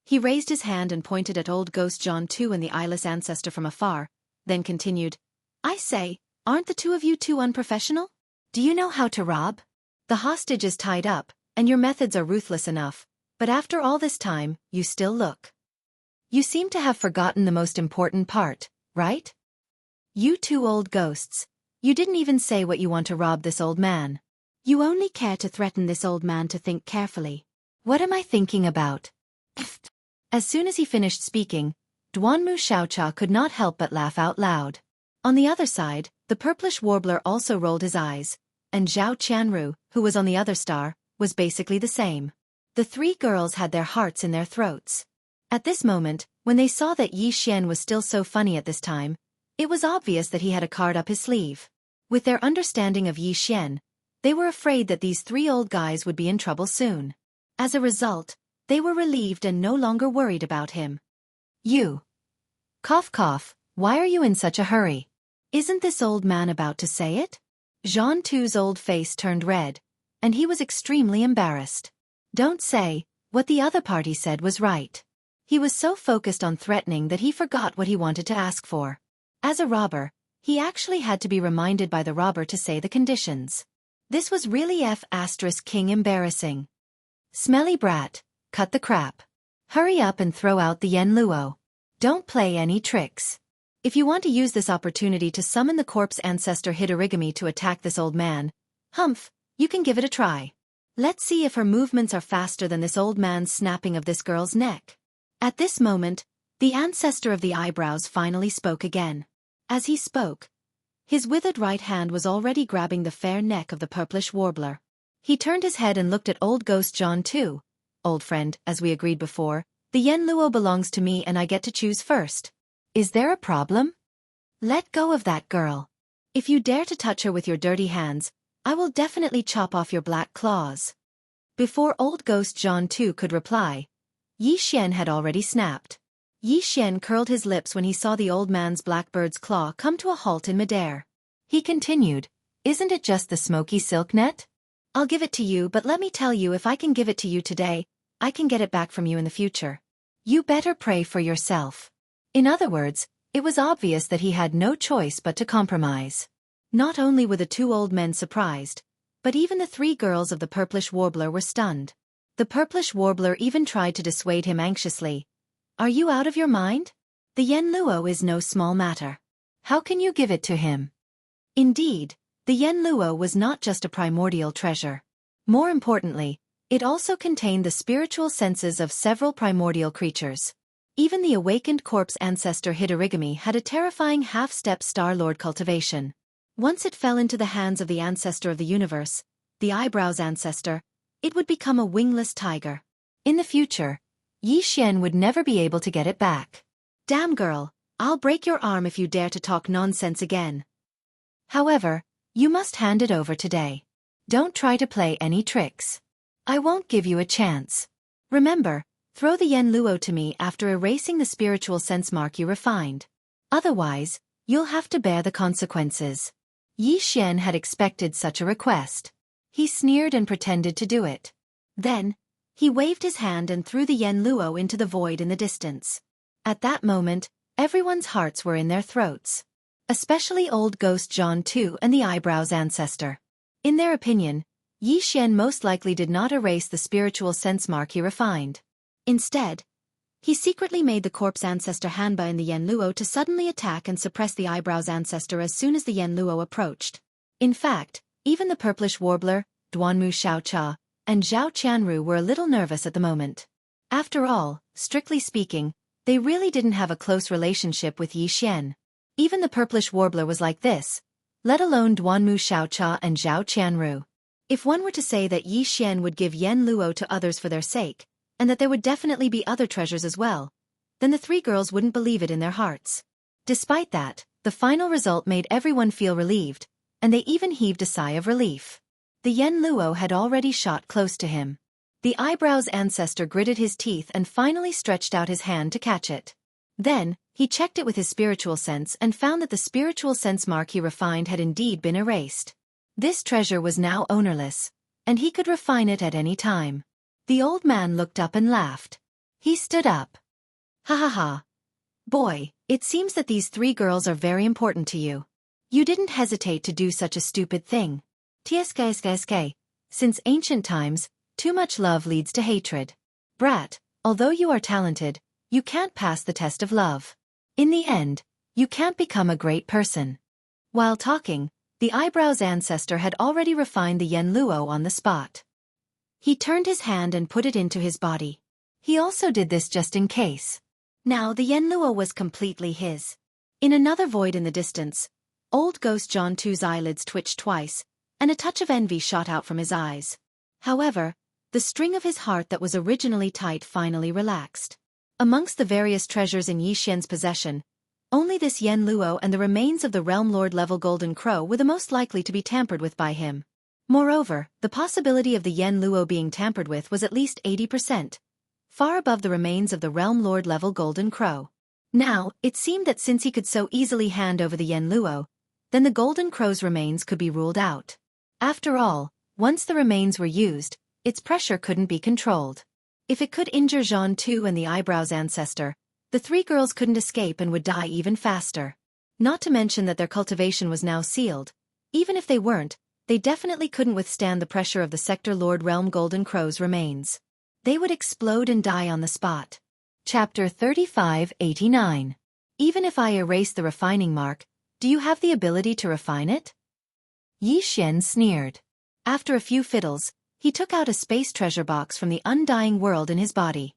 He raised his hand and pointed at old ghost John too and the eyeless ancestor from afar, then continued, "I say, aren't the two of you too unprofessional? Do you know how to rob? The hostage is tied up, and your methods are ruthless enough, but after all this time, you still look. You seem to have forgotten the most important part, right? You two old ghosts, you didn't even say what you want to rob this old man. You only care to threaten this old man to think carefully. What am I thinking about?" As soon as he finished speaking, Duanmu Xiaocha could not help but laugh out loud. On the other side, the purplish warbler also rolled his eyes, and Zhao Qianru, who was on the other star, was basically the same. The three girls had their hearts in their throats. At this moment, when they saw that Yi Xian was still so funny at this time, it was obvious that he had a card up his sleeve. With their understanding of Yi Xian, they were afraid that these three old guys would be in trouble soon. As a result, they were relieved and no longer worried about him. "You. Cough cough, why are you in such a hurry? Isn't this old man about to say it?" Jean Tu's old face turned red, and he was extremely embarrassed. Don't say, what the other party said was right. He was so focused on threatening that he forgot what he wanted to ask for. As a robber, he actually had to be reminded by the robber to say the conditions. This was really F***king embarrassing. Smelly brat, cut the crap. Hurry up and throw out the yen luo. Don't play any tricks. If you want to use this opportunity to summon the corpse ancestor Hidorigami to attack this old man, humph, you can give it a try. Let's see if her movements are faster than this old man's snapping of this girl's neck. At this moment, the ancestor of the eyebrows finally spoke again. As he spoke, his withered right hand was already grabbing the fair neck of the purplish warbler. He turned his head and looked at old ghost John too. "Old friend, as we agreed before, the yen luo belongs to me and I get to choose first. Is there a problem? Let go of that girl. If you dare to touch her with your dirty hands, I will definitely chop off your black claws." Before old ghost John too could reply, Yi Xian had already snapped. Yi Xian curled his lips when he saw the old man's blackbird's claw come to a halt in midair. He continued, "Isn't it just the smoky silk net? I'll give it to you, but let me tell you, if I can give it to you today, I can get it back from you in the future. You better pray for yourself." In other words, it was obvious that he had no choice but to compromise. Not only were the two old men surprised, but even the three girls of the purplish warbler were stunned. The purplish warbler even tried to dissuade him anxiously. "Are you out of your mind? The yen luo is no small matter. How can you give it to him?" Indeed, the yen luo was not just a primordial treasure. More importantly, it also contained the spiritual senses of several primordial creatures. Even the awakened corpse ancestor Hidorigami had a terrifying half-step Star-Lord cultivation. Once it fell into the hands of the ancestor of the universe, the eyebrows ancestor, it would become a wingless tiger. In the future, Xian would never be able to get it back. Damn girl, I'll break your arm if you dare to talk nonsense again. However, you must hand it over today. Don't try to play any tricks. I won't give you a chance. Remember, throw the Yen Luo to me after erasing the spiritual sense mark you refined. Otherwise, you'll have to bear the consequences. Xian had expected such a request. He sneered and pretended to do it. Then, he waved his hand and threw the Yen Luo into the void in the distance. At that moment, everyone's hearts were in their throats. Especially old ghost Jianghu and the Eyebrows ancestor. In their opinion, Xian most likely did not erase the spiritual sense mark he refined. Instead, he secretly made the corpse ancestor Hanba in the Yen Luo to suddenly attack and suppress the Eyebrows ancestor as soon as the Yen Luo approached. In fact, even the purplish warbler, Duanmu Xiaocha, and Zhao Qianru were a little nervous at the moment. After all, strictly speaking, they really didn't have a close relationship with Xian. Even the purplish warbler was like this, let alone Duanmu Xiaocha and Zhao Qianru. If one were to say that Xian would give Yen Luo to others for their sake, and that there would definitely be other treasures as well, then the three girls wouldn't believe it in their hearts. Despite that, the final result made everyone feel relieved, and they even heaved a sigh of relief. The Yen Luo had already shot close to him. The Eyebrows ancestor gritted his teeth and finally stretched out his hand to catch it. Then, he checked it with his spiritual sense and found that the spiritual sense mark he refined had indeed been erased. This treasure was now ownerless, and he could refine it at any time. The old man looked up and laughed. He stood up. Ha ha ha. Boy, it seems that these three girls are very important to you. You didn't hesitate to do such a stupid thing. Tsk. Since ancient times, too much love leads to hatred. Brat, although you are talented, you can't pass the test of love. In the end, you can't become a great person. While talking, the Eyebrows ancestor had already refined the Yen Luo on the spot. He turned his hand and put it into his body. He also did this just in case. Now the Yen Luo was completely his. In another void in the distance, old ghost Jianghu's eyelids twitched twice, and a touch of envy shot out from his eyes. However, the string of his heart that was originally tight finally relaxed. Amongst the various treasures in Xian's possession, only this Yen Luo and the remains of the Realm Lord level Golden Crow were the most likely to be tampered with by him. Moreover, the possibility of the Yen Luo being tampered with was at least 80%, far above the remains of the Realm Lord level Golden Crow. Now, it seemed that since he could so easily hand over the Yen Luo, then the Golden Crow's remains could be ruled out. After all, once the remains were used, its pressure couldn't be controlled. If it could injure Jianghu and the Eyebrows ancestor, the three girls couldn't escape and would die even faster. Not to mention that their cultivation was now sealed. Even if they weren't, they definitely couldn't withstand the pressure of the Sector Lord Realm Golden Crow's remains. They would explode and die on the spot. Chapter 3589. Even if I erase the refining mark, do you have the ability to refine it? Xian sneered. After a few fiddles, he took out a space treasure box from the undying world in his body.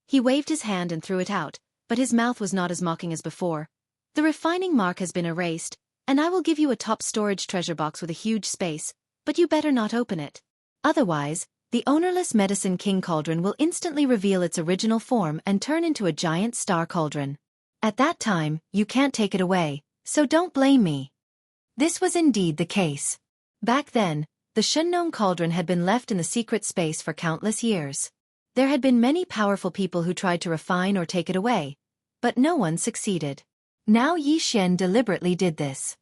He waved his hand and threw it out, but his mouth was not as mocking as before. The refining mark has been erased, and I will give you a top storage treasure box with a huge space, but you better not open it. Otherwise, the ownerless Medicine King Cauldron will instantly reveal its original form and turn into a giant star cauldron. At that time, you can't take it away, so don't blame me. This was indeed the case. Back then, the Shengnong Cauldron had been left in the secret space for countless years. There had been many powerful people who tried to refine or take it away, but no one succeeded. Now Xian deliberately did this.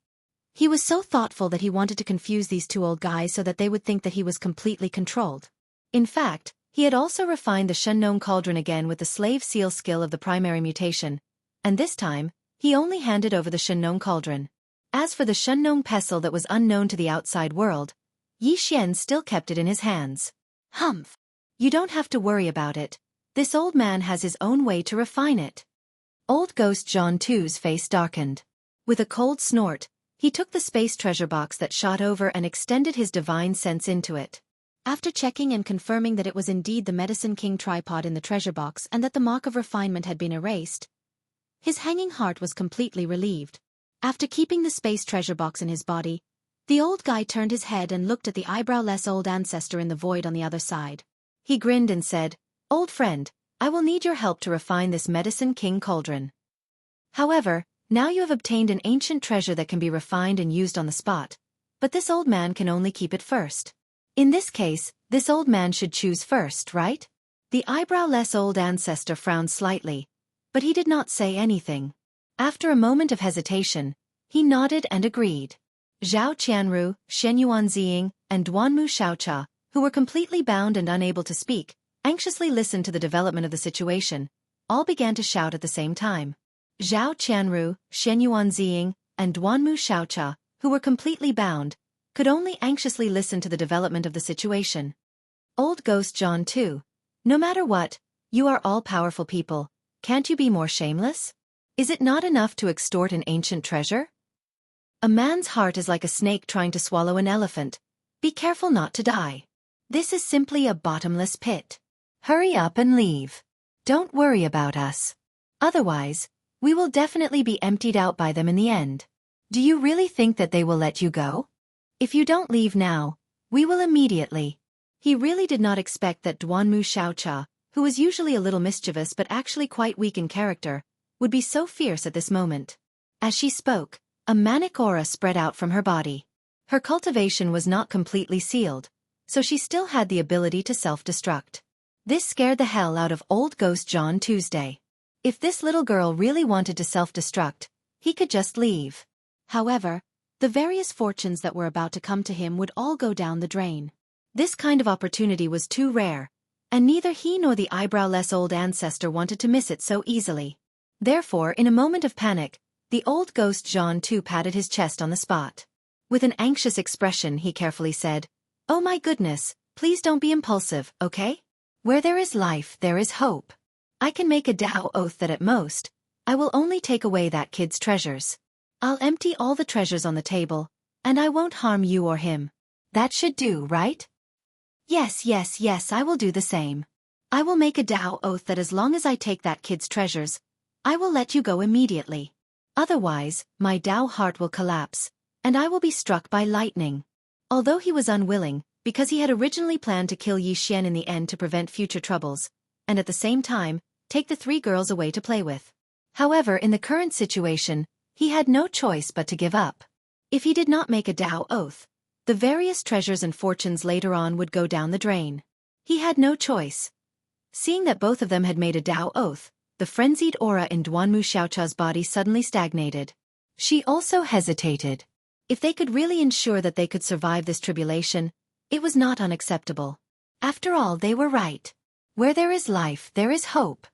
He was so thoughtful that he wanted to confuse these two old guys so that they would think that he was completely controlled. In fact, he had also refined the Shengnong Cauldron again with the slave seal skill of the primary mutation, and this time, he only handed over the Shengnong Cauldron. As for the Shengnong pestle that was unknown to the outside world, Xian still kept it in his hands. Humph! You don't have to worry about it. This old man has his own way to refine it. Old ghost Jianghu's face darkened. With a cold snort, he took the space treasure box that shot over and extended his divine sense into it. After checking and confirming that it was indeed the Medicine King tripod in the treasure box and that the mark of refinement had been erased, his hanging heart was completely relieved. After keeping the space treasure box in his body, The old guy turned his head and looked at the eyebrowless old ancestor in the void on the other side. He grinned and said, "Old friend, I will need your help to refine this medicine king cauldron. However, now you have obtained an ancient treasure that can be refined and used on the spot, but this old man can only keep it first. In this case, this old man should choose first, right?" The eyebrowless old ancestor frowned slightly, but he did not say anything. After a moment of hesitation, he nodded and agreed. Zhao Qianru, Shen Yuanziying, and Duanmu Xiaocha, who were completely bound and unable to speak, anxiously listened to the development of the situation. All began to shout at the same time. Zhao Qianru, Shen Yuanziying, and Duanmu Xiaocha, who were completely bound, could only anxiously listen to the development of the situation. Old Ghost John too. No matter what, you are all powerful people. Can't you be more shameless? Is it not enough to extort an ancient treasure? A man's heart is like a snake trying to swallow an elephant. Be careful not to die. This is simply a bottomless pit. Hurry up and leave. Don't worry about us. Otherwise, we will definitely be emptied out by them in the end. Do you really think that they will let you go? If you don't leave now, we will immediately. He really did not expect that Duanmu Xiaocha, who was usually a little mischievous but actually quite weak in character, would be so fierce at this moment. As she spoke, a manic aura spread out from her body. Her cultivation was not completely sealed, so she still had the ability to self-destruct. This scared the hell out of old Ghost John Tuesday. If this little girl really wanted to self-destruct, he could just leave. However, the various fortunes that were about to come to him would all go down the drain. This kind of opportunity was too rare, and neither he nor the eyebrowless old ancestor wanted to miss it so easily. Therefore, in a moment of panic, the old Ghost John too patted his chest on the spot. With an anxious expression, he carefully said, "Oh my goodness, please don't be impulsive, okay? Where there is life, there is hope. I can make a Tao oath that at most, I will only take away that kid's treasures. I'll empty all the treasures on the table, and I won't harm you or him. That should do, right?" Yes, I will do the same. I will make a Tao oath that as long as I take that kid's treasures, I will let you go immediately. Otherwise, my Tao heart will collapse, and I will be struck by lightning. Although he was unwilling, because he had originally planned to kill Yi Xian in the end to prevent future troubles, and at the same time, take the 3 girls away to play with. However, in the current situation, he had no choice but to give up. If he did not make a Tao oath, the various treasures and fortunes later on would go down the drain. He had no choice. Seeing that both of them had made a Tao oath, the frenzied aura in Duanmu Xiaocha's body suddenly stagnated. She also hesitated. If they could really ensure that they could survive this tribulation, it was not unacceptable. After all, they were right. Where there is life, there is hope.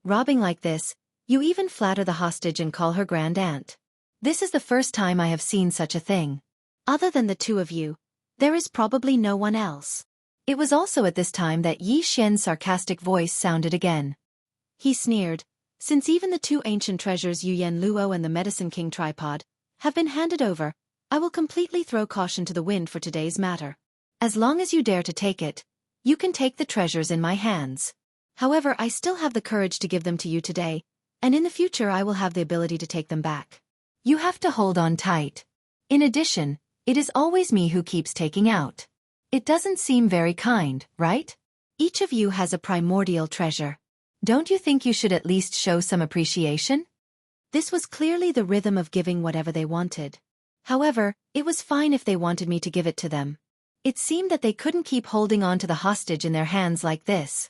Robbing like this, you even flatter the hostage and call her grand aunt. This is the first time I have seen such a thing. Other than the 2 of you, there is probably no one else. It was also at this time that Yi Xian's sarcastic voice sounded again. He sneered, "Since even the 2 ancient treasures Yu Yan Luo and the Medicine King tripod have been handed over, I will completely throw caution to the wind for today's matter. As long as you dare to take it, you can take the treasures in my hands. However, I still have the courage to give them to you today, and in the future I will have the ability to take them back. You have to hold on tight. In addition, it is always me who keeps taking out. It doesn't seem very kind, right? Each of you has a primordial treasure. Don't you think you should at least show some appreciation?" This was clearly the rhythm of giving whatever they wanted. However, it was fine if they wanted me to give it to them. It seemed that they couldn't keep holding on to the hostage in their hands like this.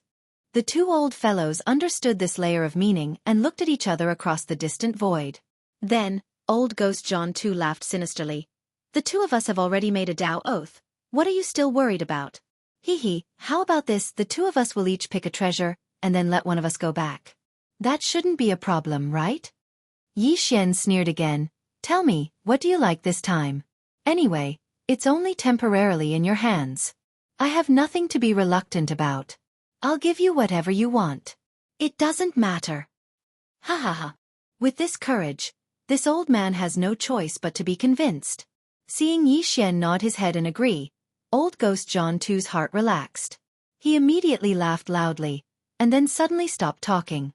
The 2 old fellows understood this layer of meaning and looked at each other across the distant void. Then, old Ghost John too laughed sinisterly. "The 2 of us have already made a Tao oath. What are you still worried about? Hee, how about this, the 2 of us will each pick a treasure, and then let one of us go back. That shouldn't be a problem, right?" Yi Xian sneered again. "Tell me, what do you like this time? Anyway, it's only temporarily in your hands. I have nothing to be reluctant about. I'll give you whatever you want. It doesn't matter." Ha. With this courage, this old man has no choice but to be convinced. Seeing Yi Xian nod his head and agree, old Ghost John too's heart relaxed. He immediately laughed loudly, and then suddenly stopped talking.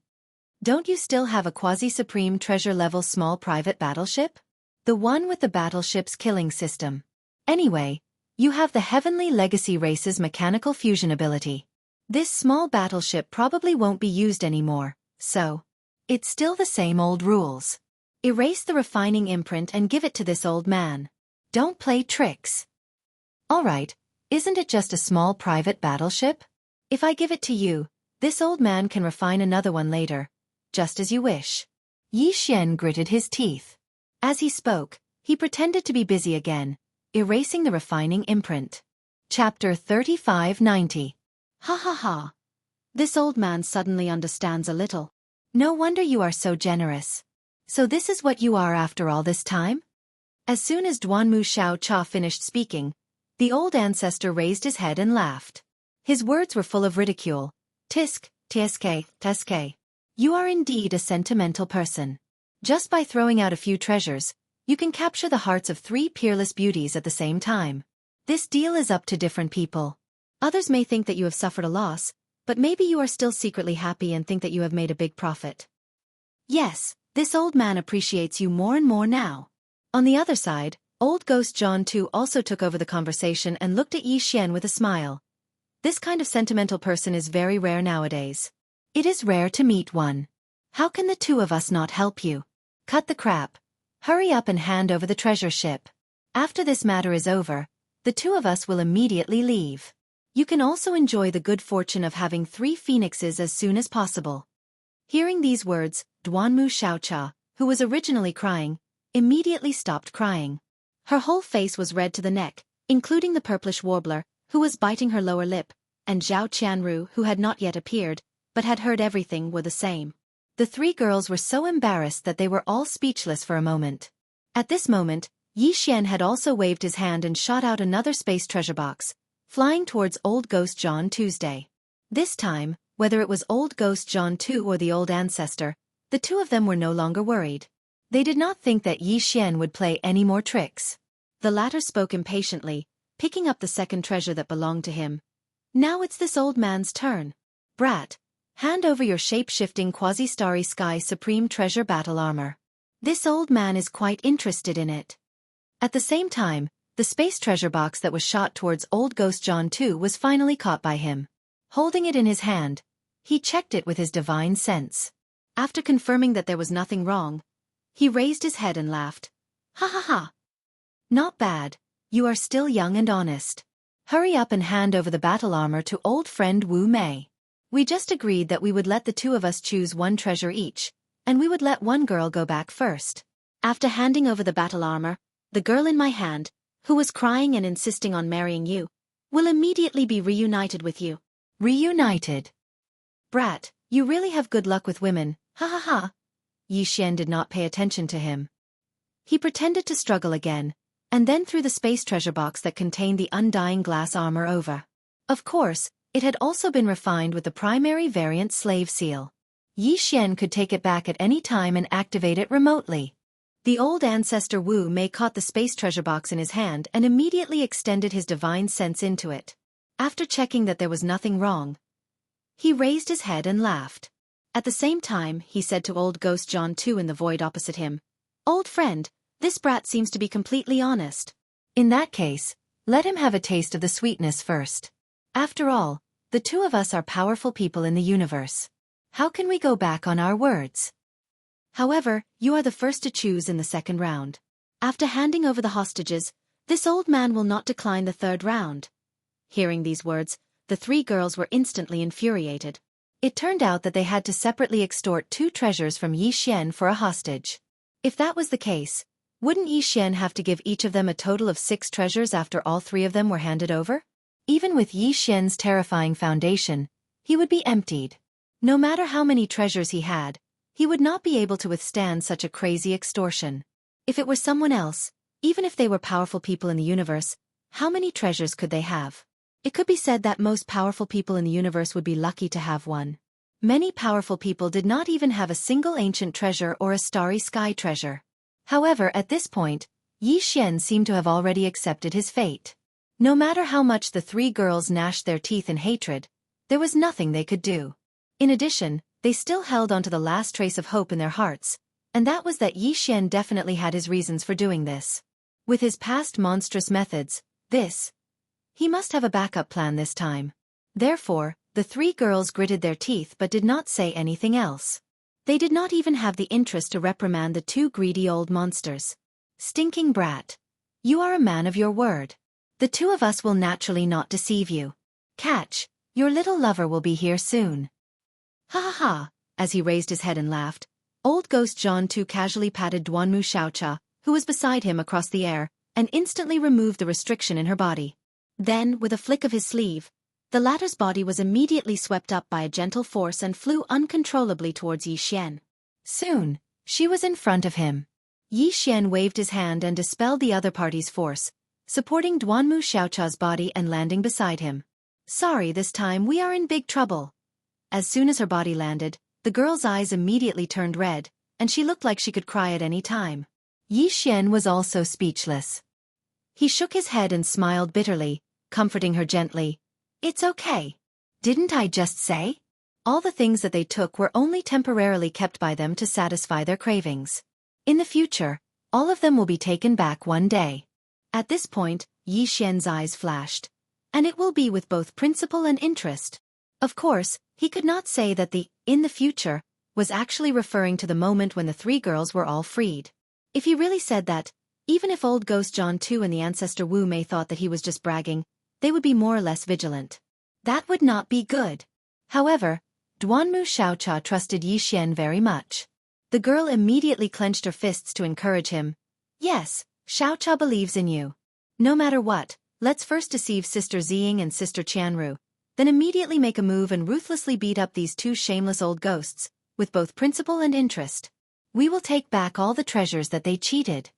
"Don't you still have a quasi-supreme treasure-level small private battleship? The one with the battleship's killing system. Anyway, you have the Heavenly Legacy race's mechanical fusion ability. This small battleship probably won't be used anymore, so it's still the same old rules. Erase the refining imprint and give it to this old man. Don't play tricks. Alright, isn't it just a small private battleship? If I give it to you, this old man can refine another one later, just as you wish. Xianxia gritted his teeth. As he spoke, he pretended to be busy again, erasing the refining imprint. Chapter 3590. Ha ha ha. This old man suddenly understands a little. No wonder you are so generous. So this is what you are after all this time? As soon as Duanmu Xiaocha finished speaking, the old ancestor raised his head and laughed. His words were full of ridicule. Tisk, tsk, tsk. You are indeed a sentimental person. Just by throwing out a few treasures, you can capture the hearts of 3 peerless beauties at the same time. This deal is up to different people. Others may think that you have suffered a loss, but maybe you are still secretly happy and think that you have made a big profit. Yes, this old man appreciates you more and more now. On the other side, old ghost John too also took over the conversation and looked at Xianxia with a smile. This kind of sentimental person is very rare nowadays. It is rare to meet one. How can the two of us not help you? Cut the crap. Hurry up and hand over the treasure ship. After this matter is over, the two of us will immediately leave. You can also enjoy the good fortune of having 3 phoenixes as soon as possible. Hearing these words, Duanmu Xiaocha, who was originally crying, immediately stopped crying. Her whole face was red to the neck, including the purplish warbler, who was biting her lower lip, and Zhao Qianru, who had not yet appeared, but had heard everything, were the same. The 3 girls were so embarrassed that they were all speechless for a moment. At this moment, Xianxia had also waved his hand and shot out another space treasure box, flying towards Old Ghost John Tuesday. This time, whether it was Old Ghost John 2 or the old ancestor, the two of them were no longer worried. They did not think that Xianxia would play any more tricks. The latter spoke impatiently, picking up the second treasure that belonged to him. Now it's this old man's turn. Brat, hand over your shape-shifting quasi-starry sky supreme treasure battle armor. This old man is quite interested in it. At the same time, the space treasure box that was shot towards Old Ghost John 2 was finally caught by him. Holding it in his hand, he checked it with his divine sense. After confirming that there was nothing wrong, he raised his head and laughed. Ha ha ha. Not bad, you are still young and honest. Hurry up and hand over the battle armor to old friend Wu Mei. We just agreed that we would let the two of us choose 1 treasure each, and we would let one girl go back first. After handing over the battle armor, the girl in my hand, who was crying and insisting on marrying you, will immediately be reunited with you. Reunited? Brat, you really have good luck with women, ha ha ha. Xianxia did not pay attention to him. He pretended to struggle again, and then threw the space treasure box that contained the undying glass armor over. Of course, it had also been refined with the primary variant slave seal. Xianxia could take it back at any time and activate it remotely. The old ancestor Wu Mei caught the space treasure box in his hand and immediately extended his divine sense into it. After checking that there was nothing wrong, he raised his head and laughed. At the same time, he said to Old Ghost John 2 in the void opposite him, "Old friend, this brat seems to be completely honest. In that case, let him have a taste of the sweetness first. After all, the two of us are powerful people in the universe. How can we go back on our words? However, you are the first to choose in the second round. After handing over the hostages, this old man will not decline the third round." Hearing these words, the 3 girls were instantly infuriated. It turned out that they had to separately extort 2 treasures from Xianxia for a hostage. If that was the case, wouldn't Xianxia have to give each of them a total of 6 treasures after all 3 of them were handed over? Even with Xianxia's terrifying foundation, he would be emptied. No matter how many treasures he had, he would not be able to withstand such a crazy extortion. If it were someone else, even if they were powerful people in the universe, how many treasures could they have? It could be said that most powerful people in the universe would be lucky to have one. Many powerful people did not even have a single ancient treasure or a starry sky treasure. However, at this point, Xianxia seemed to have already accepted his fate. No matter how much the 3 girls gnashed their teeth in hatred, there was nothing they could do. In addition, they still held onto the last trace of hope in their hearts, And that was that Yi Xian definitely had his reasons for doing this. With his past monstrous methods, he must have a backup plan this time. Therefore, the three girls gritted their teeth but did not say anything else. They did not even have the interest to reprimand the two greedy old monsters. Stinking brat. You are a man of your word. The two of us will naturally not deceive you. Catch, your little lover will be here soon. Ha ha ha, as he raised his head and laughed, old ghost Jianghu casually patted Duanmu Xiaocha, who was beside him across the air, and instantly removed the restriction in her body. Then, with a flick of his sleeve, the latter's body was immediately swept up by a gentle force and flew uncontrollably towards Yi Xian. Soon, she was in front of him. Yi Xian waved his hand and dispelled the other party's force, supporting Duanmu Xiaocha's body and landing beside him. Sorry, this time we are in big trouble. As soon as her body landed, the girl's eyes immediately turned red, and she looked like she could cry at any time. Yi Xian was also speechless. He shook his head and smiled bitterly, comforting her gently. It's okay. Didn't I just say? All the things that they took were only temporarily kept by them to satisfy their cravings. In the future, all of them will be taken back one day. At this point, Yi Xian's eyes flashed. And it will be with both principle and interest. Of course, he could not say that the in the future was actually referring to the moment when the three girls were all freed. If he really said that, even if old ghost John Tu and the ancestor Wu Mei thought that he was just bragging, they would be more or less vigilant. That would not be good. However, Duanmu Xiaocha trusted Yi Xian very much. The girl immediately clenched her fists to encourage him. Yes, Xiaocha believes in you. No matter what, let's first deceive Sister Ziying and Sister Qianru, then immediately make a move and ruthlessly beat up these two shameless old ghosts, with both principle and interest. We will take back all the treasures that they cheated.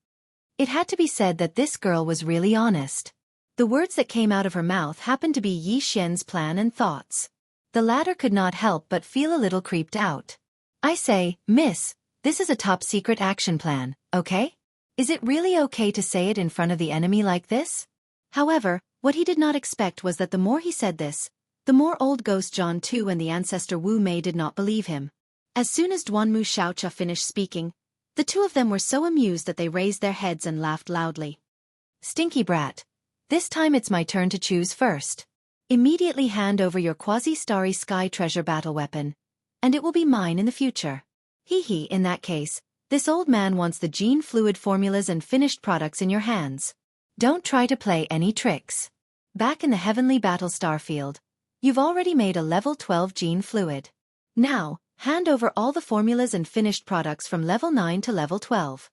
It had to be said that this girl was really honest. The words that came out of her mouth happened to be Yi Xian's plan and thoughts. The latter could not help but feel a little creeped out. I say, miss, this is a top-secret action plan, okay? Is it really okay to say it in front of the enemy like this? However, what he did not expect was that the more he said this, the more old ghost John Tu and the ancestor Wu Mei did not believe him. As soon as Duanmu Xiaocha finished speaking, the two of them were so amused that they raised their heads and laughed loudly. Stinky brat. This time it's my turn to choose first. Immediately hand over your quasi-starry sky treasure battle weapon, and it will be mine in the future. Hee, in that case, this old man wants the gene fluid formulas and finished products in your hands. Don't try to play any tricks. Back in the heavenly battle starfield, you've already made a level 12 gene fluid. Now, hand over all the formulas and finished products from level 9 to level 12.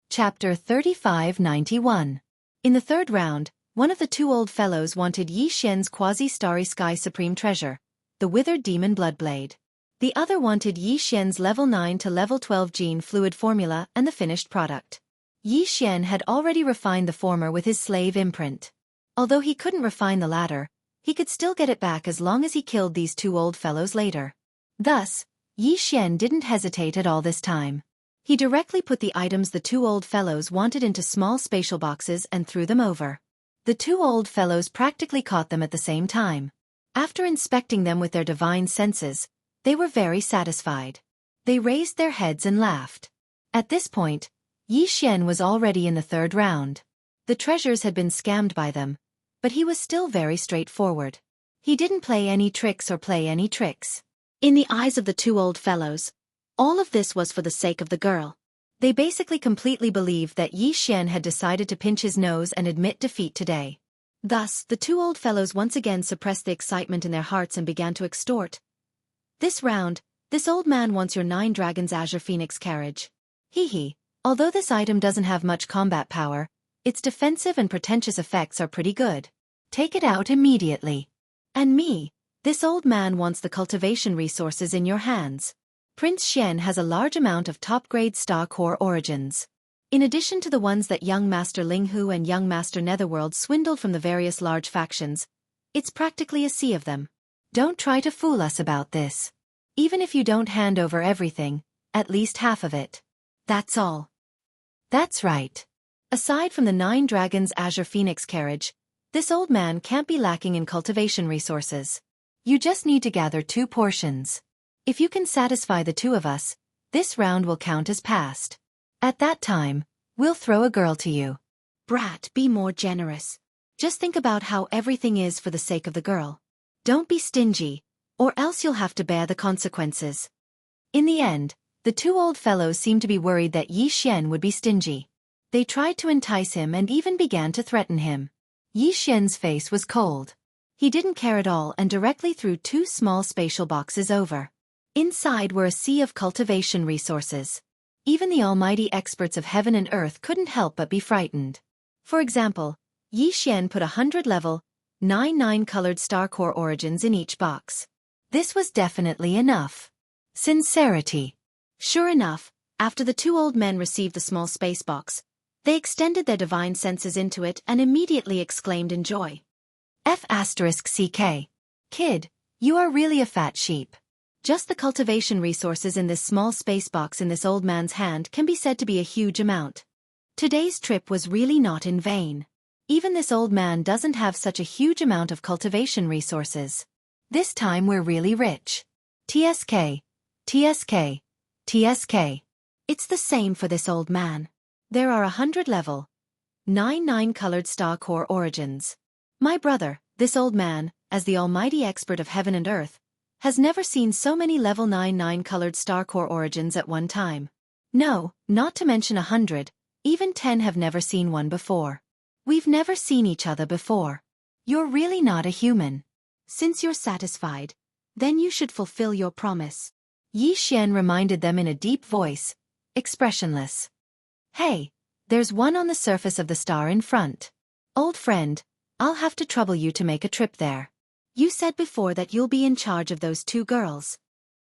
Chapter 3591. In the third round, one of the two old fellows wanted Yi Xian's quasi-starry sky supreme treasure, the withered demon bloodblade. The other wanted Yi Xian's level 9 to level 12 gene fluid formula and the finished product. Yi Xian had already refined the former with his slave imprint. Although he couldn't refine the latter, he could still get it back as long as he killed these two old fellows later. Thus, Yi Xian didn't hesitate at all this time. He directly put the items the two old fellows wanted into small spatial boxes and threw them over. The two old fellows practically caught them at the same time. After inspecting them with their divine senses, they were very satisfied. They raised their heads and laughed. At this point, Yi Xian was already in the third round. The treasures had been scammed by them, but he was still very straightforward. He didn't play any tricks. In the eyes of the two old fellows, all of this was for the sake of the girl. They basically completely believed that Yi Xian had decided to pinch his nose and admit defeat today. Thus, the two old fellows once again suppressed the excitement in their hearts and began to extort. This round, this old man wants your 9 dragons azure phoenix carriage. Hee. Although this item doesn't have much combat power, its defensive and pretentious effects are pretty good. Take it out immediately. And me, this old man wants the cultivation resources in your hands. Prince Xian has a large amount of top-grade star core origins. In addition to the ones that young Master Linghu and young Master Netherworld swindled from the various large factions, it's practically a sea of them. Don't try to fool us about this. Even if you don't hand over everything, at least half of it. That's all. That's right. Aside from the 9 dragons azure phoenix carriage, this old man can't be lacking in cultivation resources. You just need to gather 2 portions. If you can satisfy the two of us, This round will count as passed. At that time, we'll throw a girl to you. Brat, be more generous. Just think about how everything is for the sake of the girl. Don't be stingy, or else you'll have to bear the consequences. In the end, the two old fellows seemed to be worried that Yi Xian would be stingy. They tried to entice him and even began to threaten him. Yi Xian's face was cold. He didn't care at all and directly threw two small spatial boxes over. Inside were a sea of cultivation resources. Even the almighty experts of heaven and earth couldn't help but be frightened. For example, Yi Xian put 100 level, 9 colored star core origins in each box. This was definitely enough. Sincerity. Sure enough, after the two old men received the small space box, they extended their divine senses into it and immediately exclaimed in joy. F***CK. Kid, you are really a fat sheep. Just the cultivation resources in this small space box in this old man's hand can be said to be a huge amount. Today's trip was really not in vain. Even this old man doesn't have such a huge amount of cultivation resources. This time we're really rich. TSK. TSK. TSK. It's the same for this old man. There are 100 level, 9 colored star core origins. My brother, this old man, as the almighty expert of heaven and earth, has never seen so many level 9 colored star core origins at one time. No, not to mention 100, even 10 have never seen one before. We've never seen each other before. You're really not a human. Since you're satisfied, then you should fulfill your promise. Yi Xian reminded them in a deep voice, expressionless. Hey, there's one on the surface of the star in front. Old friend, I'll have to trouble you to make a trip there. You said before that you'll be in charge of those two girls.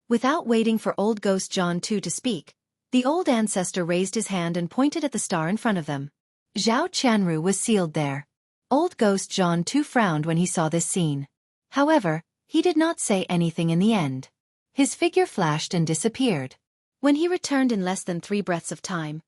Without waiting for old Ghost John 2 to speak, the old ancestor raised his hand and pointed at the star in front of them. Zhao Qianru was sealed there. Old Ghost John 2 frowned when he saw this scene. However, he did not say anything in the end. His figure flashed and disappeared. When he returned in less than 3 breaths of time,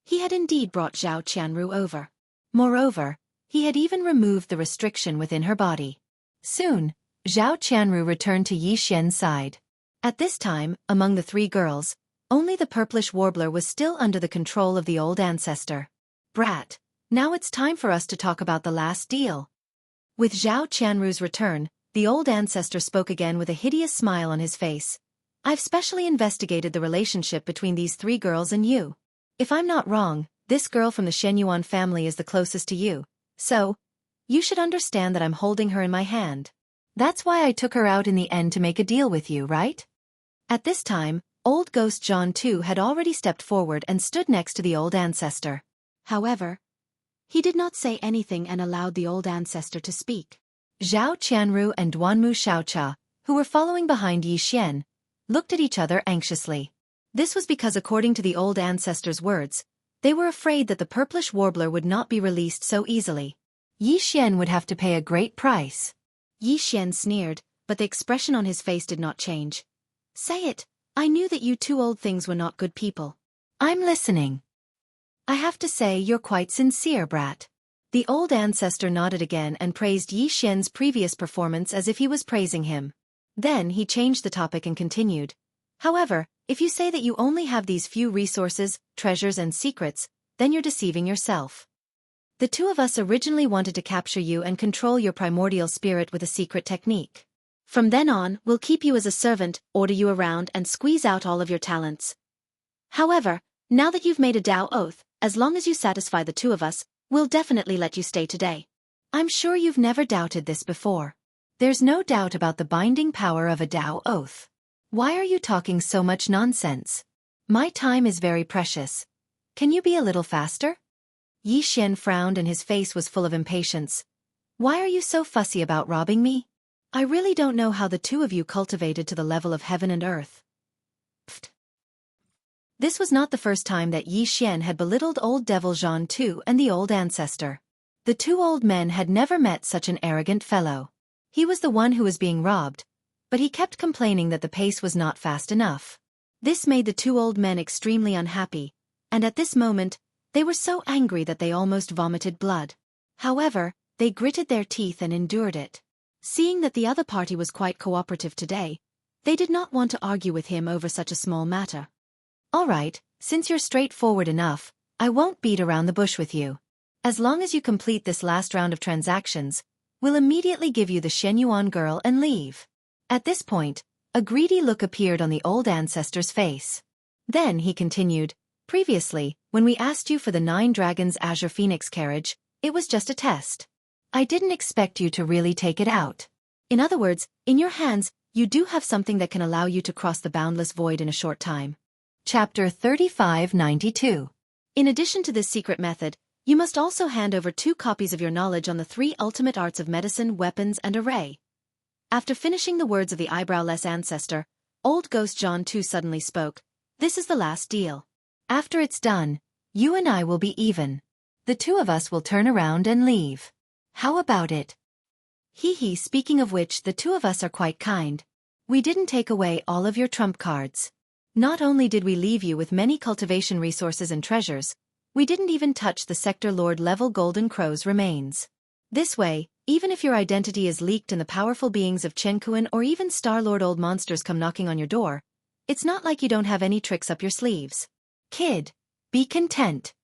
he had indeed brought Zhao Qianru over. Moreover, he had even removed the restriction within her body. Soon, Zhao Qianru returned to Yi Xian's side. At this time, among the 3 girls, only the purplish warbler was still under the control of the old ancestor. Brat, now it's time for us to talk about the last deal. With Zhao Qianru's return, the old ancestor spoke again with a hideous smile on his face. I've specially investigated the relationship between these 3 girls and you. If I'm not wrong, this girl from the Shenyuan family is the closest to you, so you should understand that I'm holding her in my hand. That's why I took her out in the end to make a deal with you, right? At this time, old Ghost John 2 had already stepped forward and stood next to the old ancestor. However, he did not say anything and allowed the old ancestor to speak. Zhao Qianru and Duanmu Xiaocha, who were following behind Yi Xian, looked at each other anxiously. This was because according to the old ancestor's words, they were afraid that the purplish warbler would not be released so easily. Yi Xian would have to pay a great price. Yi Xian sneered, but the expression on his face did not change. Say it, I knew that you 2 old things were not good people. I'm listening. I have to say you're quite sincere, brat. The old ancestor nodded again and praised Yi Xian's previous performance as if he was praising him. Then he changed the topic and continued. However, if you say that you only have these few resources, treasures and secrets, then you're deceiving yourself. The 2 of us originally wanted to capture you and control your primordial spirit with a secret technique. From then on, we'll keep you as a servant, order you around and squeeze out all of your talents. However, now that you've made a Tao oath, as long as you satisfy the 2 of us, we'll definitely let you stay today. I'm sure you've never doubted this before. There's no doubt about the binding power of a Tao oath. Why are you talking so much nonsense? My time is very precious. Can you be a little faster? Yi Xian frowned and his face was full of impatience. Why are you so fussy about robbing me? I really don't know how the 2 of you cultivated to the level of heaven and earth. Pfft. This was not the first time that Yi Xian had belittled old Devil Zhan Tu and the old ancestor. The 2 old men had never met such an arrogant fellow. He was the one who was being robbed, but he kept complaining that the pace was not fast enough. This made the 2 old men extremely unhappy, and at this moment, they were so angry that they almost vomited blood. However, they gritted their teeth and endured it. Seeing that the other party was quite cooperative today, they did not want to argue with him over such a small matter. Alright, since you're straightforward enough, I won't beat around the bush with you. As long as you complete this last round of transactions, we'll immediately give you the Xianyuan girl and leave. At this point, a greedy look appeared on the old ancestor's face. Then he continued, previously, when we asked you for the 9 Dragons Azure Phoenix carriage, it was just a test. I didn't expect you to really take it out. In other words, in your hands, you do have something that can allow you to cross the boundless void in a short time. Chapter 3592. In addition to this secret method, you must also hand over 2 copies of your knowledge on the 3 ultimate arts of medicine, weapons, and array. After finishing the words of the eyebrowless ancestor, old Ghost John too suddenly spoke. This is the last deal. After it's done, you and I will be even. The 2 of us will turn around and leave. How about it? Hee, speaking of which, the 2 of us are quite kind. We didn't take away all of your trump cards. Not only did we leave you with many cultivation resources and treasures, we didn't even touch the Sector Lord level Golden Crow's remains. This way, even if your identity is leaked and the powerful beings of Jianghu or even Star-Lord old monsters come knocking on your door, it's not like you don't have any tricks up your sleeves. Kid, be content.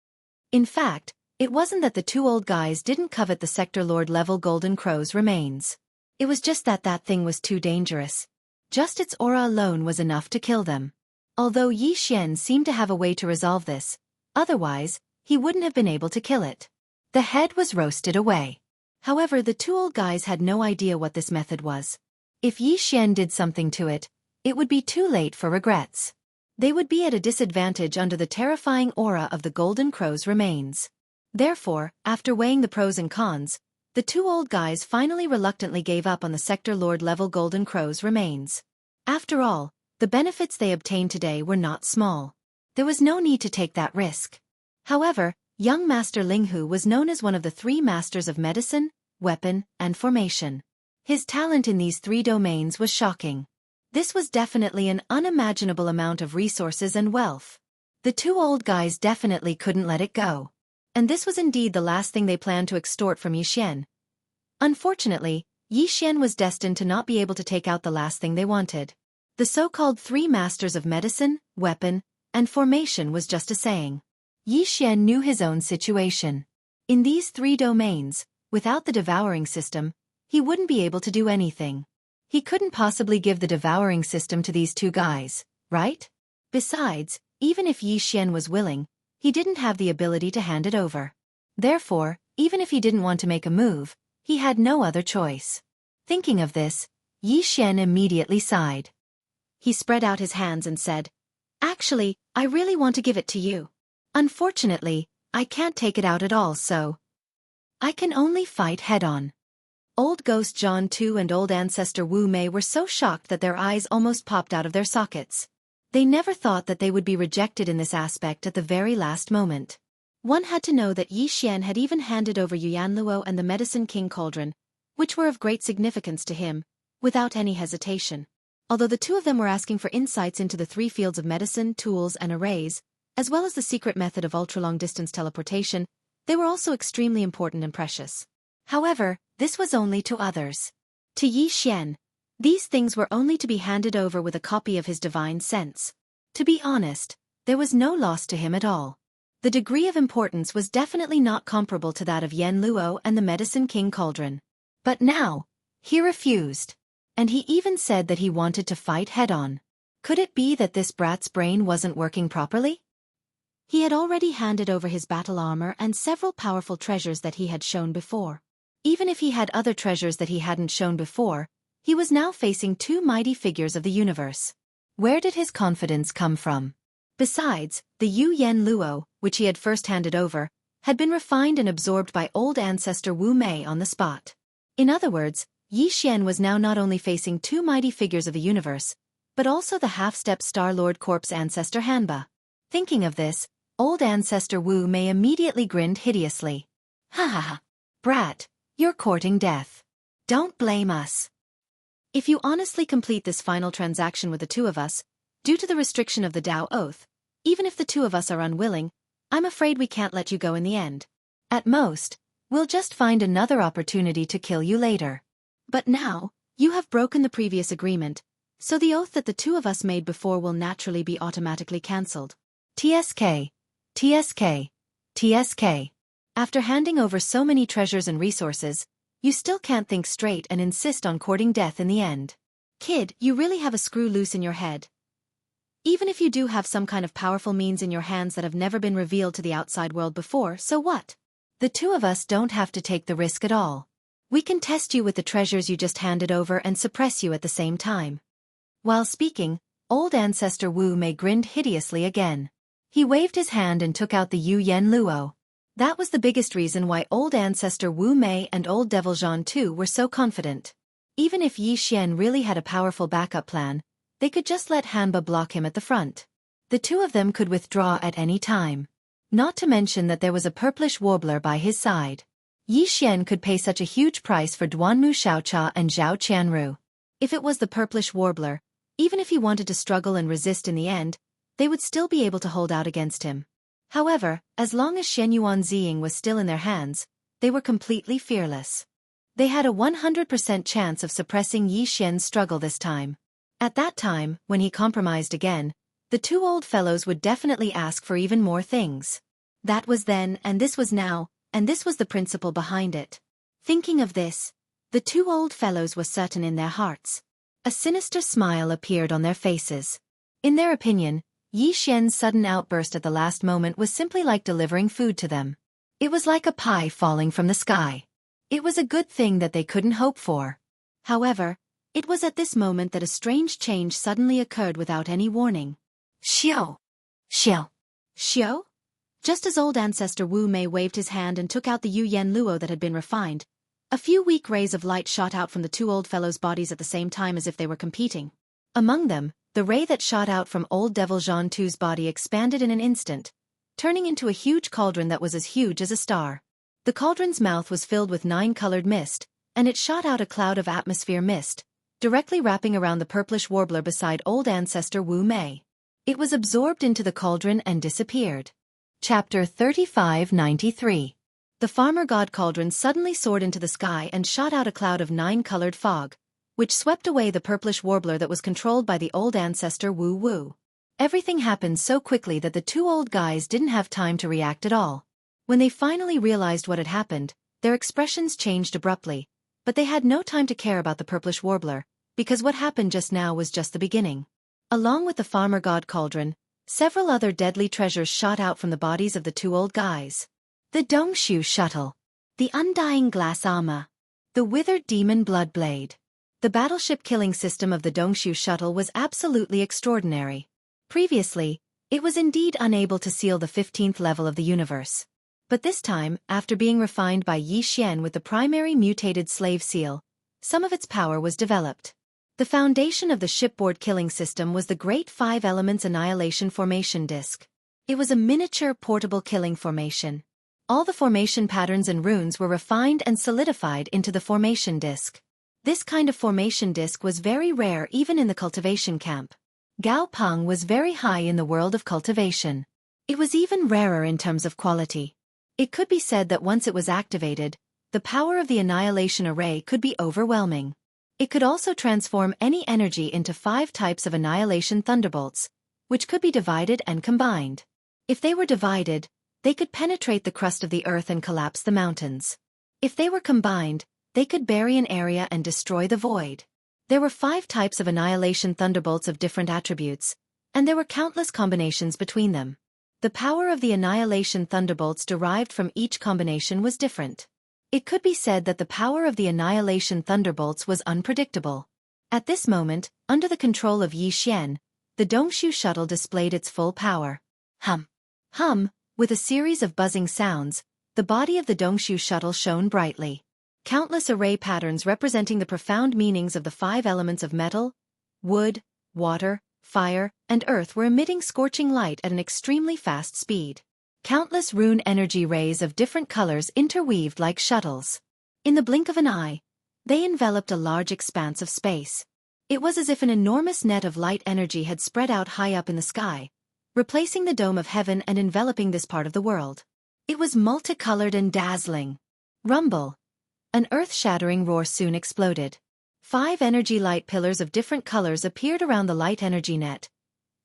In fact, it wasn't that the 2 old guys didn't covet the Sector Lord level Golden Crow's remains. It was just that that thing was too dangerous. Just its aura alone was enough to kill them. Although Yi Xian seemed to have a way to resolve this, otherwise, he wouldn't have been able to kill it. The head was roasted away. However, the 2 old guys had no idea what this method was. If Yi Xian did something to it, it would be too late for regrets. They would be at a disadvantage under the terrifying aura of the Golden Crow's remains. Therefore, after weighing the pros and cons, the 2 old guys finally reluctantly gave up on the Sector Lord level Golden Crow's remains. After all, the benefits they obtained today were not small. There was no need to take that risk. However, young Master Linghu was known as one of the 3 masters of medicine, weapon, and formation. His talent in these 3 domains was shocking. This was definitely an unimaginable amount of resources and wealth. The 2 old guys definitely couldn't let it go. And this was indeed the last thing they planned to extort from Yi Xian. Unfortunately, Yi Xian was destined to not be able to take out the last thing they wanted. The so-called 3 masters of medicine, weapon, and formation was just a saying. Yi Xian knew his own situation. In these 3 domains, without the devouring system, he wouldn't be able to do anything. He couldn't possibly give the devouring system to these 2 guys, right? Besides, even if Yi Xian was willing, he didn't have the ability to hand it over. Therefore, even if he didn't want to make a move, he had no other choice. Thinking of this, Yi Xian immediately sighed. He spread out his hands and said, "Actually, I really want to give it to you. Unfortunately, I can't take it out at all, so I can only fight head-on." Old Ghost John Tu and old ancestor Wu Mei were so shocked that their eyes almost popped out of their sockets. They never thought that they would be rejected in this aspect at the very last moment. One had to know that Yi Xian had even handed over Yuanluo and the Medicine King Cauldron, which were of great significance to him, without any hesitation. Although the 2 of them were asking for insights into the 3 fields of medicine, tools, and arrays, as well as the secret method of ultra-long-distance teleportation, they were also extremely important and precious. However, this was only to others. To Yi Xian, these things were only to be handed over with a copy of his divine sense. To be honest, there was no loss to him at all. The degree of importance was definitely not comparable to that of Yen Luo and the Medicine King Cauldron. But now, he refused. And he even said that he wanted to fight head-on. Could it be that this brat's brain wasn't working properly? He had already handed over his battle armor and several powerful treasures that he had shown before. Even if he had other treasures that he hadn't shown before, he was now facing 2 mighty figures of the universe. Where did his confidence come from? Besides, the Yen Luo, which he had first handed over, had been refined and absorbed by old ancestor Wu Mei on the spot. In other words, Yi Xian was now not only facing 2 mighty figures of the universe, but also the half-step Star-Lord Corpse ancestor Hanba. Thinking of this, old ancestor Wu Mei immediately grinned hideously. "Ha ha ha. Brat, you're courting death. Don't blame us. If you honestly complete this final transaction with the 2 of us, due to the restriction of the Tao Oath, even if the 2 of us are unwilling, I'm afraid we can't let you go in the end. At most, we'll just find another opportunity to kill you later. But now, you have broken the previous agreement, So the oath that the two of us made before will naturally be automatically cancelled. TSK. TSK. TSK. After handing over so many treasures and resources, you still can't think straight and insist on courting death in the end. Kid, you really have a screw loose in your head. Even if you do have some kind of powerful means in your hands that have never been revealed to the outside world before, so what? The two of us don't have to take the risk at all. We can test you with the treasures you just handed over and suppress you at the same time. While speaking, old ancestor Wu Mei grinned hideously again. He waved his hand and took out the Yu Yen Luo. That was the biggest reason why old ancestor Wu Mei and old devil Zhan Tu were so confident. Even if Yi Xian really had a powerful backup plan, they could just let Hanba block him at the front. The two of them could withdraw at any time. Not to mention that there was a purplish warbler by his side. Yi Xian could pay such a huge price for Duanmu Xiaocha and Zhao Qianru. If it was the purplish warbler, even if he wanted to struggle and resist in the end, they would still be able to hold out against him. However, as long as Shenyuan Ziying was still in their hands, they were completely fearless. They had a 100% chance of suppressing Yi Xian's struggle this time. At that time, when he compromised again, the two old fellows would definitely ask for even more things. That was then, and this was now, and this was the principle behind it. Thinking of this, the two old fellows were certain in their hearts. A sinister smile appeared on their faces. In their opinion, Yi Xian's sudden outburst at the last moment was simply like delivering food to them. It was like a pie falling from the sky. It was a good thing that they couldn't hope for. However, it was at this moment that a strange change suddenly occurred without any warning. Xiao! Xiao! Xiao? Just as old ancestor Wu Mei waved his hand and took out the Yu Yen Luo that had been refined, a few weak rays of light shot out from the two old fellows' bodies at the same time as if they were competing. Among them, the ray that shot out from old devil Zhan Tu's body expanded in an instant, turning into a huge cauldron that was as huge as a star. The cauldron's mouth was filled with 9-colored mist, and it shot out a cloud of atmosphere mist, directly wrapping around the purplish warbler beside old ancestor Wu Mei. It was absorbed into the cauldron and disappeared. Chapter 3593. The farmer god cauldron suddenly soared into the sky and shot out a cloud of 9-colored fog, which swept away the purplish warbler that was controlled by the old ancestor Wu Wu. Everything happened so quickly that the two old guys didn't have time to react at all. When they finally realized what had happened, their expressions changed abruptly, but they had no time to care about the purplish warbler, because what happened just now was just the beginning. Along with the farmer god cauldron, several other deadly treasures shot out from the bodies of the two old guys. The Dongshu shuttle. The undying glass armor. The withered demon blood blade. The battleship killing system of the Dongshu shuttle was absolutely extraordinary. Previously, it was indeed unable to seal the 15th level of the universe. But this time, after being refined by Yi Xian with the primary mutated slave seal, some of its power was developed. The foundation of the shipboard killing system was the Great Five Elements Annihilation Formation Disc. It was a miniature portable killing formation. All the formation patterns and runes were refined and solidified into the formation disc. This kind of formation disc was very rare even in the cultivation camp. Gao Peng was very high in the world of cultivation. It was even rarer in terms of quality. It could be said that once it was activated, the power of the annihilation array could be overwhelming. It could also transform any energy into 5 types of annihilation thunderbolts, which could be divided and combined. If they were divided, they could penetrate the crust of the earth and collapse the mountains. If they were combined, they could bury an area and destroy the void. There were 5 types of annihilation thunderbolts of different attributes, and there were countless combinations between them. The power of the annihilation thunderbolts derived from each combination was different. It could be said that the power of the annihilation thunderbolts was unpredictable. At this moment, under the control of Yi Xian, the Dongshu shuttle displayed its full power. Hum. Hum, with a series of buzzing sounds, the body of the Dongshu shuttle shone brightly. Countless array patterns representing the profound meanings of the 5 elements of metal, wood, water, fire, and earth were emitting scorching light at an extremely fast speed. Countless rune energy rays of different colors interweaved like shuttles. In the blink of an eye, they enveloped a large expanse of space. It was as if an enormous net of light energy had spread out high up in the sky, replacing the dome of heaven and enveloping this part of the world. It was multicolored and dazzling. Rumble. An earth-shattering roar soon exploded. 5 energy light pillars of different colors appeared around the light energy net,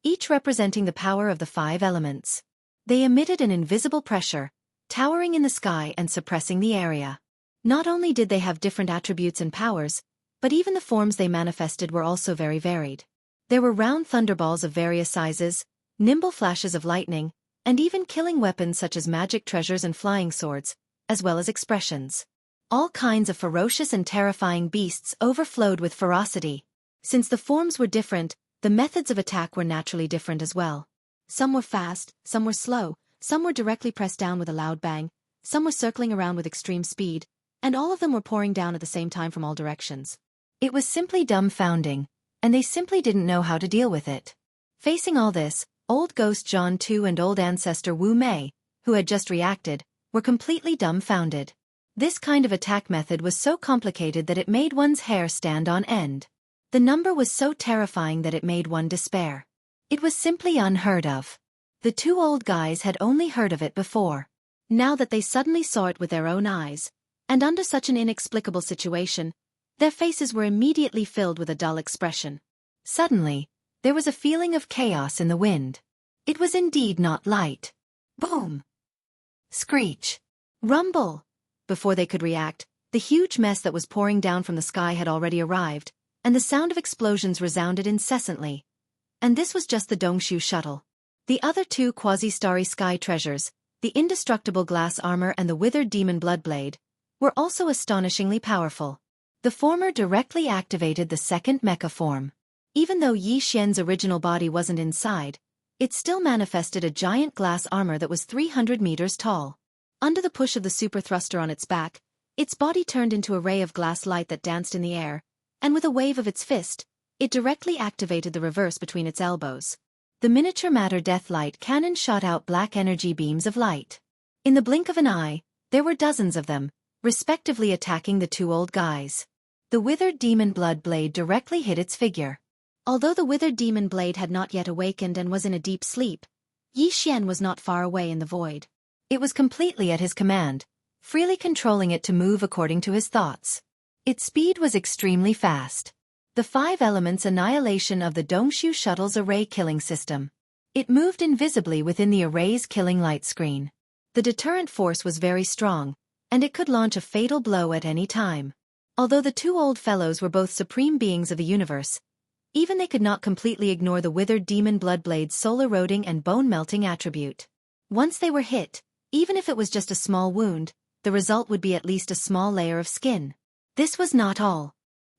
each representing the power of the 5 elements. They emitted an invisible pressure, towering in the sky and suppressing the area. Not only did they have different attributes and powers, but even the forms they manifested were also very varied. There were round thunderballs of various sizes, nimble flashes of lightning, and even killing weapons such as magic treasures and flying swords, as well as expressions. All kinds of ferocious and terrifying beasts overflowed with ferocity. Since the forms were different, the methods of attack were naturally different as well. Some were fast, some were slow, some were directly pressed down with a loud bang, some were circling around with extreme speed, and all of them were pouring down at the same time from all directions. It was simply dumbfounding, and they simply didn't know how to deal with it. Facing all this, Old Ghost Jianghu and Old Ancestor Wu Mei, who had just reacted, were completely dumbfounded. This kind of attack method was so complicated that it made one's hair stand on end. The number was so terrifying that it made one despair. It was simply unheard of. The two old guys had only heard of it before. Now that they suddenly saw it with their own eyes, and under such an inexplicable situation, their faces were immediately filled with a dull expression. Suddenly, there was a feeling of chaos in the wind. It was indeed not light. Boom! Screech! Rumble! Before they could react, the huge mess that was pouring down from the sky had already arrived, and the sound of explosions resounded incessantly. And this was just the Dongshu shuttle. The other two quasi-starry sky treasures, the indestructible glass armor and the withered demon bloodblade, were also astonishingly powerful. The former directly activated the second mecha form. Even though Yi Xian's original body wasn't inside, it still manifested a giant glass armor that was 300 meters tall. Under the push of the super thruster on its back, its body turned into a ray of glass light that danced in the air, and with a wave of its fist, it directly activated the reverse between its elbows. The miniature matter death light cannon shot out black energy beams of light. In the blink of an eye, there were dozens of them, respectively attacking the two old guys. The withered demon blood blade directly hit its figure. Although the withered demon blade had not yet awakened and was in a deep sleep, Yi Xian was not far away in the void. It was completely at his command, freely controlling it to move according to his thoughts. Its speed was extremely fast. The 5 elements annihilation of the Dongshu shuttle's array killing system. It moved invisibly within the array's killing light screen. The deterrent force was very strong, and it could launch a fatal blow at any time. Although the two old fellows were both supreme beings of the universe, even they could not completely ignore the withered demon bloodblade's soul-eroding and bone-melting attribute. Once they were hit, even if it was just a small wound, the result would be at least a small layer of skin. This was not all.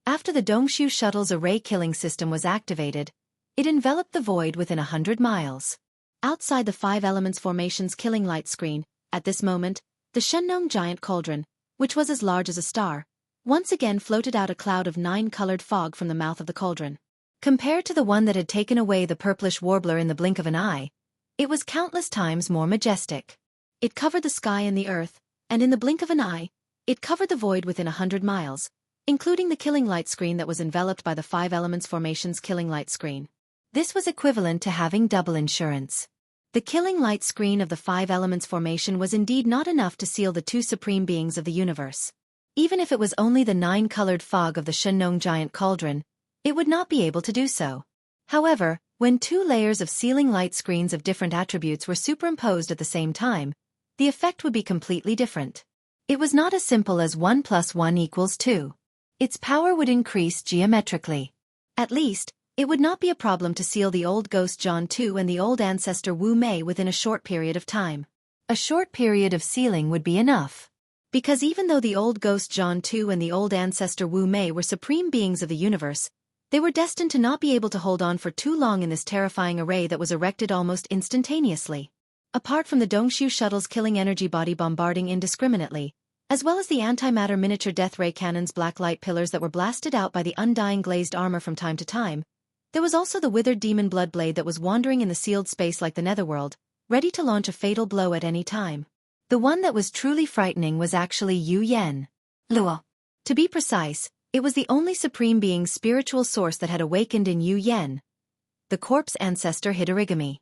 After the Dongshu shuttle's array killing system was activated, it enveloped the void within 100 miles. Outside the 5 elements formation's killing light screen, at this moment, the Shenong giant cauldron, which was as large as a star, once again floated out a cloud of 9-colored fog from the mouth of the cauldron. Compared to the one that had taken away the purplish warbler in the blink of an eye, it was countless times more majestic. It covered the sky and the earth, and in the blink of an eye, it covered the void within 100 miles, including the killing light screen that was enveloped by the 5 elements formation's killing light screen. This was equivalent to having double insurance. The killing light screen of the 5 elements formation was indeed not enough to seal the two supreme beings of the universe. Even if it was only the 9-colored fog of the Shenong giant cauldron, it would not be able to do so. However, when 2 layers of sealing light screens of different attributes were superimposed at the same time, the effect would be completely different. It was not as simple as 1 + 1 = 2. Its power would increase geometrically. At least, it would not be a problem to seal the old ghost Jianghu and the old ancestor Wu Mei within a short period of time. A short period of sealing would be enough. Because even though the old ghost Jianghu and the old ancestor Wu Mei were supreme beings of the universe, they were destined to not be able to hold on for too long in this terrifying array that was erected almost instantaneously. Apart from the Dongshu shuttle's killing energy body bombarding indiscriminately, as well as the antimatter miniature death ray cannon's black light pillars that were blasted out by the undying glazed armor from time to time, there was also the withered demon bloodblade that was wandering in the sealed space like the netherworld, ready to launch a fatal blow at any time. The one that was truly frightening was actually Yu Yan. Luo. To be precise, it was the only supreme being's spiritual source that had awakened in Yu Yan, the corpse ancestor Hidorigami.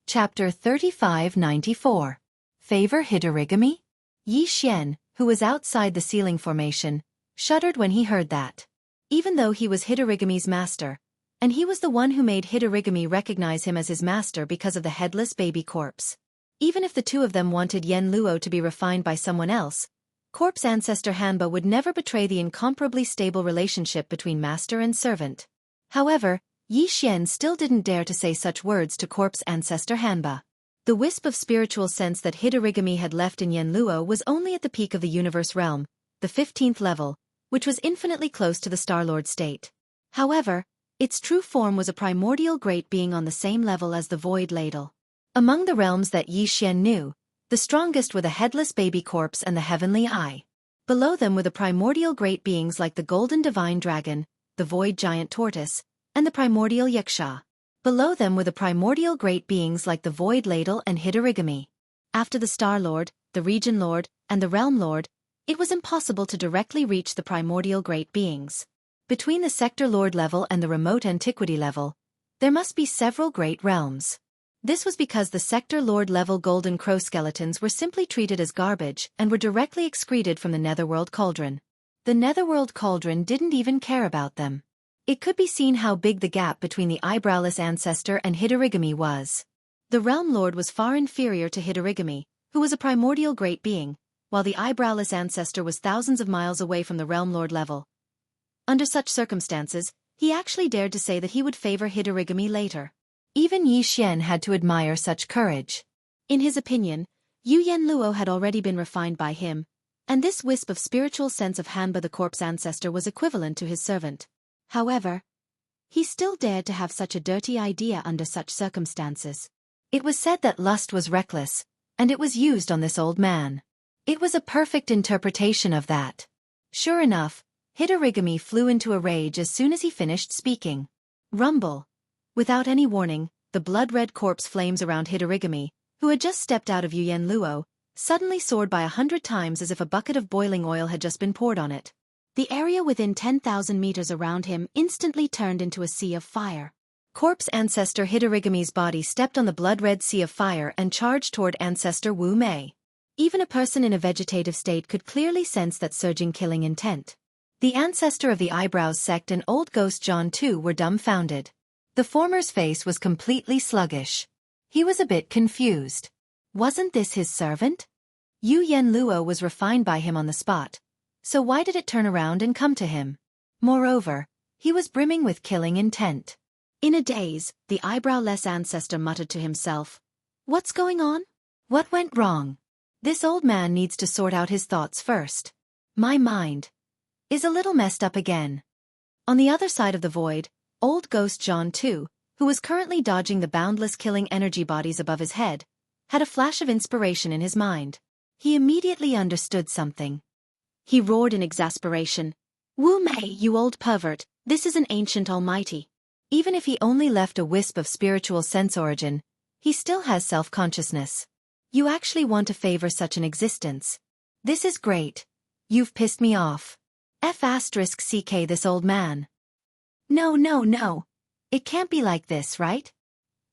Chapter 3594. Favor Hidorigami? Yi Xian, who was outside the sealing formation, shuddered when he heard that. even though he was Hidorigami's master, and he was the one who made Hidorigami recognize him as his master because of the headless baby corpse. Even if the two of them wanted Yen Luo to be refined by someone else, corpse ancestor Hanba would never betray the incomparably stable relationship between master and servant. However, Yi Xian still didn't dare to say such words to corpse ancestor Hanba. The wisp of spiritual sense that Hidorigami had left in Yen Luo was only at the peak of the universe realm, the 15th level, which was infinitely close to the Star-Lord state. However, its true form was a primordial great being on the same level as the Void Ladle. Among the realms that Yi Xian knew, the strongest were the headless baby corpse and the heavenly eye. Below them were the primordial great beings like the golden divine dragon, the void giant tortoise, and the primordial Xianxia. Below them were the primordial great beings like the Void Ladle and Hidorigami. After the Star Lord, the Region Lord, and the Realm Lord, it was impossible to directly reach the primordial great beings. Between the Sector Lord level and the Remote Antiquity level, there must be several great realms. This was because the Sector Lord level Golden Crow skeletons were simply treated as garbage and were directly excreted from the Netherworld Cauldron. The Netherworld Cauldron didn't even care about them. It could be seen how big the gap between the eyebrowless ancestor and Hidorigami was. The Realm Lord was far inferior to Hidorigami, who was a primordial great being, while the eyebrowless ancestor was thousands of miles away from the Realm Lord level. Under such circumstances, he actually dared to say that he would favor Hidorigami later. Even Yi Xian had to admire such courage. In his opinion, Yu Yen Luo had already been refined by him, and this wisp of spiritual sense of Hanba the corpse ancestor was equivalent to his servant. However, he still dared to have such a dirty idea under such circumstances. It was said that lust was reckless, and it was used on this old man. It was a perfect interpretation of that. Sure enough, Hidorigami flew into a rage as soon as he finished speaking. Rumble. Without any warning, the blood-red corpse flames around Hidorigami, who had just stepped out of Yu Yen Luo, suddenly soared by 100 times as if a bucket of boiling oil had just been poured on it. The area within 10,000 meters around him instantly turned into a sea of fire. Corpse ancestor Hidorigami's body stepped on the blood-red sea of fire and charged toward ancestor Wu Mei. Even a person in a vegetative state could clearly sense that surging killing intent. The ancestor of the Eyebrows sect and Old Ghost John too were dumbfounded. The former's face was completely sluggish. He was a bit confused. Wasn't this his servant? Yu Yen Luo was refined by him on the spot, so why did it turn around and come to him? Moreover, he was brimming with killing intent. In a daze, the eyebrowless ancestor muttered to himself, "What's going on? What went wrong? This old man needs to sort out his thoughts first. My mind is a little messed up again." On the other side of the void, Old Ghost John too, who was currently dodging the boundless killing energy bodies above his head, had a flash of inspiration in his mind. He immediately understood something. He roared in exasperation, "Wu Mei, you old pervert, this is an ancient almighty. Even if he only left a wisp of spiritual sense origin, he still has self-consciousness. You actually want to favor such an existence. This is great. You've pissed me off. F***ck this old man. No. It can't be like this, right?"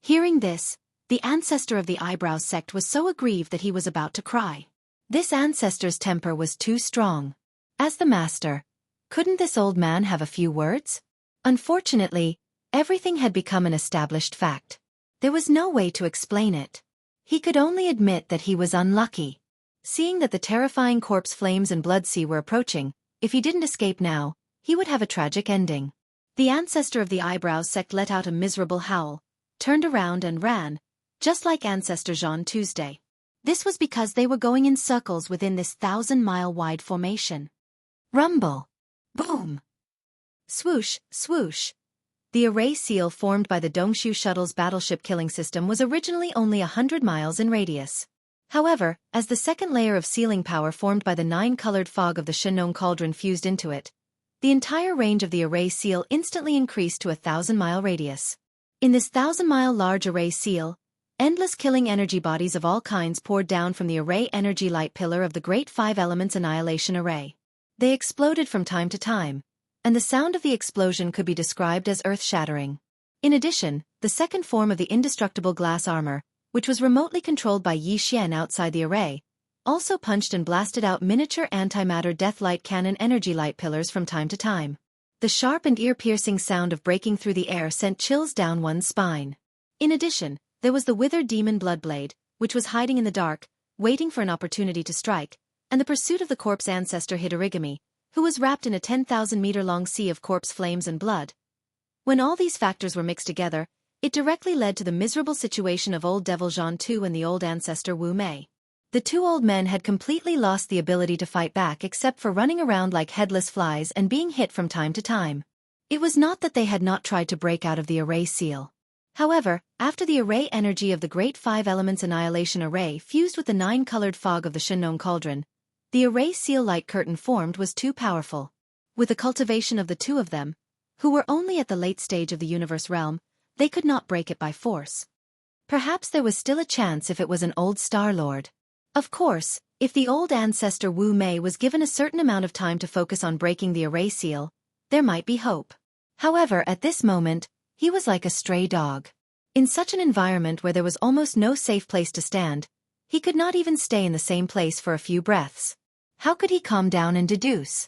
Hearing this, the ancestor of the Eyebrows sect was so aggrieved that he was about to cry. This ancestor's temper was too strong. As the master, couldn't this old man have a few words? Unfortunately, everything had become an established fact. There was no way to explain it. He could only admit that he was unlucky. Seeing that the terrifying corpse flames and blood sea were approaching, if he didn't escape now, he would have a tragic ending. The ancestor of the Eyebrows sect let out a miserable howl, turned around and ran, just like ancestor Jean Tuesday. This was because they were going in circles within this 1,000-mile-wide formation. Rumble. Boom. Swoosh, swoosh. The array seal formed by the Dongshu shuttle's battleship killing system was originally only 100 miles in radius. However, as the second layer of sealing power formed by the 9-colored fog of the Shenong cauldron fused into it, the entire range of the array seal instantly increased to a 1,000-mile radius. In this 1,000-mile large array seal, endless killing energy bodies of all kinds poured down from the array energy light pillar of the Great Five Elements Annihilation Array. They exploded from time to time, and the sound of the explosion could be described as earth-shattering. In addition, the second form of the indestructible glass armor, which was remotely controlled by Yi Xian outside the array, also punched and blasted out miniature antimatter death light cannon energy light pillars from time to time. The sharp and ear-piercing sound of breaking through the air sent chills down one's spine. In addition, there was the withered demon Bloodblade, which was hiding in the dark, waiting for an opportunity to strike, and the pursuit of the corpse ancestor Hitorigami, who was wrapped in a 10,000-meter-long sea of corpse flames and blood. When all these factors were mixed together, it directly led to the miserable situation of old devil Jianghu and the old ancestor Wu Mei. The two old men had completely lost the ability to fight back except for running around like headless flies and being hit from time to time. It was not that they had not tried to break out of the array seal. However, after the array energy of the Great Five Elements Annihilation Array fused with the nine-colored fog of the Shennon Cauldron, the array seal light curtain formed was too powerful. With the cultivation of the two of them, who were only at the late stage of the universe realm, they could not break it by force. Perhaps there was still a chance if it was an old Star Lord. Of course, if the old ancestor Wu Mei was given a certain amount of time to focus on breaking the array seal, there might be hope. However, at this moment, he was like a stray dog. In such an environment where there was almost no safe place to stand, he could not even stay in the same place for a few breaths. How could he calm down and deduce?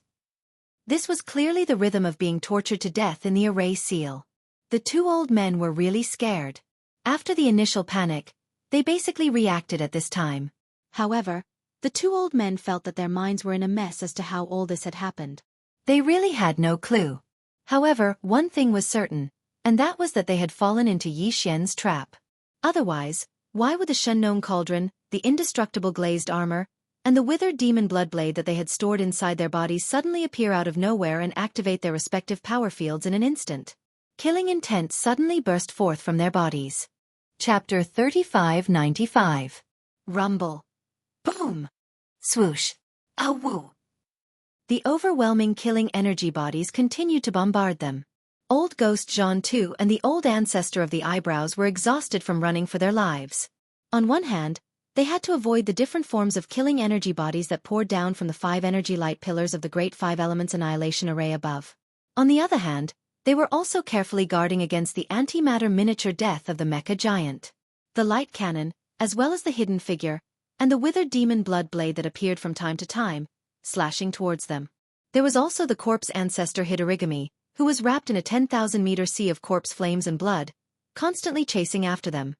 This was clearly the rhythm of being tortured to death in the array seal. The two old men were really scared. After the initial panic, they basically reacted at this time. However, the two old men felt that their minds were in a mess as to how all this had happened. They really had no clue. However, one thing was certain, and that was that they had fallen into Yi Xian's trap. Otherwise, why would the Shennon Cauldron, the indestructible glazed armor, and the withered demon Bloodblade that they had stored inside their bodies suddenly appear out of nowhere and activate their respective power fields in an instant? Killing intent suddenly burst forth from their bodies. Chapter 3595. Rumble. Boom! Swoosh! Awoo! The overwhelming killing energy bodies continued to bombard them. Old Ghost Jianghu and the old ancestor of the eyebrows were exhausted from running for their lives. On one hand, they had to avoid the different forms of killing energy bodies that poured down from the 5 energy light pillars of the Great Five Elements Annihilation Array above. On the other hand, they were also carefully guarding against the antimatter miniature death of the mecha giant. The light cannon, as well as the hidden figure, and the withered demon Bloodblade that appeared from time to time, slashing towards them. There was also the corpse ancestor Hitorigami, who was wrapped in a 10,000-meter sea of corpse flames and blood, constantly chasing after them.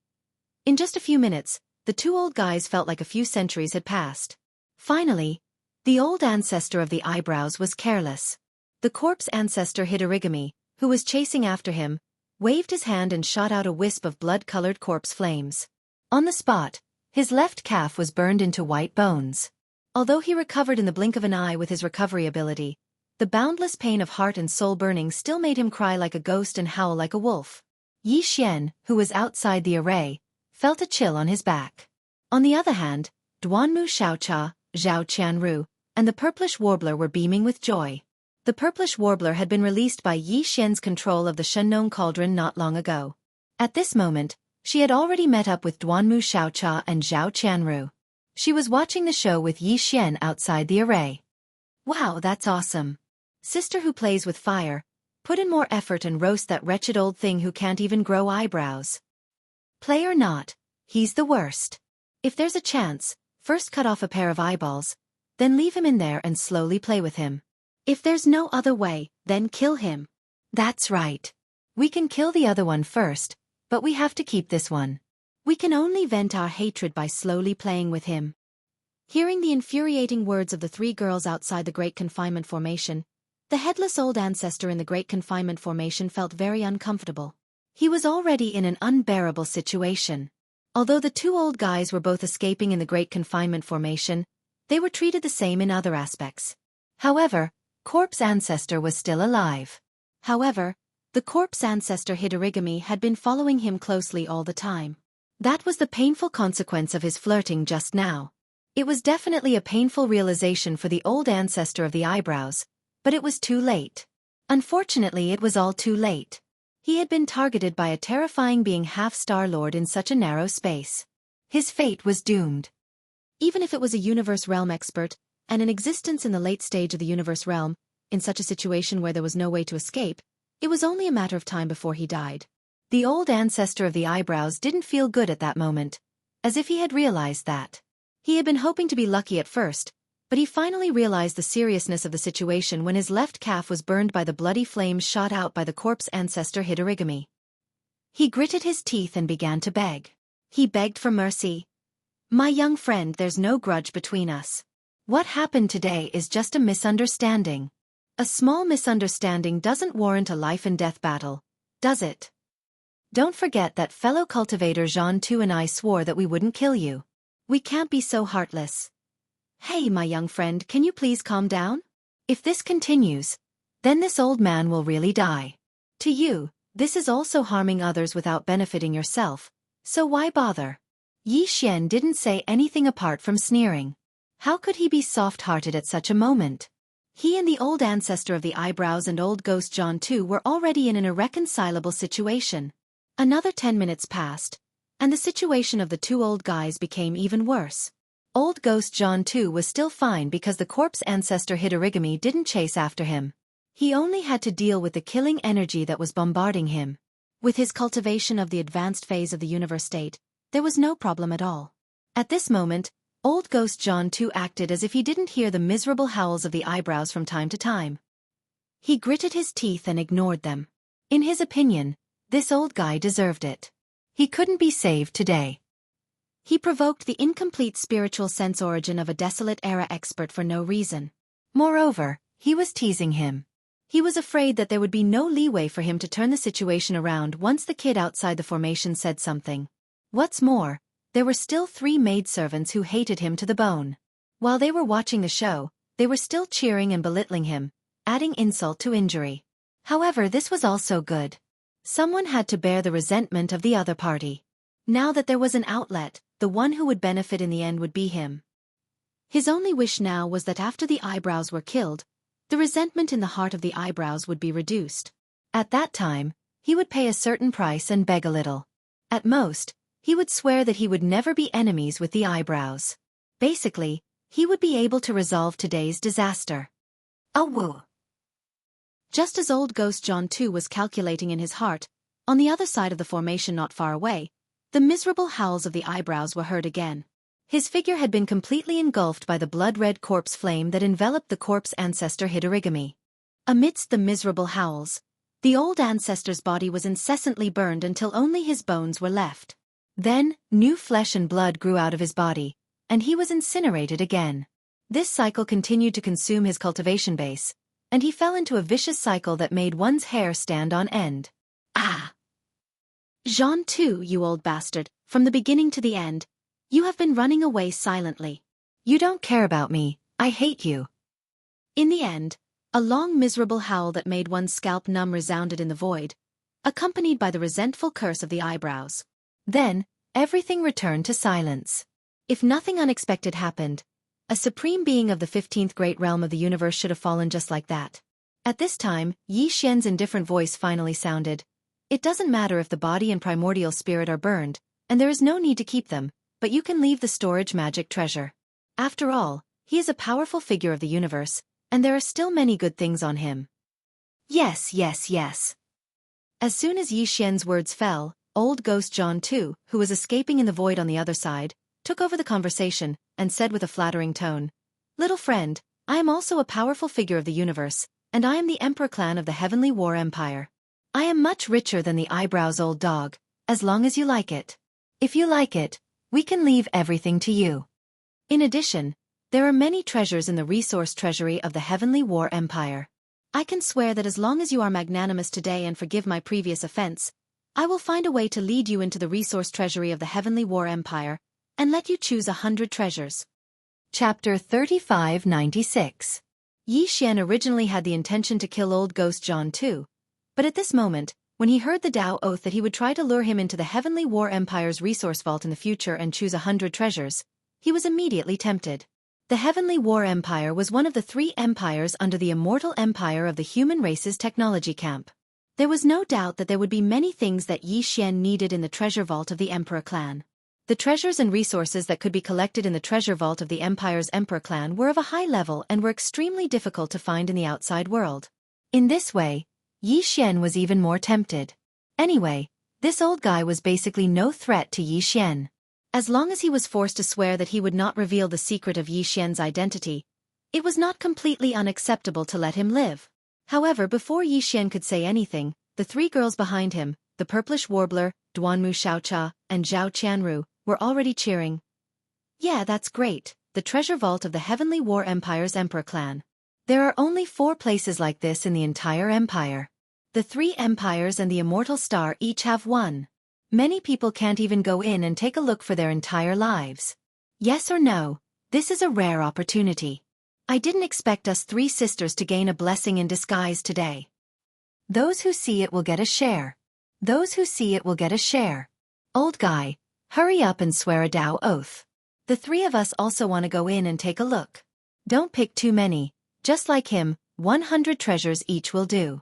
In just a few minutes, the two old guys felt like a few centuries had passed. Finally, the old ancestor of the eyebrows was careless. The corpse ancestor Hitorigami, who was chasing after him, waved his hand and shot out a wisp of blood-colored corpse flames. On the spot, his left calf was burned into white bones. Although he recovered in the blink of an eye with his recovery ability, the boundless pain of heart and soul burning still made him cry like a ghost and howl like a wolf. Yi Xian, who was outside the array, felt a chill on his back. On the other hand, Duanmu Xiaocha, Zhao Qianru, and the purplish warbler were beaming with joy. The purplish warbler had been released by Yi Xian's control of the Shennon Cauldron not long ago. At this moment, she had already met up with Duanmu Xiaocha and Zhao Qianru. She was watching the show with Yi Xian outside the array. Wow, that's awesome. Sister who plays with fire, put in more effort and roast that wretched old thing who can't even grow eyebrows. Play or not, he's the worst. If there's a chance, first cut off a pair of eyeballs, then leave him in there and slowly play with him. If there's no other way, then kill him. That's right. We can kill the other one first, but we have to keep this one. We can only vent our hatred by slowly playing with him. Hearing the infuriating words of the three girls outside the Great Confinement Formation, the headless old ancestor in the Great Confinement Formation felt very uncomfortable. He was already in an unbearable situation. Although the two old guys were both escaping in the Great Confinement Formation, they were treated the same in other aspects. However, Corpse Ancestor was still alive. However, the Corpse Ancestor Hitorigami had been following him closely all the time. That was the painful consequence of his flirting just now. It was definitely a painful realization for the old ancestor of the eyebrows, but it was too late. Unfortunately, it was all too late. He had been targeted by a terrifying being half-Star-Lord in such a narrow space. His fate was doomed. Even if it was a universe realm expert, and in existence in the late stage of the universe realm, in such a situation where there was no way to escape, it was only a matter of time before he died. The old ancestor of the eyebrows didn't feel good at that moment, as if he had realized that. He had been hoping to be lucky at first, But he finally realized the seriousness of the situation when his left calf was burned by the bloody flames shot out by the corpse ancestor Hidorigami. He gritted his teeth and began to beg. He begged for mercy. "My young friend, there's no grudge between us. What happened today is just a misunderstanding. A small misunderstanding doesn't warrant a life-and-death battle, does it? Don't forget that fellow cultivator Jianghu and I swore that we wouldn't kill you. We can't be so heartless. Hey, my young friend, can you please calm down? If this continues, then this old man will really die. To you, this is also harming others without benefiting yourself, so why bother?" Yi Xian didn't say anything apart from sneering. How could he be soft-hearted at such a moment? He and the old ancestor of the eyebrows and old ghost Jianghu were already in an irreconcilable situation. Another 10 minutes passed, and the situation of the two old guys became even worse. Old ghost Jianghu was still fine because the corpse ancestor Hidorigami didn't chase after him. He only had to deal with the killing energy that was bombarding him. With his cultivation of the advanced phase of the universe state, there was no problem at all. At this moment, old ghost Jianghu acted as if he didn't hear the miserable howls of the eyebrows from time to time. He gritted his teeth and ignored them. In his opinion, this old guy deserved it. He couldn't be saved today. He provoked the incomplete spiritual sense origin of a desolate era expert for no reason. Moreover, he was teasing him. He was afraid that there would be no leeway for him to turn the situation around once the kid outside the formation said something. What's more, there were still 3 maidservants who hated him to the bone. While they were watching the show, they were still cheering and belittling him, adding insult to injury. However, this was also good. Someone had to bear the resentment of the other party. Now that there was an outlet, the one who would benefit in the end would be him. His only wish now was that after the eyebrows were killed, the resentment in the heart of the eyebrows would be reduced. At that time, he would pay a certain price and beg a little. At most, he would swear that he would never be enemies with the eyebrows. Basically, he would be able to resolve today's disaster. Oh woo! Just as old ghost Jianghu was calculating in his heart, on the other side of the formation not far away, the miserable howls of the eyebrows were heard again. His figure had been completely engulfed by the blood-red corpse flame that enveloped the corpse ancestor Hidorigami. Amidst the miserable howls, the old ancestor's body was incessantly burned until only his bones were left. Then, new flesh and blood grew out of his body, and he was incinerated again. This cycle continued to consume his cultivation base, and he fell into a vicious cycle that made one's hair stand on end. Ah! Jianghu, you old bastard, from the beginning to the end, you have been running away silently. You don't care about me, I hate you. In the end, a long miserable howl that made one's scalp numb resounded in the void, accompanied by the resentful curse of the eyebrows. Then, everything returned to silence. If nothing unexpected happened, a supreme being of the 15th great realm of the universe should have fallen just like that. At this time, Yi Xian's indifferent voice finally sounded. It doesn't matter if the body and primordial spirit are burned, and there is no need to keep them, but you can leave the storage magic treasure. After all, he is a powerful figure of the universe, and there are still many good things on him. Yes, yes, yes. As soon as Yi Xian's words fell, old ghost Jianghu, who was escaping in the void on the other side, took over the conversation, and said with a flattering tone, "Little friend, I am also a powerful figure of the universe, and I am the Emperor clan of the Heavenly War Empire. I am much richer than the eyebrows old dog, as long as you like it. If you like it, we can leave everything to you. In addition, there are many treasures in the resource treasury of the Heavenly War Empire. I can swear that as long as you are magnanimous today and forgive my previous offense, I will find a way to lead you into the resource treasury of the Heavenly War Empire, and let you choose 100 treasures." Chapter 3596. Yi Xian originally had the intention to kill old ghost Jianghu, but at this moment, when he heard the Tao oath that he would try to lure him into the Heavenly War Empire's resource vault in the future and choose 100 treasures, he was immediately tempted. The Heavenly War Empire was one of the 3 empires under the immortal empire of the human race's technology camp. There was no doubt that there would be many things that Yi Xian needed in the treasure vault of the Emperor clan. The treasures and resources that could be collected in the treasure vault of the Empire's Emperor clan were of a high level and were extremely difficult to find in the outside world. In this way, Yi Xian was even more tempted. Anyway, this old guy was basically no threat to Yi Xian. As long as he was forced to swear that he would not reveal the secret of Yi Xian's identity, It was not completely unacceptable to let him live. However, before Yixian could say anything, the three girls behind him, the purplish warbler, Duanmu Xiaocha, and Zhao Qianru, were already cheering. Yeah, that's great, the treasure vault of the Heavenly War Empire's Emperor clan. There are only 4 places like this in the entire empire. The 3 empires and the Immortal Star each have one. Many people can't even go in and take a look for their entire lives. Yes or no, this is a rare opportunity. I didn't expect us 3 sisters to gain a blessing in disguise today. Those who see it will get a share. Those who see it will get a share. Old guy, hurry up and swear a Dao oath. The 3 of us also want to go in and take a look. Don't pick too many, just like him, 100 treasures each will do.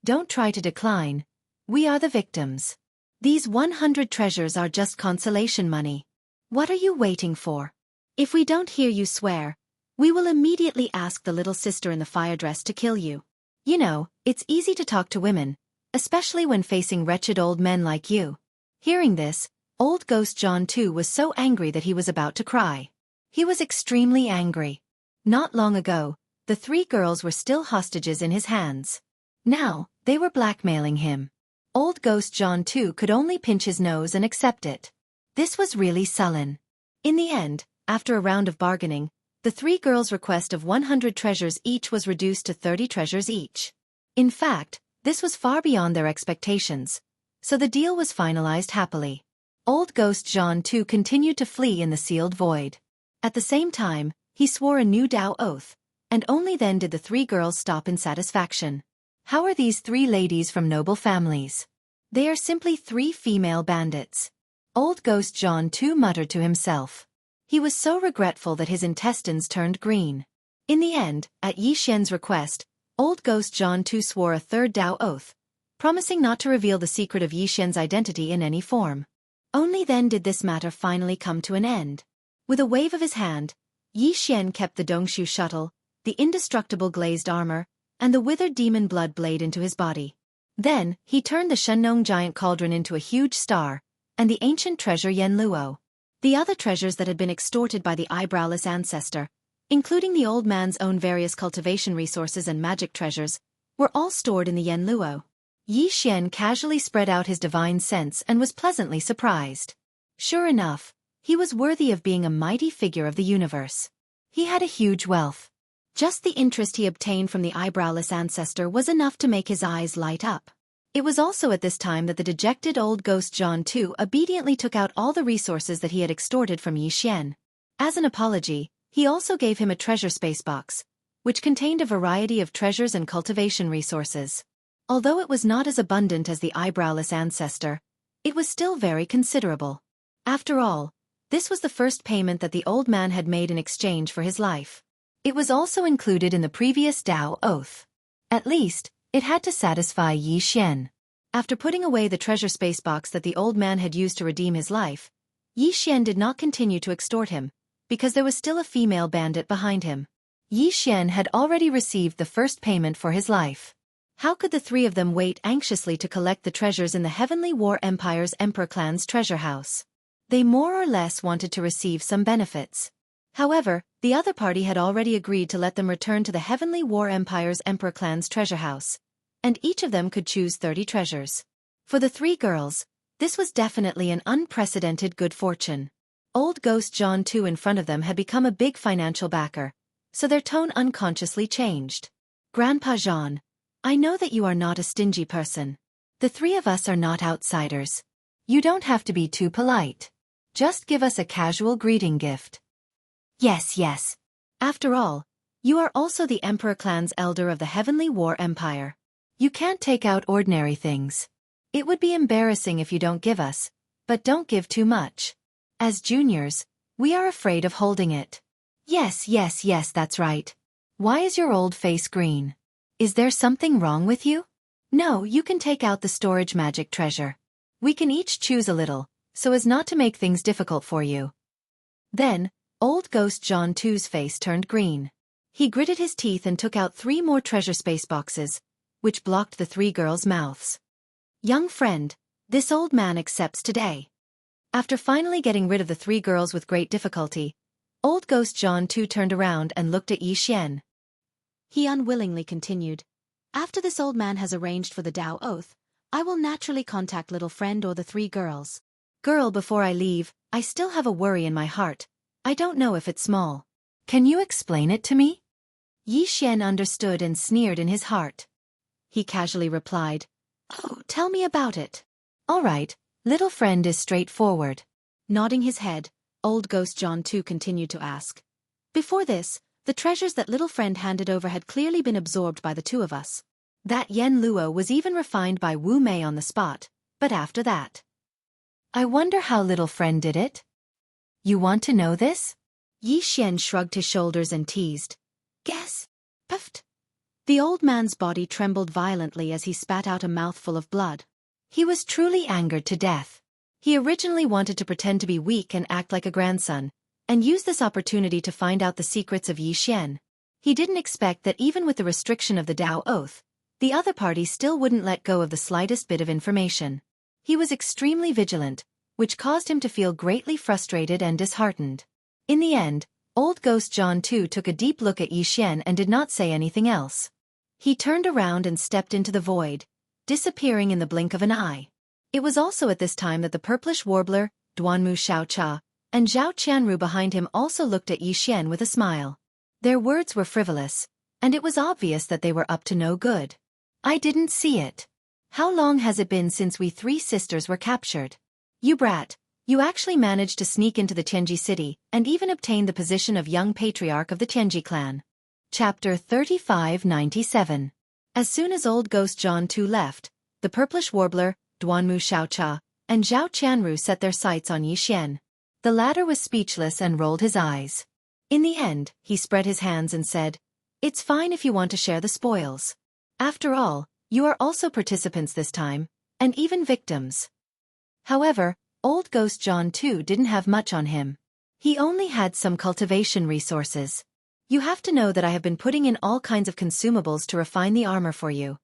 Don't try to decline. We are the victims. These 100 treasures are just consolation money. What are you waiting for? If we don't hear you swear, we will immediately ask the little sister in the fire dress to kill you. You know, it's easy to talk to women, especially when facing wretched old men like you. Hearing this, old Ghost John too was so angry that he was about to cry. He was extremely angry. Not long ago, the 3 girls were still hostages in his hands. Now, they were blackmailing him. Old Ghost John too could only pinch his nose and accept it. This was really sullen. In the end, after a round of bargaining, the 3 girls' request of 100 treasures each was reduced to 30 treasures each. In fact, this was far beyond their expectations, so the deal was finalized happily. Old Ghost John too continued to flee in the sealed void. At the same time, he swore a new Dao oath, and only then did the 3 girls stop in satisfaction. How are these 3 ladies from noble families? They are simply 3 female bandits. Old Ghost John too muttered to himself. He was so regretful that his intestines turned green. In the end, at Yixian's request, Old Ghost John too swore a 3rd Dao oath, promising not to reveal the secret of Yixian's identity in any form. Only then did this matter finally come to an end. With a wave of his hand, Yixian kept the Dongshu shuttle, the indestructible glazed armor, and the withered demon blood blade into his body. Then, he turned the Shenong giant cauldron into a huge star, and the ancient treasure Yenluo. The other treasures that had been extorted by the eyebrowless ancestor, including the old man's own various cultivation resources and magic treasures, were all stored in the Yenluo. Yixian casually spread out his divine sense and was pleasantly surprised. Sure enough, he was worthy of being a mighty figure of the universe. He had a huge wealth. Just the interest he obtained from the eyebrowless ancestor was enough to make his eyes light up. It was also at this time that the dejected old Ghost John too obediently took out all the resources that he had extorted from Yixian. As an apology, he also gave him a treasure space box, which contained a variety of treasures and cultivation resources. Although it was not as abundant as the eyebrowless ancestor, it was still very considerable. After all, this was the first payment that the old man had made in exchange for his life. It was also included in the previous Dao oath. At least, it had to satisfy Yixian. After putting away the treasure space box that the old man had used to redeem his life, Yixian did not continue to extort him, because there was still a female bandit behind him. Yixian had already received the first payment for his life. How could the 3 of them wait anxiously to collect the treasures in the Heavenly War Empire's Emperor clan's treasure house? They more or less wanted to receive some benefits. However, the other party had already agreed to let them return to the Heavenly War Empire's Emperor clan's treasure house, and each of them could choose 30 treasures. For the 3 girls, this was definitely an unprecedented good fortune. Old Ghost John too in front of them had become a big financial backer, so their tone unconsciously changed. Grandpa Jean, I know that you are not a stingy person. The 3 of us are not outsiders. You don't have to be too polite. Just give us a casual greeting gift. Yes. After all, you are also the Emperor clan's elder of the Heavenly War Empire. You can't take out ordinary things. It would be embarrassing if you don't give us, but don't give too much. As juniors, we are afraid of holding it. Yes, that's right. Why is your old face green? Is there something wrong with you? No, you can take out the storage magic treasure. We can each choose a little, so as not to make things difficult for you. Then, old Ghost John too's face turned green. He gritted his teeth and took out 3 more treasure space boxes, which blocked the 3 girls' mouths. Young friend, this old man accepts today. After finally getting rid of the 3 girls with great difficulty, Old Ghost John too turned around and looked at Xian. He unwillingly continued. After this old man has arranged for the Tao oath, I will naturally contact little friend or the three girls. Girl, before I leave, I still have a worry in my heart. I don't know if it's small. Can you explain it to me? Xian understood and sneered in his heart. He casually replied, Oh, tell me about it. All right, little friend is straightforward. Nodding his head, Old Ghost John too continued to ask. Before this, the treasures that little friend handed over had clearly been absorbed by the two of us. That yen luo was even refined by Wu Mei on the spot, but after that. I wonder how little friend did it? You want to know this? Xian shrugged his shoulders and teased. Guess. Puffed. The old man's body trembled violently as he spat out a mouthful of blood. He was truly angered to death. He originally wanted to pretend to be weak and act like a grandson, and use this opportunity to find out the secrets of Xian. He didn't expect that even with the restriction of the Tao oath, the other party still wouldn't let go of the slightest bit of information. He was extremely vigilant, which caused him to feel greatly frustrated and disheartened. In the end, Old Ghost John too took a deep look at Xian and did not say anything else. He turned around and stepped into the void, disappearing in the blink of an eye. It was also at this time that the purplish warbler, Duanmu Xiaocha, and Zhao Qianru behind him also looked at Xian with a smile. Their words were frivolous, and it was obvious that they were up to no good. I didn't see it. How long has it been since we three sisters were captured? You brat, you actually managed to sneak into the Tianji city and even obtain the position of young patriarch of the Tianji clan. Chapter 3597. As soon as Old Ghost John too left, the purplish warbler, Duanmu Xiaocha, and Zhao Qianru set their sights on Xian. The latter was speechless and rolled his eyes. In the end, he spread his hands and said, It's fine if you want to share the spoils. After all, you are also participants this time, and even victims. However, Old Ghost John too didn't have much on him. He only had some cultivation resources. You have to know that I have been putting in all kinds of consumables to refine the armor for you.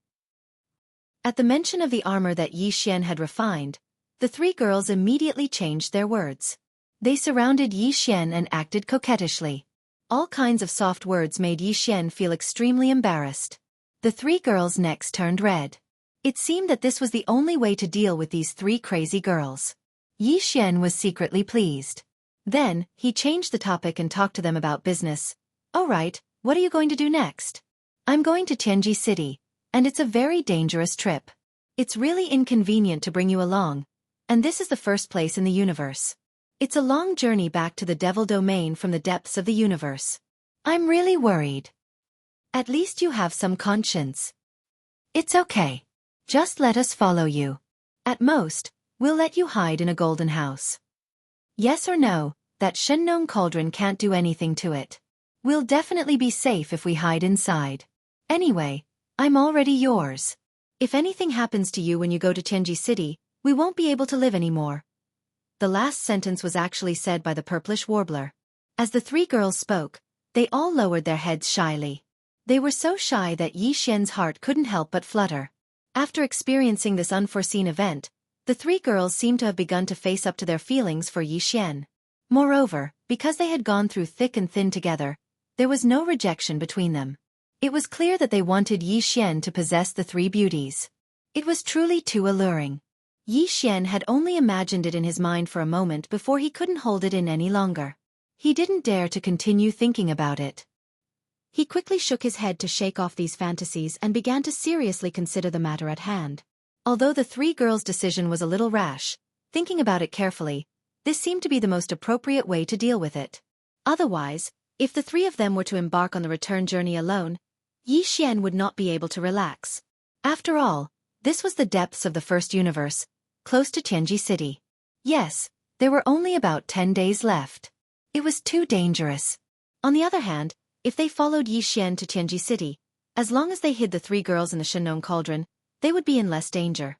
At the mention of the armor that Xian had refined, the three girls immediately changed their words. They surrounded Xian and acted coquettishly. All kinds of soft words made Xian feel extremely embarrassed. The three girls' necks turned red. It seemed that this was the only way to deal with these three crazy girls. Xian was secretly pleased. Then, he changed the topic and talked to them about business. All right, what are you going to do next? I'm going to Tianji City, and it's a very dangerous trip. It's really inconvenient to bring you along, and this is the first place in the universe. It's a long journey back to the devil domain from the depths of the universe. I'm really worried. At least you have some conscience. It's okay. Just let us follow you. At most, we'll let you hide in a golden house. Yes or no, that Shengnong cauldron can't do anything to it. We'll definitely be safe if we hide inside. Anyway, I'm already yours. If anything happens to you when you go to Tianji City, we won't be able to live anymore. The last sentence was actually said by the purplish warbler. As the three girls spoke, they all lowered their heads shyly. They were so shy that Xian's heart couldn't help but flutter. After experiencing this unforeseen event, the three girls seemed to have begun to face up to their feelings for Xian. Moreover, because they had gone through thick and thin together, there was no rejection between them. It was clear that they wanted Xian to possess the three beauties. It was truly too alluring. Xian had only imagined it in his mind for a moment before he couldn't hold it in any longer. He didn't dare to continue thinking about it. He quickly shook his head to shake off these fantasies and began to seriously consider the matter at hand. Although the three girls' decision was a little rash, thinking about it carefully, this seemed to be the most appropriate way to deal with it. Otherwise, if the three of them were to embark on the return journey alone, Xian would not be able to relax. After all, this was the depths of the first universe, close to Tianji City. Yes, there were only about 10 days left. It was too dangerous. On the other hand, if they followed Xian to Tianji City, as long as they hid the three girls in the Shengnong cauldron, they would be in less danger.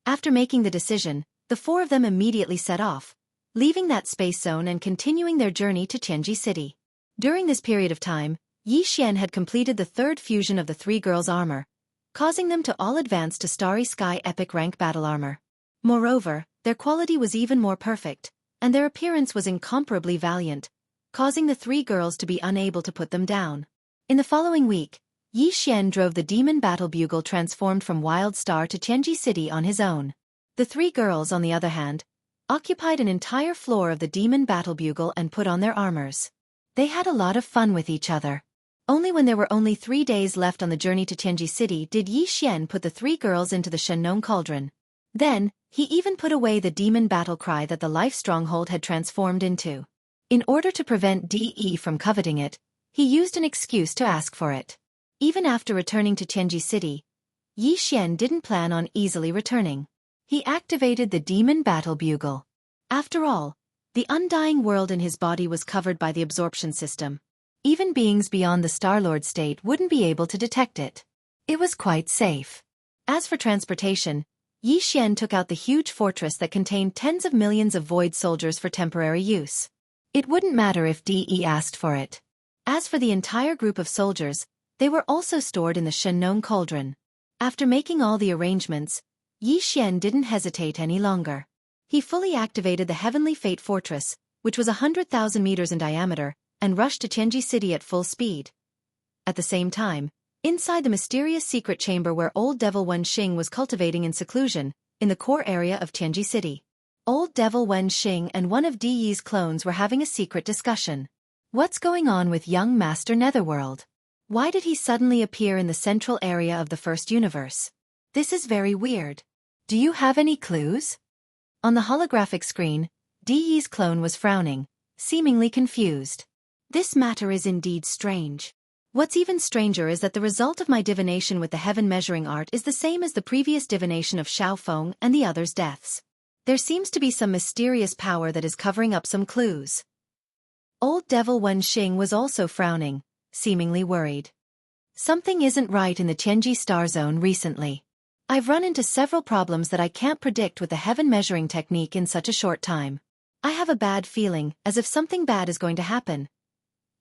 After making the decision, the four of them immediately set off, leaving that space zone and continuing their journey to Tianji City. During this period of time, Xian had completed the third fusion of the three girls' armor, causing them to all advance to Starry Sky Epic Rank Battle Armor. Moreover, their quality was even more perfect, and their appearance was incomparably valiant, causing the three girls to be unable to put them down. In the following week, Yi Xian drove the demon battle bugle transformed from Wild Star to Tianji City on his own. The three girls, on the other hand, occupied an entire floor of the demon battle bugle and put on their armors. They had a lot of fun with each other. Only when there were only 3 days left on the journey to Tianji City did Yi Xian put the three girls into the Shenong cauldron. Then, he even put away the demon battle cry that the life stronghold had transformed into. In order to prevent De from coveting it, he used an excuse to ask for it. Even after returning to Tianji City, Yi Xian didn't plan on easily returning. He activated the demon battle bugle. After all, the undying world in his body was covered by the absorption system. Even beings beyond the Star-Lord state wouldn't be able to detect it. It was quite safe. As for transportation, Yi Xian took out the huge fortress that contained tens of millions of void soldiers for temporary use. It wouldn't matter if De asked for it. As for the entire group of soldiers, they were also stored in the Shenong cauldron. After making all the arrangements, Yi Xian didn't hesitate any longer. He fully activated the Heavenly Fate Fortress, which was 100,000 meters in diameter, and rushed to Tianji City at full speed. At the same time, inside the mysterious secret chamber where Old Devil Wen Xing was cultivating in seclusion, in the core area of Tianji City, Old Devil Wen Xing and one of De's clones were having a secret discussion. What's going on with young Master Netherworld? Why did he suddenly appear in the central area of the first universe? This is very weird. Do you have any clues? On the holographic screen, De's clone was frowning, seemingly confused. This matter is indeed strange. What's even stranger is that the result of my divination with the heaven measuring art is the same as the previous divination of Xiao Feng and the others' deaths. There seems to be some mysterious power that is covering up some clues. Old Devil Wen Xing was also frowning, seemingly worried. Something isn't right in the Tianji Star Zone recently. I've run into several problems that I can't predict with the heaven measuring technique in such a short time. I have a bad feeling, as if something bad is going to happen.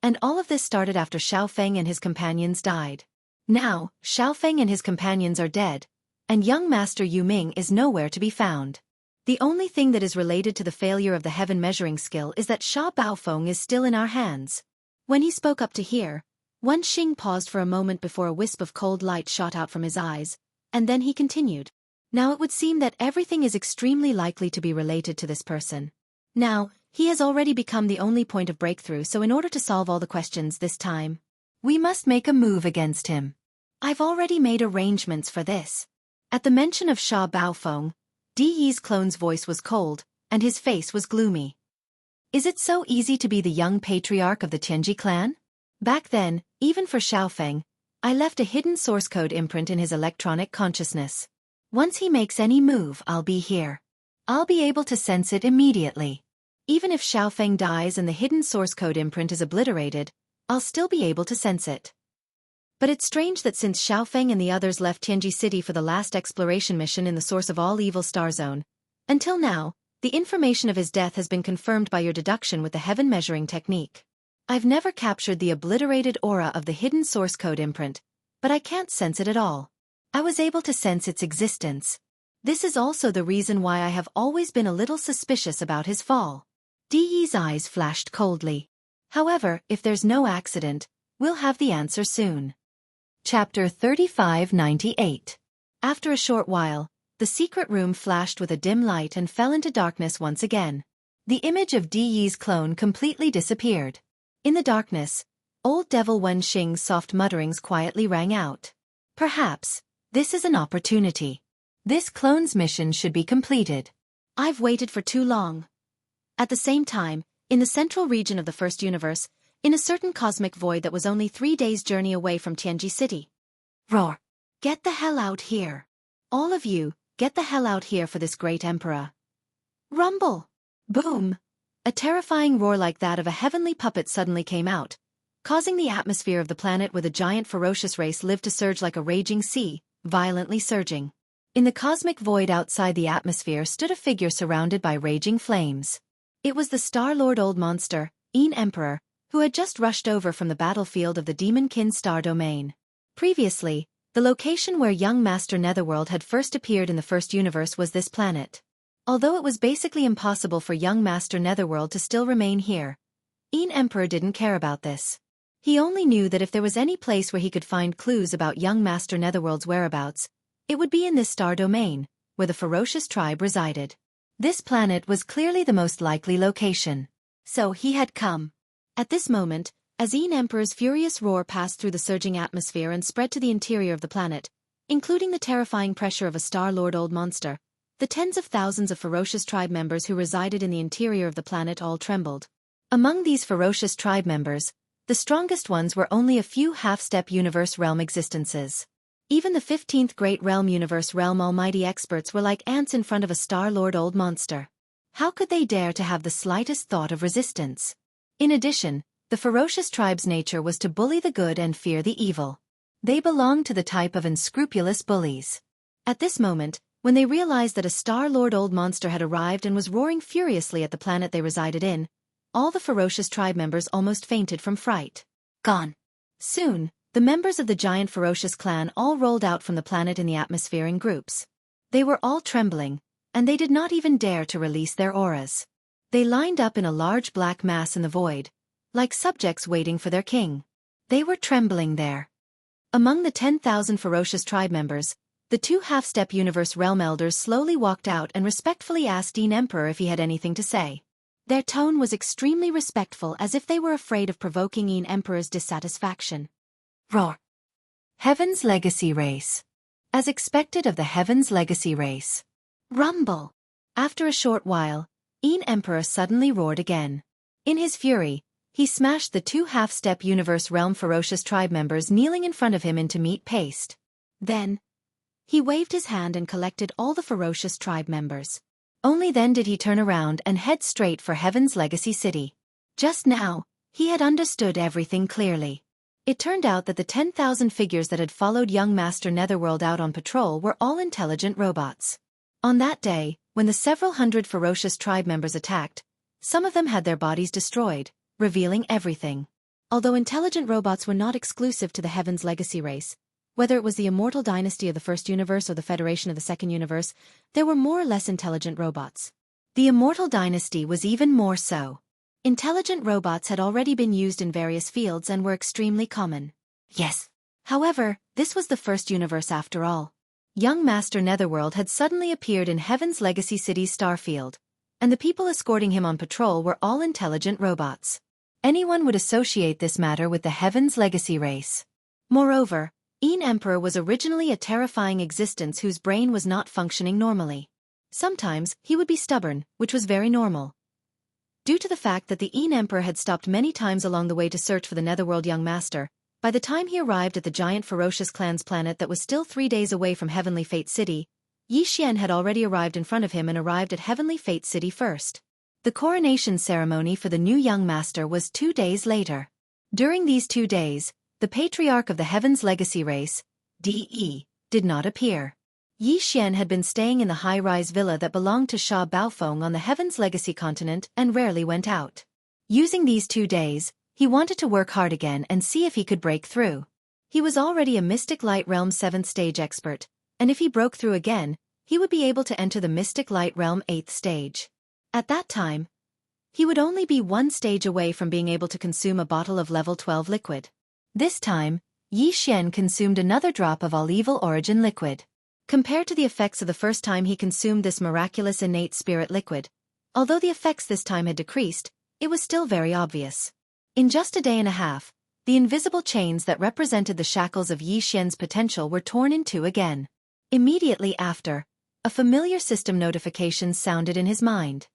And all of this started after Xiao Feng and his companions died. Now, Xiao Feng and his companions are dead, and young Master Yu Ming is nowhere to be found. The only thing that is related to the failure of the heaven measuring skill is that Sha Baofeng is still in our hands. When he spoke up to hear, Wen Xing paused for a moment before a wisp of cold light shot out from his eyes, and then he continued. Now it would seem that everything is extremely likely to be related to this person. Now, he has already become the only point of breakthrough, so in order to solve all the questions this time, we must make a move against him. I've already made arrangements for this. At the mention of Sha Baofeng, De's clone's voice was cold, and his face was gloomy. Is it so easy to be the young patriarch of the Tianji clan? Back then, even for Xiao Feng, I left a hidden source code imprint in his electronic consciousness. Once he makes any move, I'll be here. I'll be able to sense it immediately. Even if Xiao Feng dies and the hidden source code imprint is obliterated, I'll still be able to sense it. But it's strange that since Xiao Feng and the others left Tianji City for the last exploration mission in the source of all evil star zone, until now, the information of his death has been confirmed by your deduction with the heaven measuring technique. I've never captured the obliterated aura of the hidden source code imprint, but I can't sense it at all. I was able to sense its existence. This is also the reason why I have always been a little suspicious about his fall. De's eyes flashed coldly. However, if there's no accident, we'll have the answer soon. Chapter 3598. After a short while, the secret room flashed with a dim light and fell into darkness once again. The image of De's clone completely disappeared. In the darkness, Old Devil Wen Xing's soft mutterings quietly rang out. Perhaps, this is an opportunity. This clone's mission should be completed. I've waited for too long. At the same time, in the central region of the first universe, in a certain cosmic void that was only 3 days' journey away from Tianji City. Roar! Get the hell out here. All of you, get the hell out here for this great emperor. Rumble! Boom! A terrifying roar like that of a heavenly puppet suddenly came out, causing the atmosphere of the planet where the giant ferocious race lived to surge like a raging sea, violently surging. In the cosmic void outside the atmosphere stood a figure surrounded by raging flames. It was the Star-Lord Old Monster, Een Emperor, who had just rushed over from the battlefield of the Demonkin Star Domain. Previously, the location where young Master Netherworld had first appeared in the first universe was this planet. Although it was basically impossible for young Master Netherworld to still remain here, Emperor didn't care about this. He only knew that if there was any place where he could find clues about young Master Netherworld's whereabouts, it would be in this star domain, where the ferocious tribe resided. This planet was clearly the most likely location. So he had come. At this moment, as Emperor's furious roar passed through the surging atmosphere and spread to the interior of the planet, including the terrifying pressure of a Star-Lord old monster, the tens of thousands of ferocious tribe members who resided in the interior of the planet all trembled. Among these ferocious tribe members, the strongest ones were only a few half-step universe realm existences. Even the 15th Great Realm Universe Realm Almighty experts were like ants in front of a Star-Lord old monster. How could they dare to have the slightest thought of resistance? In addition, the ferocious tribe's nature was to bully the good and fear the evil. They belonged to the type of unscrupulous bullies. At this moment, when they realized that a Star-Lord old monster had arrived and was roaring furiously at the planet they resided in, all the ferocious tribe members almost fainted from fright. Gone. Soon, the members of the giant ferocious clan all rolled out from the planet in the atmosphere in groups. They were all trembling, and they did not even dare to release their auras. They lined up in a large black mass in the void, like subjects waiting for their king. They were trembling there. Among the 10,000 ferocious tribe members, the two half-step universe realm elders slowly walked out and respectfully asked Emperor if he had anything to say. Their tone was extremely respectful, as if they were afraid of provoking Emperor's dissatisfaction. Roar. Heaven's Legacy Race. As expected of the Heaven's Legacy Race. Rumble. After a short while, Emperor suddenly roared again. In his fury, he smashed the two half-step universe realm ferocious tribe members kneeling in front of him into meat paste. Then, he waved his hand and collected all the ferocious tribe members. Only then did he turn around and head straight for Heaven's Legacy City. Just now, he had understood everything clearly. It turned out that the 10,000 figures that had followed young Master Netherworld out on patrol were all intelligent robots. On that day, when the several hundred ferocious tribe members attacked, some of them had their bodies destroyed, revealing everything. Although intelligent robots were not exclusive to the Heaven's Legacy race, whether it was the Immortal Dynasty of the First Universe or the Federation of the Second Universe, there were more or less intelligent robots. The Immortal Dynasty was even more so. Intelligent robots had already been used in various fields and were extremely common. Yes. However, this was the first universe after all. Young Master Netherworld had suddenly appeared in Heaven's Legacy City's starfield, and the people escorting him on patrol were all intelligent robots. Anyone would associate this matter with the Heaven's Legacy race. Moreover, Emperor was originally a terrifying existence whose brain was not functioning normally. Sometimes, he would be stubborn, which was very normal. Due to the fact that the Emperor had stopped many times along the way to search for the Netherworld young master, by the time he arrived at the giant ferocious clan's planet that was still 3 days away from Heavenly Fate City, Xianxia had already arrived in front of him and arrived at Heavenly Fate City first. The coronation ceremony for the new young master was 2 days later. During these 2 days, the patriarch of the Heaven's Legacy race, DE, did not appear. Xianxia had been staying in the high-rise villa that belonged to Sha Baofeng on the Heaven's Legacy continent and rarely went out. Using these 2 days, he wanted to work hard again and see if he could break through. He was already a Mystic Light Realm 7th stage expert, and if he broke through again, he would be able to enter the Mystic Light Realm 8th stage. At that time, he would only be 1 stage away from being able to consume a bottle of level 12 liquid. This time, Xianxia consumed another drop of all-evil origin liquid. Compared to the effects of the first time he consumed this miraculous innate spirit liquid, although the effects this time had decreased, it was still very obvious. In just a day and a half, the invisible chains that represented the shackles of Xianxia's potential were torn in two again. Immediately after, a familiar system notification sounded in his mind.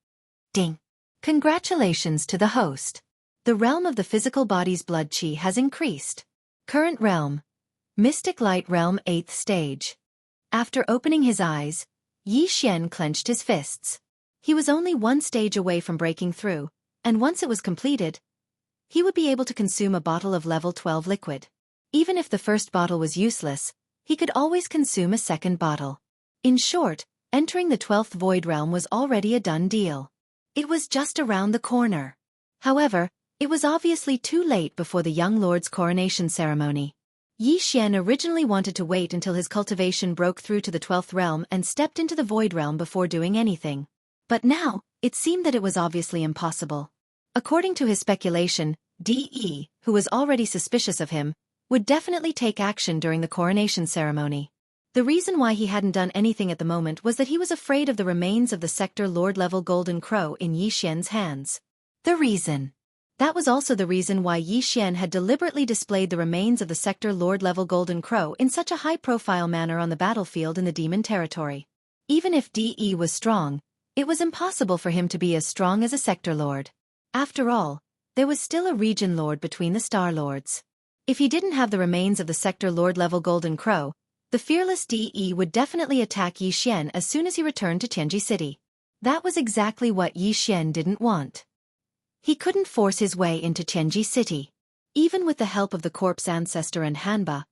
Ding! Congratulations to the host. The realm of the physical body's blood chi has increased. Current realm: Mystic Light Realm 8th stage. After opening his eyes, Xianxia clenched his fists. He was only 1 stage away from breaking through, and once it was completed, he would be able to consume a bottle of level 12 liquid. Even if the first bottle was useless, he could always consume a second bottle. In short, entering the 12th void realm was already a done deal. It was just around the corner. However, it was obviously too late before the young lord's coronation ceremony. Xianxia originally wanted to wait until his cultivation broke through to the 12th realm and stepped into the void realm before doing anything. But now, it seemed that it was obviously impossible. According to his speculation, De, who was already suspicious of him, would definitely take action during the coronation ceremony. The reason why he hadn't done anything at the moment was that he was afraid of the remains of the Sector Lord-level Golden Crow in Yi Xian's hands. The reason. That was also the reason why Yi Xian had deliberately displayed the remains of the Sector Lord-level Golden Crow in such a high-profile manner on the battlefield in the demon territory. Even if De was strong, it was impossible for him to be as strong as a Sector Lord. After all, there was still a region lord between the Star Lords. If he didn't have the remains of the Sector Lord-level Golden Crow, the fearless De would definitely attack Yi Xian as soon as he returned to Jianghu City. That was exactly what Yi Xian didn't want. He couldn't force his way into Jianghu City. Even with the help of the corpse ancestor and Hanba,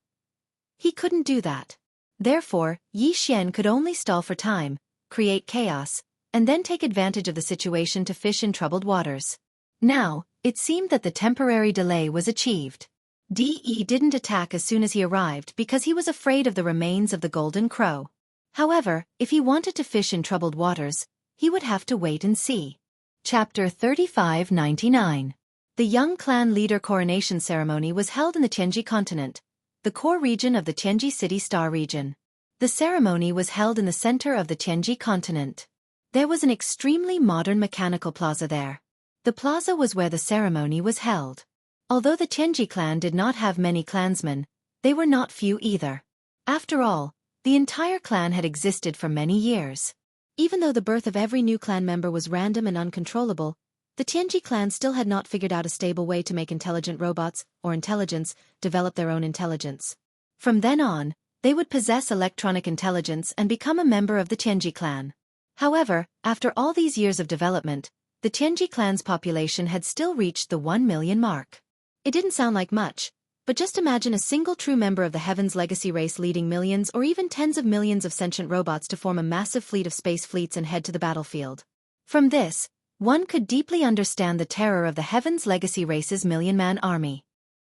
he couldn't do that. Therefore, Yi Xian could only stall for time, create chaos, and then take advantage of the situation to fish in troubled waters. Now, it seemed that the temporary delay was achieved. De didn't attack as soon as he arrived because he was afraid of the remains of the Golden Crow. However, if he wanted to fish in troubled waters, he would have to wait and see. Chapter 3599. The young clan leader coronation ceremony was held in the Jianghu continent, the core region of the Jianghu City Star region. The ceremony was held in the center of the Jianghu continent. There was an extremely modern mechanical plaza there. The plaza was where the ceremony was held. Although the Jianghu clan did not have many clansmen, they were not few either. After all, the entire clan had existed for many years. Even though the birth of every new clan member was random and uncontrollable, the Jianghu clan still had not figured out a stable way to make intelligent robots, or intelligence, develop their own intelligence. From then on, they would possess electronic intelligence and become a member of the Jianghu clan. However, after all these years of development, the Jianghu clan's population had still reached the 1 million mark. It didn't sound like much, but just imagine a single true member of the Heaven's Legacy race leading millions or even tens of millions of sentient robots to form a massive fleet of space fleets and head to the battlefield. From this, one could deeply understand the terror of the Heaven's Legacy race's million-man army.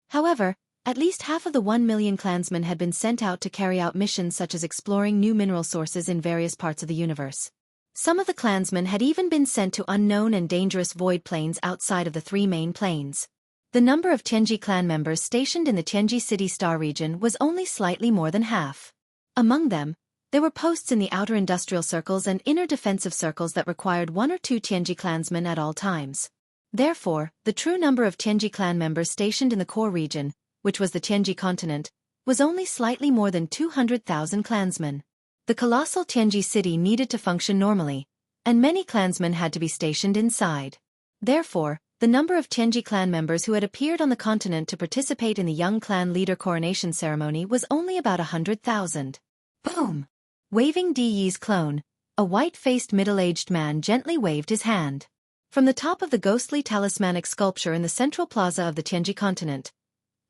However, at least half of the 1 million clansmen had been sent out to carry out missions such as exploring new mineral sources in various parts of the universe. Some of the clansmen had even been sent to unknown and dangerous void planes outside of the 3 main planes. The number of Jianghu clan members stationed in the Jianghu City Star region was only slightly more than half. Among them, there were posts in the outer industrial circles and inner defensive circles that required 1 or 2 Jianghu clansmen at all times. Therefore, the true number of Jianghu clan members stationed in the core region, which was the Jianghu continent, was only slightly more than 200,000 clansmen. The colossal Jianghu city needed to function normally, and many clansmen had to be stationed inside. Therefore, the number of Jianghu clan members who had appeared on the continent to participate in the young clan leader coronation ceremony was only about 100,000. Boom! Waving De's clone, a white-faced middle-aged man gently waved his hand. From the top of the ghostly talismanic sculpture in the central plaza of the Jianghu continent,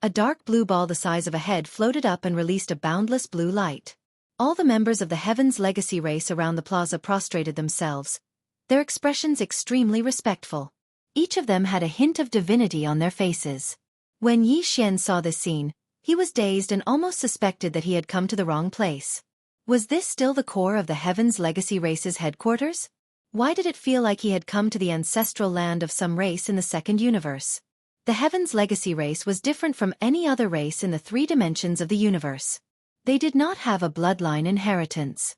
a dark blue ball the size of a head floated up and released a boundless blue light. All the members of the Heaven's Legacy race around the plaza prostrated themselves, their expressions extremely respectful. Each of them had a hint of divinity on their faces. When Yi Xian saw this scene, he was dazed and almost suspected that he had come to the wrong place. Was this still the core of the Heaven's Legacy race's headquarters? Why did it feel like he had come to the ancestral land of some race in the second universe? The Heaven's Legacy race was different from any other race in the 3 dimensions of the universe. They did not have a bloodline inheritance.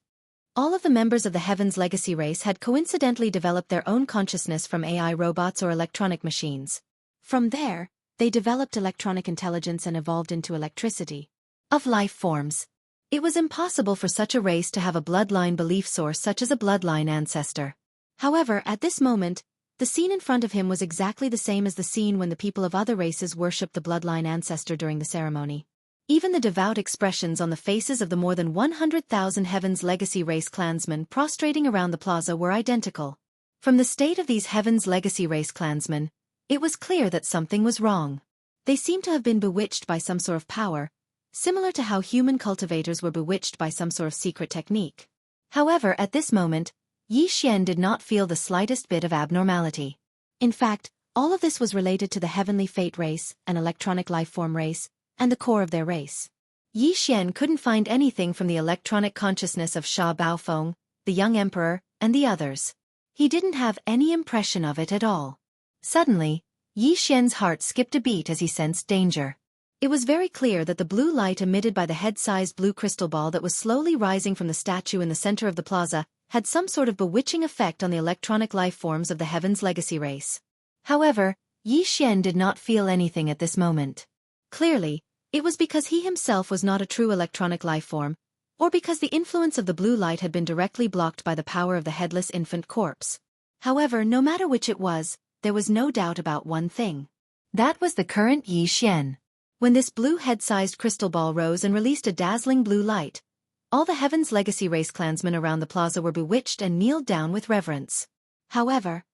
All of the members of the Heaven's Legacy race had coincidentally developed their own consciousness from AI robots or electronic machines. From there, they developed electronic intelligence and evolved into electricity of life forms. It was impossible for such a race to have a bloodline belief source such as a bloodline ancestor. However, at this moment, the scene in front of him was exactly the same as the scene when the people of other races worshipped the bloodline ancestor during the ceremony. Even the devout expressions on the faces of the more than 100,000 Heaven's Legacy race clansmen prostrating around the plaza were identical. From the state of these Heaven's Legacy race clansmen, it was clear that something was wrong. They seemed to have been bewitched by some sort of power, similar to how human cultivators were bewitched by some sort of secret technique. However, at this moment, Yi Xian did not feel the slightest bit of abnormality. In fact, all of this was related to the Heavenly Fate race, an electronic life form race, and the core of their race. Yi Xian couldn't find anything from the electronic consciousness of Sha Baofeng, the young emperor, and the others. He didn't have any impression of it at all. Suddenly, Yi Xian's heart skipped a beat as he sensed danger. It was very clear that the blue light emitted by the head-sized blue crystal ball that was slowly rising from the statue in the center of the plaza had some sort of bewitching effect on the electronic life forms of the Heaven's Legacy race. However, Yi Xian did not feel anything at this moment. Clearly, it was because he himself was not a true electronic life form, or because the influence of the blue light had been directly blocked by the power of the headless infant corpse. However, no matter which it was, there was no doubt about one thing. That was the current Yi Xian. When this blue head-sized crystal ball rose and released a dazzling blue light, all the Heaven's Legacy race clansmen around the plaza were bewitched and kneeled down with reverence. However,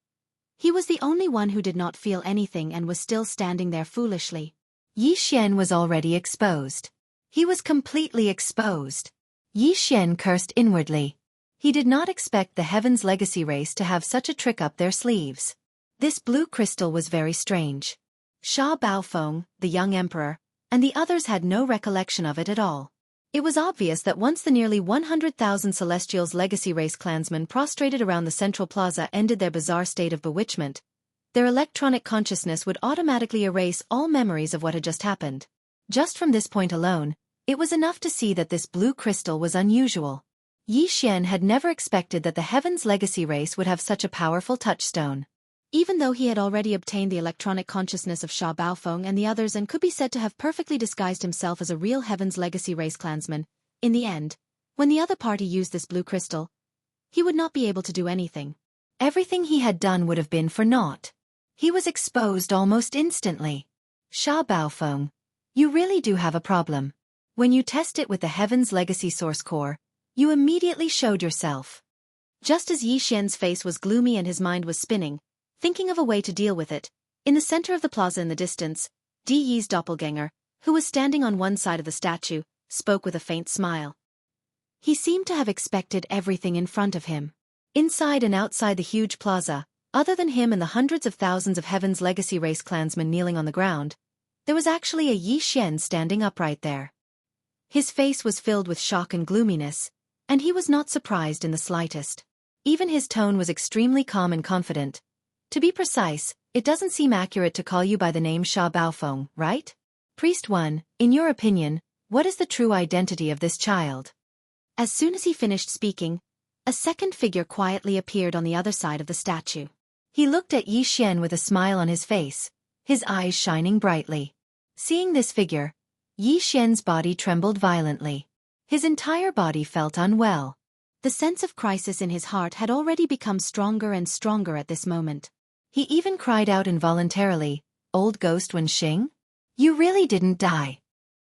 he was the only one who did not feel anything and was still standing there foolishly. Yi Xian was already exposed. He was completely exposed. Yi Xian cursed inwardly. He did not expect the Heaven's Legacy race to have such a trick up their sleeves. This blue crystal was very strange. Sha Baofeng, the young emperor, and the others had no recollection of it at all. It was obvious that once the nearly 100,000 Celestials Legacy race clansmen prostrated around the central plaza ended their bizarre state of bewitchment, their electronic consciousness would automatically erase all memories of what had just happened. Just from this point alone, it was enough to see that this blue crystal was unusual. Yi Xian had never expected that the Heaven's Legacy race would have such a powerful touchstone. Even though he had already obtained the electronic consciousness of Sha Baofeng and the others and could be said to have perfectly disguised himself as a real Heaven's Legacy race clansman, in the end, when the other party used this blue crystal, he would not be able to do anything. Everything he had done would have been for naught. He was exposed almost instantly. Sha Baofeng, you really do have a problem. When you test it with the Heaven's Legacy source core, you immediately showed yourself. Just as Yi Xian's face was gloomy and his mind was spinning, thinking of a way to deal with it, in the center of the plaza in the distance, Di Yi's doppelganger, who was standing on one side of the statue, spoke with a faint smile. He seemed to have expected everything in front of him. Inside and outside the huge plaza, other than him and the hundreds of thousands of Heaven's Legacy race clansmen kneeling on the ground, there was actually a Yi Xian standing upright there. His face was filled with shock and gloominess, and he was not surprised in the slightest. Even his tone was extremely calm and confident. To be precise, it doesn't seem accurate to call you by the name Sha Baofeng, right? Priest 1, in your opinion, what is the true identity of this child? As soon as he finished speaking, a second figure quietly appeared on the other side of the statue. He looked at Yi Xian with a smile on his face, his eyes shining brightly. Seeing this figure, Yi Xian's body trembled violently. His entire body felt unwell. The sense of crisis in his heart had already become stronger and stronger at this moment. He even cried out involuntarily, "Old Ghost Wenxing? You really didn't die."